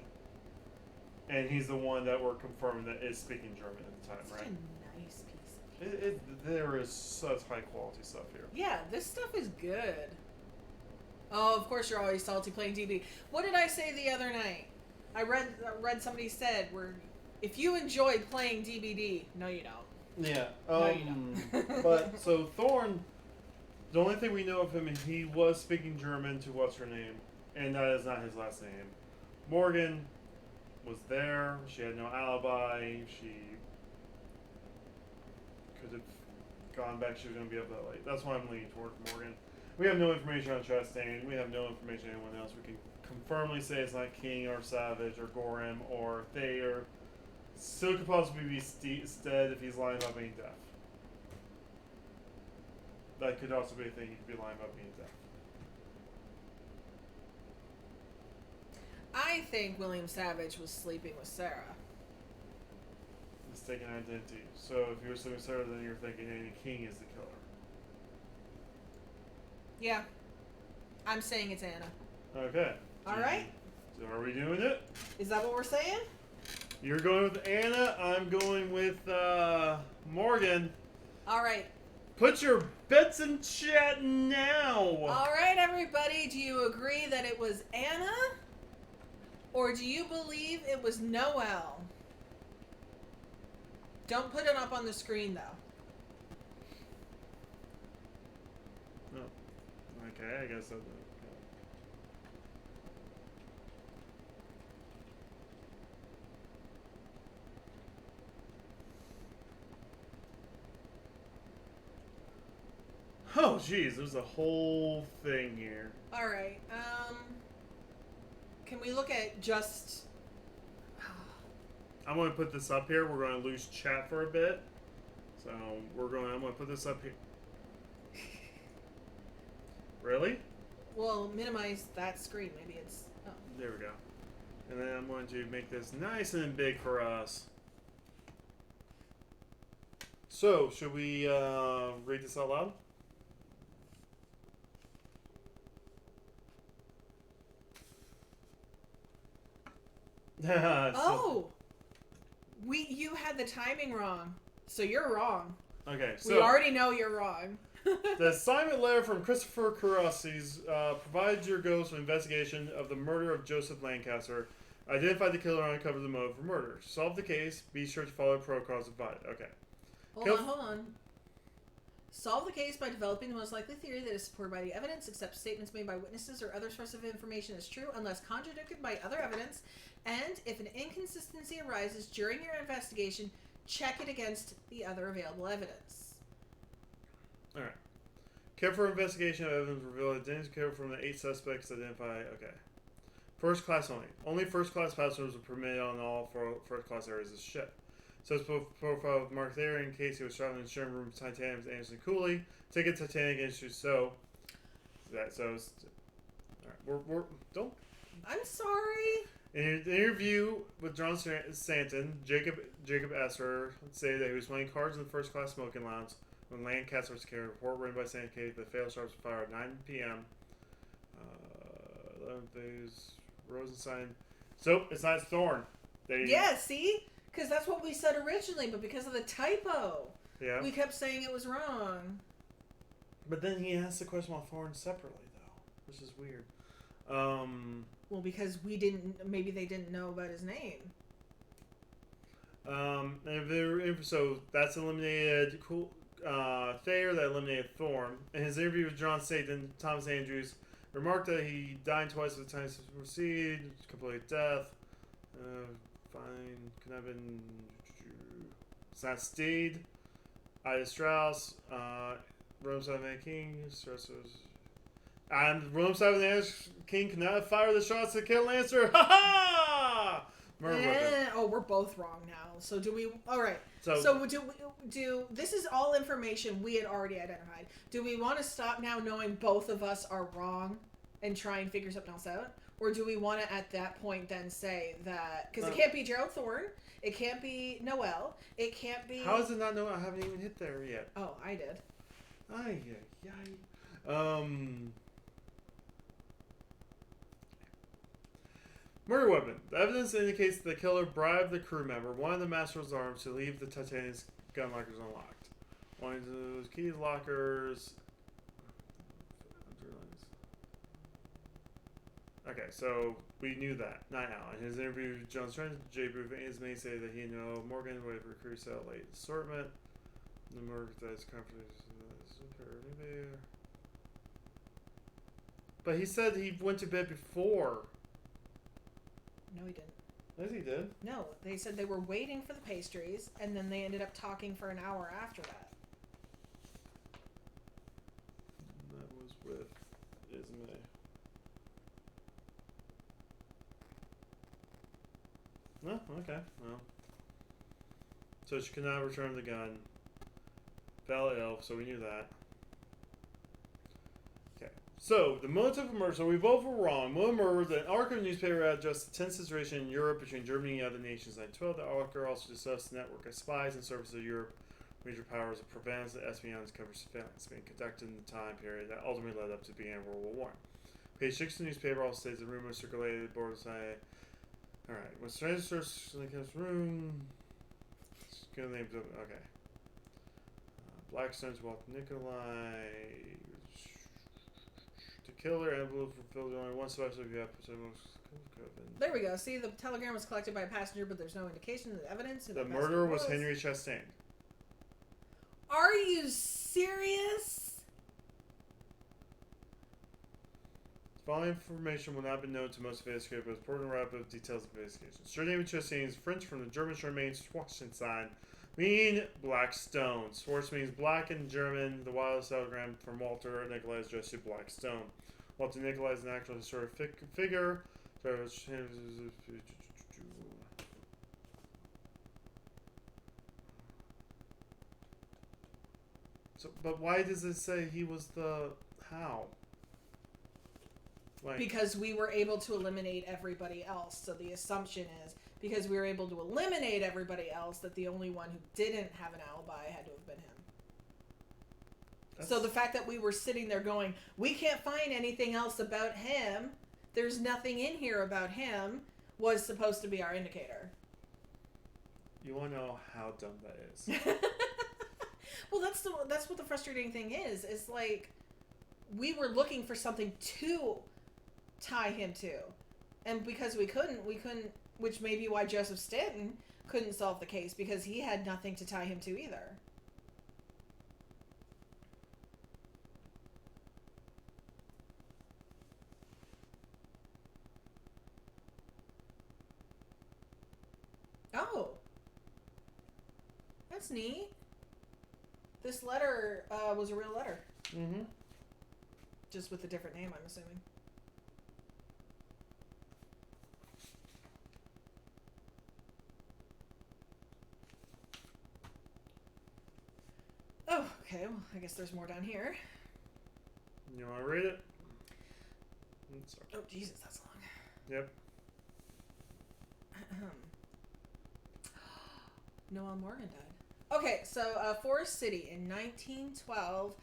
And he's the one that we're confirming that is speaking German at the time,
Such
right?
a nice piece of paper.
There is such high quality stuff here.
Yeah, this stuff is good. Oh, of course you're always salty playing DB. What did I say the other night? I read somebody said if you enjoyed playing DBD, no you don't.
Yeah.
No, you don't.
But so Thorne, the only thing we know of him is he was speaking German to what's her name, and that is not his last name. Morgan was there. She had no alibi. She could have gone back. She was going to be up that late. That's why I'm leaning toward Morgan. We have no information on Chastain. We have no information on anyone else. We can confirmly say it's not King or Savage or Gorham or Thayer. Still could possibly be Stead if he's lying about being deaf. That could also be a thing. He could be lying about being deaf.
I think William Savage was sleeping with Sarah.
Mistaken identity. So if you're sleeping with Sarah, then you're thinking Annie King is the killer.
Yeah. I'm saying it's Anna.
Okay.
Alright.
So are we doing it?
Is that what we're saying?
You're going with Anna. I'm going with Morgan.
Alright.
Put your bets in chat now.
Alright, everybody. Do you agree that it was Anna? Or do you believe it was Noelle? Don't put it up on the screen, though.
Okay, I guess that. Oh, jeez, there's a whole thing here.
All right. Can we look at just?
I'm going to put this up here. We're going to lose chat for a bit. So I'm going to put this up here. Really?
Well, minimize that screen. Maybe it's. Oh.
There we go. And then I'm going to make this nice and big for us. So, should we read this out loud?
You had the timing wrong, so you're wrong.
Okay, so
we already know you're wrong.
The assignment letter from Christopher Carasis provides your goals for investigation of the murder of Joseph Lancaster. Identify the killer and uncover the motive for murder. Solve the case. Be sure to follow protocols provided. Okay.
Hold on. Solve the case by developing the most likely theory that is supported by the evidence, accept statements made by witnesses or other source of information as true unless contradicted by other evidence, and if an inconsistency arises during your investigation, check it against the other available evidence.
Alright. Care for investigation of evidence revealed identity care from the 8 suspects identified. Okay. First class only. Only first class passengers are permitted on all first class areas of the ship. Says profile of Mark there in case he was traveling in the sharing room Titanic with Anderson Cooley. Ticket Titanic industry. So alright, we're don't.
I'm sorry.
In an interview with John Stanton, Jacob Astor said that he was playing cards in the first class smoking lounge when Lancaster was carried. A report written by Santa Kate that failed shots were fired at 9 p.m. 11 days. Rosenstein. So it's not Thorne.
Yeah, see? Because that's what we said originally, but because of the typo,
yeah,
we kept saying it was wrong.
But then he asked the question about Thorne separately, though, which is weird.
Well, because maybe they didn't know about his name.
So that's eliminated Thayer, that eliminated Thorne. In his interview with John Satan, Thomas Andrews remarked that he died twice at the time to proceed, complete death. Fine, could have been. It's not Steed. Ida Strauss. Rome 7 King. Stressors. And Rome 7 King cannot fire the shots to kill Lancer. Ha ha!
We're both wrong now. So do we? All right. So do this is all information we had already identified. Do we want to stop now, knowing both of us are wrong, and try and figure something else out? Or do we want to, at that point, then say that... Because it can't be Gerald Thorne. It can't be Noel. It can't be...
How is it not Noel? I haven't even hit there yet.
Oh, I did.
Murder weapon. The evidence indicates that the killer bribed the crew member, one of the master's arms, to leave the Titanic's gun lockers unlocked. One of those key lockers... Okay, so we knew that. Not now. In his interview with John Trent, Jay Booth and his mate say that he knew Morgan would recruit sell late assortment. The murder that's confidence. But he said he went to bed before.
No, he didn't.
Yes, he did.
No, they said they were waiting for the pastries, and then they ended up talking for an hour after that.
That was with Ismay. No, okay, well. So she could not return the gun. Fell ill, so we knew that. Okay, so the motive of murder. So we both were wrong. Motive of murder. The Archer newspaper addressed the tense situation in Europe between Germany and other nations. In 1912, the Archer also discussed the network of spies and services of Europe, major powers, that prevents the espionage cover surveillance being conducted in the time period that ultimately led up to the beginning of World War I. Page 6 of the newspaper also states the rumors circulated aboard the side. Alright, when strangers search Lincoln's room, good name, okay. Blackstone's Walter Nikolai. The killer envelope fulfilled only one special if you have
There we go. See, the telegram was collected by a passenger, but there's no indication of evidence.
The murderer was Henry Chastain.
Are you serious?
Following information will not be known to most investigators, but important wrap up details of investigation. Surname Chastain is French from the German surname Schwarzenstein, Queen Blackstone. Schwartz means black in German. The wildest telegram from Walter Nicolai is just to Blackstone. Walter Nicolai is an actual historic figure. So, but why does it say he was the how? Like,
because we were able to eliminate everybody else. So the assumption is because we were able to eliminate everybody else that the only one who didn't have an alibi had to have been him. So the fact that we were sitting there going, we can't find anything else about him, there's nothing in here about him, was supposed to be our indicator.
You want to know how dumb that is?
Well, that's what the frustrating thing is. It's like we were looking for something to tie him to, and because we couldn't, which may be why Joseph Stanton couldn't solve the case, because he had nothing to tie him to either. Oh, that's neat. This letter was a real letter.
Mm-hmm.
Just with a different name, I'm assuming. Oh, okay. Well, I guess there's more down here.
You want to read it? Sorry.
Oh, Jesus, that's long.
Yep.
Noel Morgan died. Okay, so Forest City in 1912.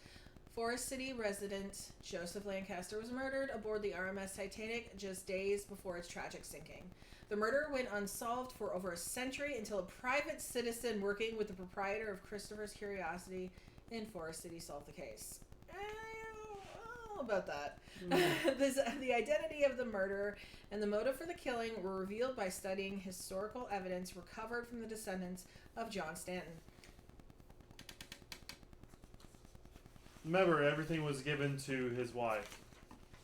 Forest City resident Joseph Lancaster was murdered aboard the RMS Titanic just days before its tragic sinking. The murder went unsolved for over a century until a private citizen working with the proprietor of Christopher's Curiosity in Forest City solved the case. I don't know about that. The identity of the murderer and the motive for the killing were revealed by studying historical evidence recovered from the descendants of John Stanton.
Remember, everything was given to his wife.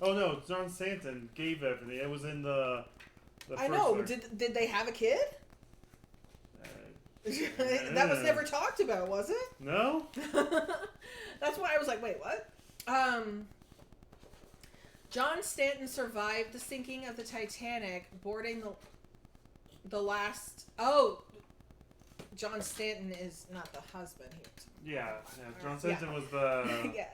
Oh no, John Stanton gave everything. It was in the
I know. Did they have a kid? That was never talked about, was it?
No.
That's why I was like, wait, what? John Stanton survived the sinking of the Titanic, boarding the last... Oh! John Stanton is not the husband here.
Yeah. John Stanton was the...
Yeah.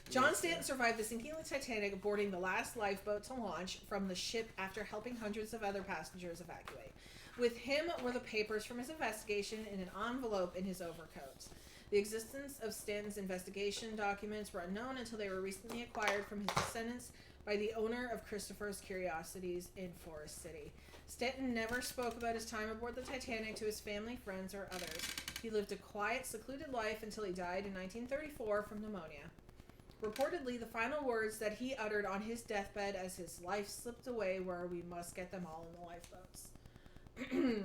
John Stanton survived the sinking of the Titanic, boarding the last lifeboat to launch from the ship after helping hundreds of other passengers evacuate. With him were the papers from his investigation in an envelope in his overcoat. The existence of Stanton's investigation documents were unknown until they were recently acquired from his descendants by the owner of Christopher's Curiosities in Forest City. Stanton never spoke about his time aboard the Titanic to his family, friends, or others. He lived a quiet, secluded life until he died in 1934 from pneumonia. Reportedly, the final words that he uttered on his deathbed as his life slipped away were, "We must get them all in the lifeboats."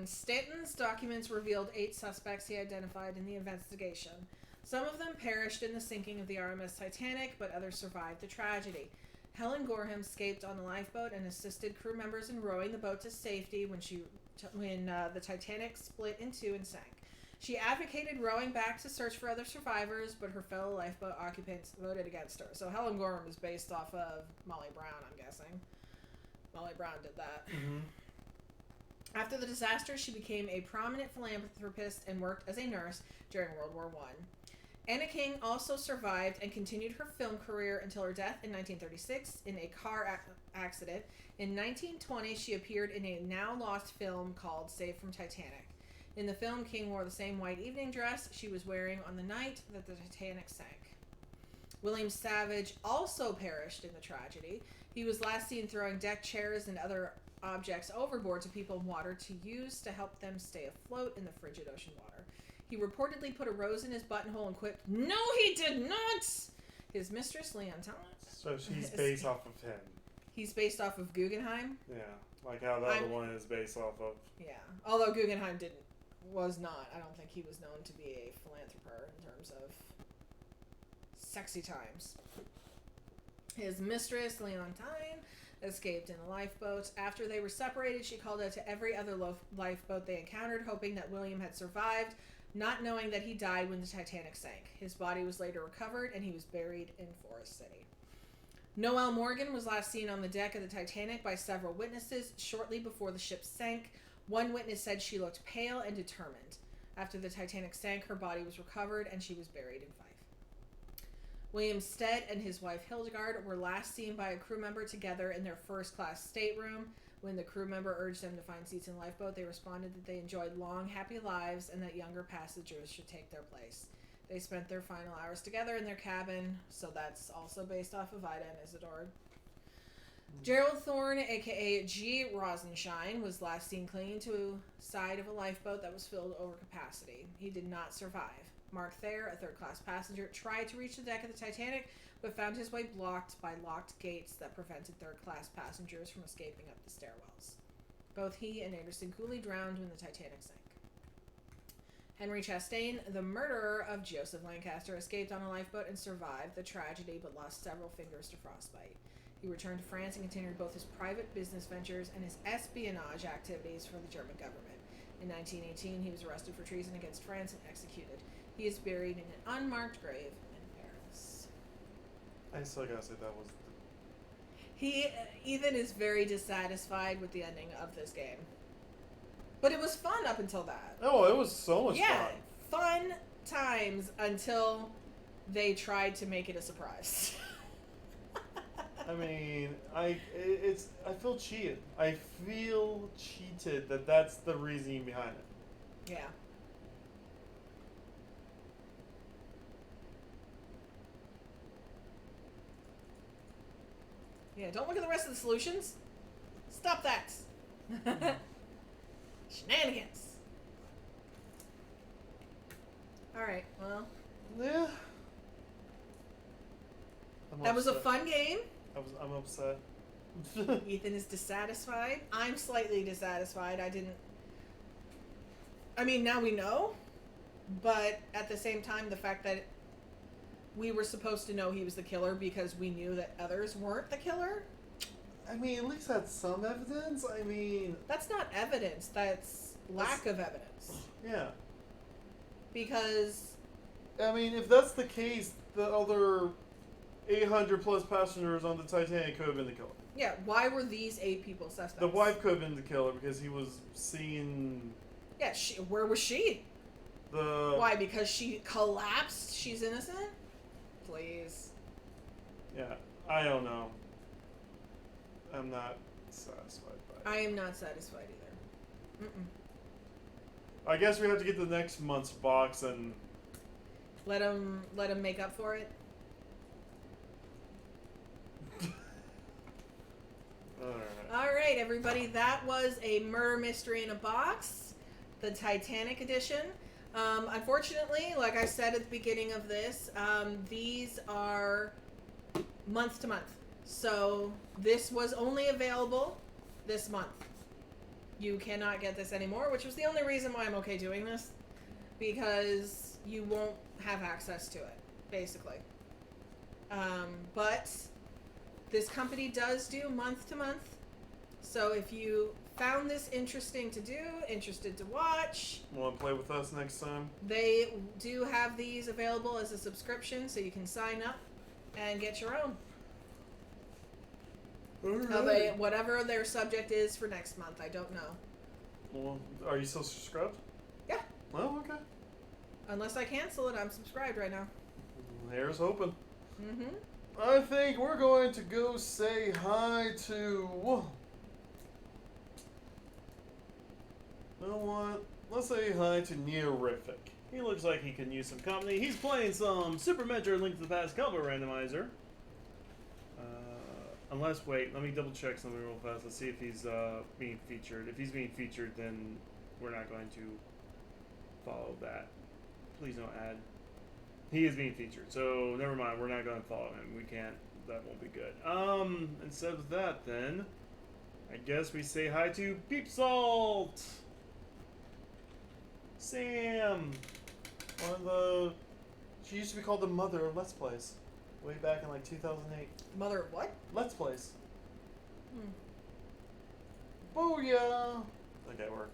Stanton's documents revealed 8 suspects he identified in the investigation. Some of them perished in the sinking of the RMS Titanic, but others survived the tragedy. Helen Gorham escaped on the lifeboat and assisted crew members in rowing the boat to safety when the Titanic split in two and sank. She advocated rowing back to search for other survivors, but her fellow lifeboat occupants voted against her. So Helen Gorham is based off of Molly Brown, I'm guessing. Molly Brown did that.
Mm-hmm.
After the disaster, she became a prominent philanthropist and worked as a nurse during World War I. Anna King also survived and continued her film career until her death in 1936 in a car accident. In 1920, she appeared in a now-lost film called Saved from Titanic. In the film, King wore the same white evening dress she was wearing on the night that the Titanic sank. William Savage also perished in the tragedy. He was last seen throwing deck chairs and other objects overboard to people in water to use to help them stay afloat in the frigid ocean water. He reportedly put a rose in his buttonhole and quipped, "No, he did not!" His mistress, Leontine.
So she's based off of him.
He's based off of Guggenheim?
Yeah, like how the other one is based off of.
Yeah, although Guggenheim was not. I don't think he was known to be a philanthropist in terms of sexy times. His mistress, Leontine, escaped in a lifeboat. After they were separated, she called out to every other lifeboat they encountered, hoping that William had survived, not knowing that he died when the Titanic sank. His body was later recovered, and he was buried in Forest City. Noel Morgan was last seen on the deck of the Titanic by several witnesses shortly before the ship sank. One witness said she looked pale and determined. After the Titanic sank, her body was recovered, and she was buried in Fife. William Stead and his wife Hildegard were last seen by a crew member together in their first-class stateroom. When the crew member urged them to find seats in the lifeboat, they responded that they enjoyed long, happy lives and that younger passengers should take their place. They spent their final hours together in their cabin, so that's also based off of Ida and Isidore. Gerald Thorne, aka G. Rosenshine, was last seen clinging to a side of a lifeboat that was filled over capacity. He did not survive. Mark Thayer, a third-class passenger, tried to reach the deck of the Titanic, but found his way blocked by locked gates that prevented third-class passengers from escaping up the stairwells. Both he and Anderson Cooley drowned when the Titanic sank. Henry Chastain, the murderer of Joseph Lancaster, escaped on a lifeboat and survived the tragedy, but lost several fingers to frostbite. He returned to France and continued both his private business ventures and his espionage activities for the German government. In 1918, he was arrested for treason against France and executed. He is buried in an unmarked grave in Paris.
I still gotta say that was.
Ethan is very dissatisfied with the ending of this game. But it was fun up until that.
Oh, it was so much
fun times until they tried to make it a surprise.
I mean, I feel cheated. I feel cheated that's the reasoning behind it.
Yeah. Yeah, don't look at the rest of the solutions. Stop that. Shenanigans. Alright, well.
Yeah.
That was a fun game.
I'm upset.
Ethan is dissatisfied. I'm slightly dissatisfied. I mean, now we know. But at the same time, the fact that we were supposed to know he was the killer because we knew that others weren't the killer.
I mean, at least that's some evidence. I mean...
That's not evidence. That's lack of evidence.
Yeah.
Because...
I mean, if that's the case, the other 800 plus passengers on the Titanic could have been the killer.
Yeah, why were these 8 people suspects?
The wife could have been the killer because he was seen...
Yeah, where was she?
Why?
Because she collapsed? She's innocent? Please.
Yeah, I don't know. I'm not satisfied by it.
I am not satisfied either.
I guess we have to get the next month's box and...
Let him make up for it? Alright, everybody. That was a murder mystery in a box. The Titanic edition. Unfortunately, like I said at the beginning of this, these are month to month. So this was only available this month. You cannot get this anymore, which was the only reason why I'm okay doing this. Because you won't have access to it, basically. But this company does do month to month. So if you found this interesting to do, interested to watch,
want to play with us next time?
They do have these available as a subscription, so you can sign up and get your own.
Right.
Whatever their subject is for next month, I don't know.
Well, are you still subscribed?
Yeah.
Oh, okay.
Unless I cancel it, I'm subscribed right now.
Here's hoping.
Mm-hmm.
I think we're going to go say hi to... You know what? Let's say hi to Neorific. He looks like he can use some company. He's playing some Super Metroid Link to the Past Combo Randomizer. Unless, wait, let me double check something real fast. Let's see if he's being featured. If he's being featured, then we're not going to follow that. Please don't add. He is being featured, so never mind. We're not going to follow him. We can't. That won't be good. Instead of that, then, I guess we say hi to Peep Salt! Sam! She used to be called the mother of Let's Plays. Way back in like 2008.
Mother of what?
Let's Plays. Booyah! Okay, we're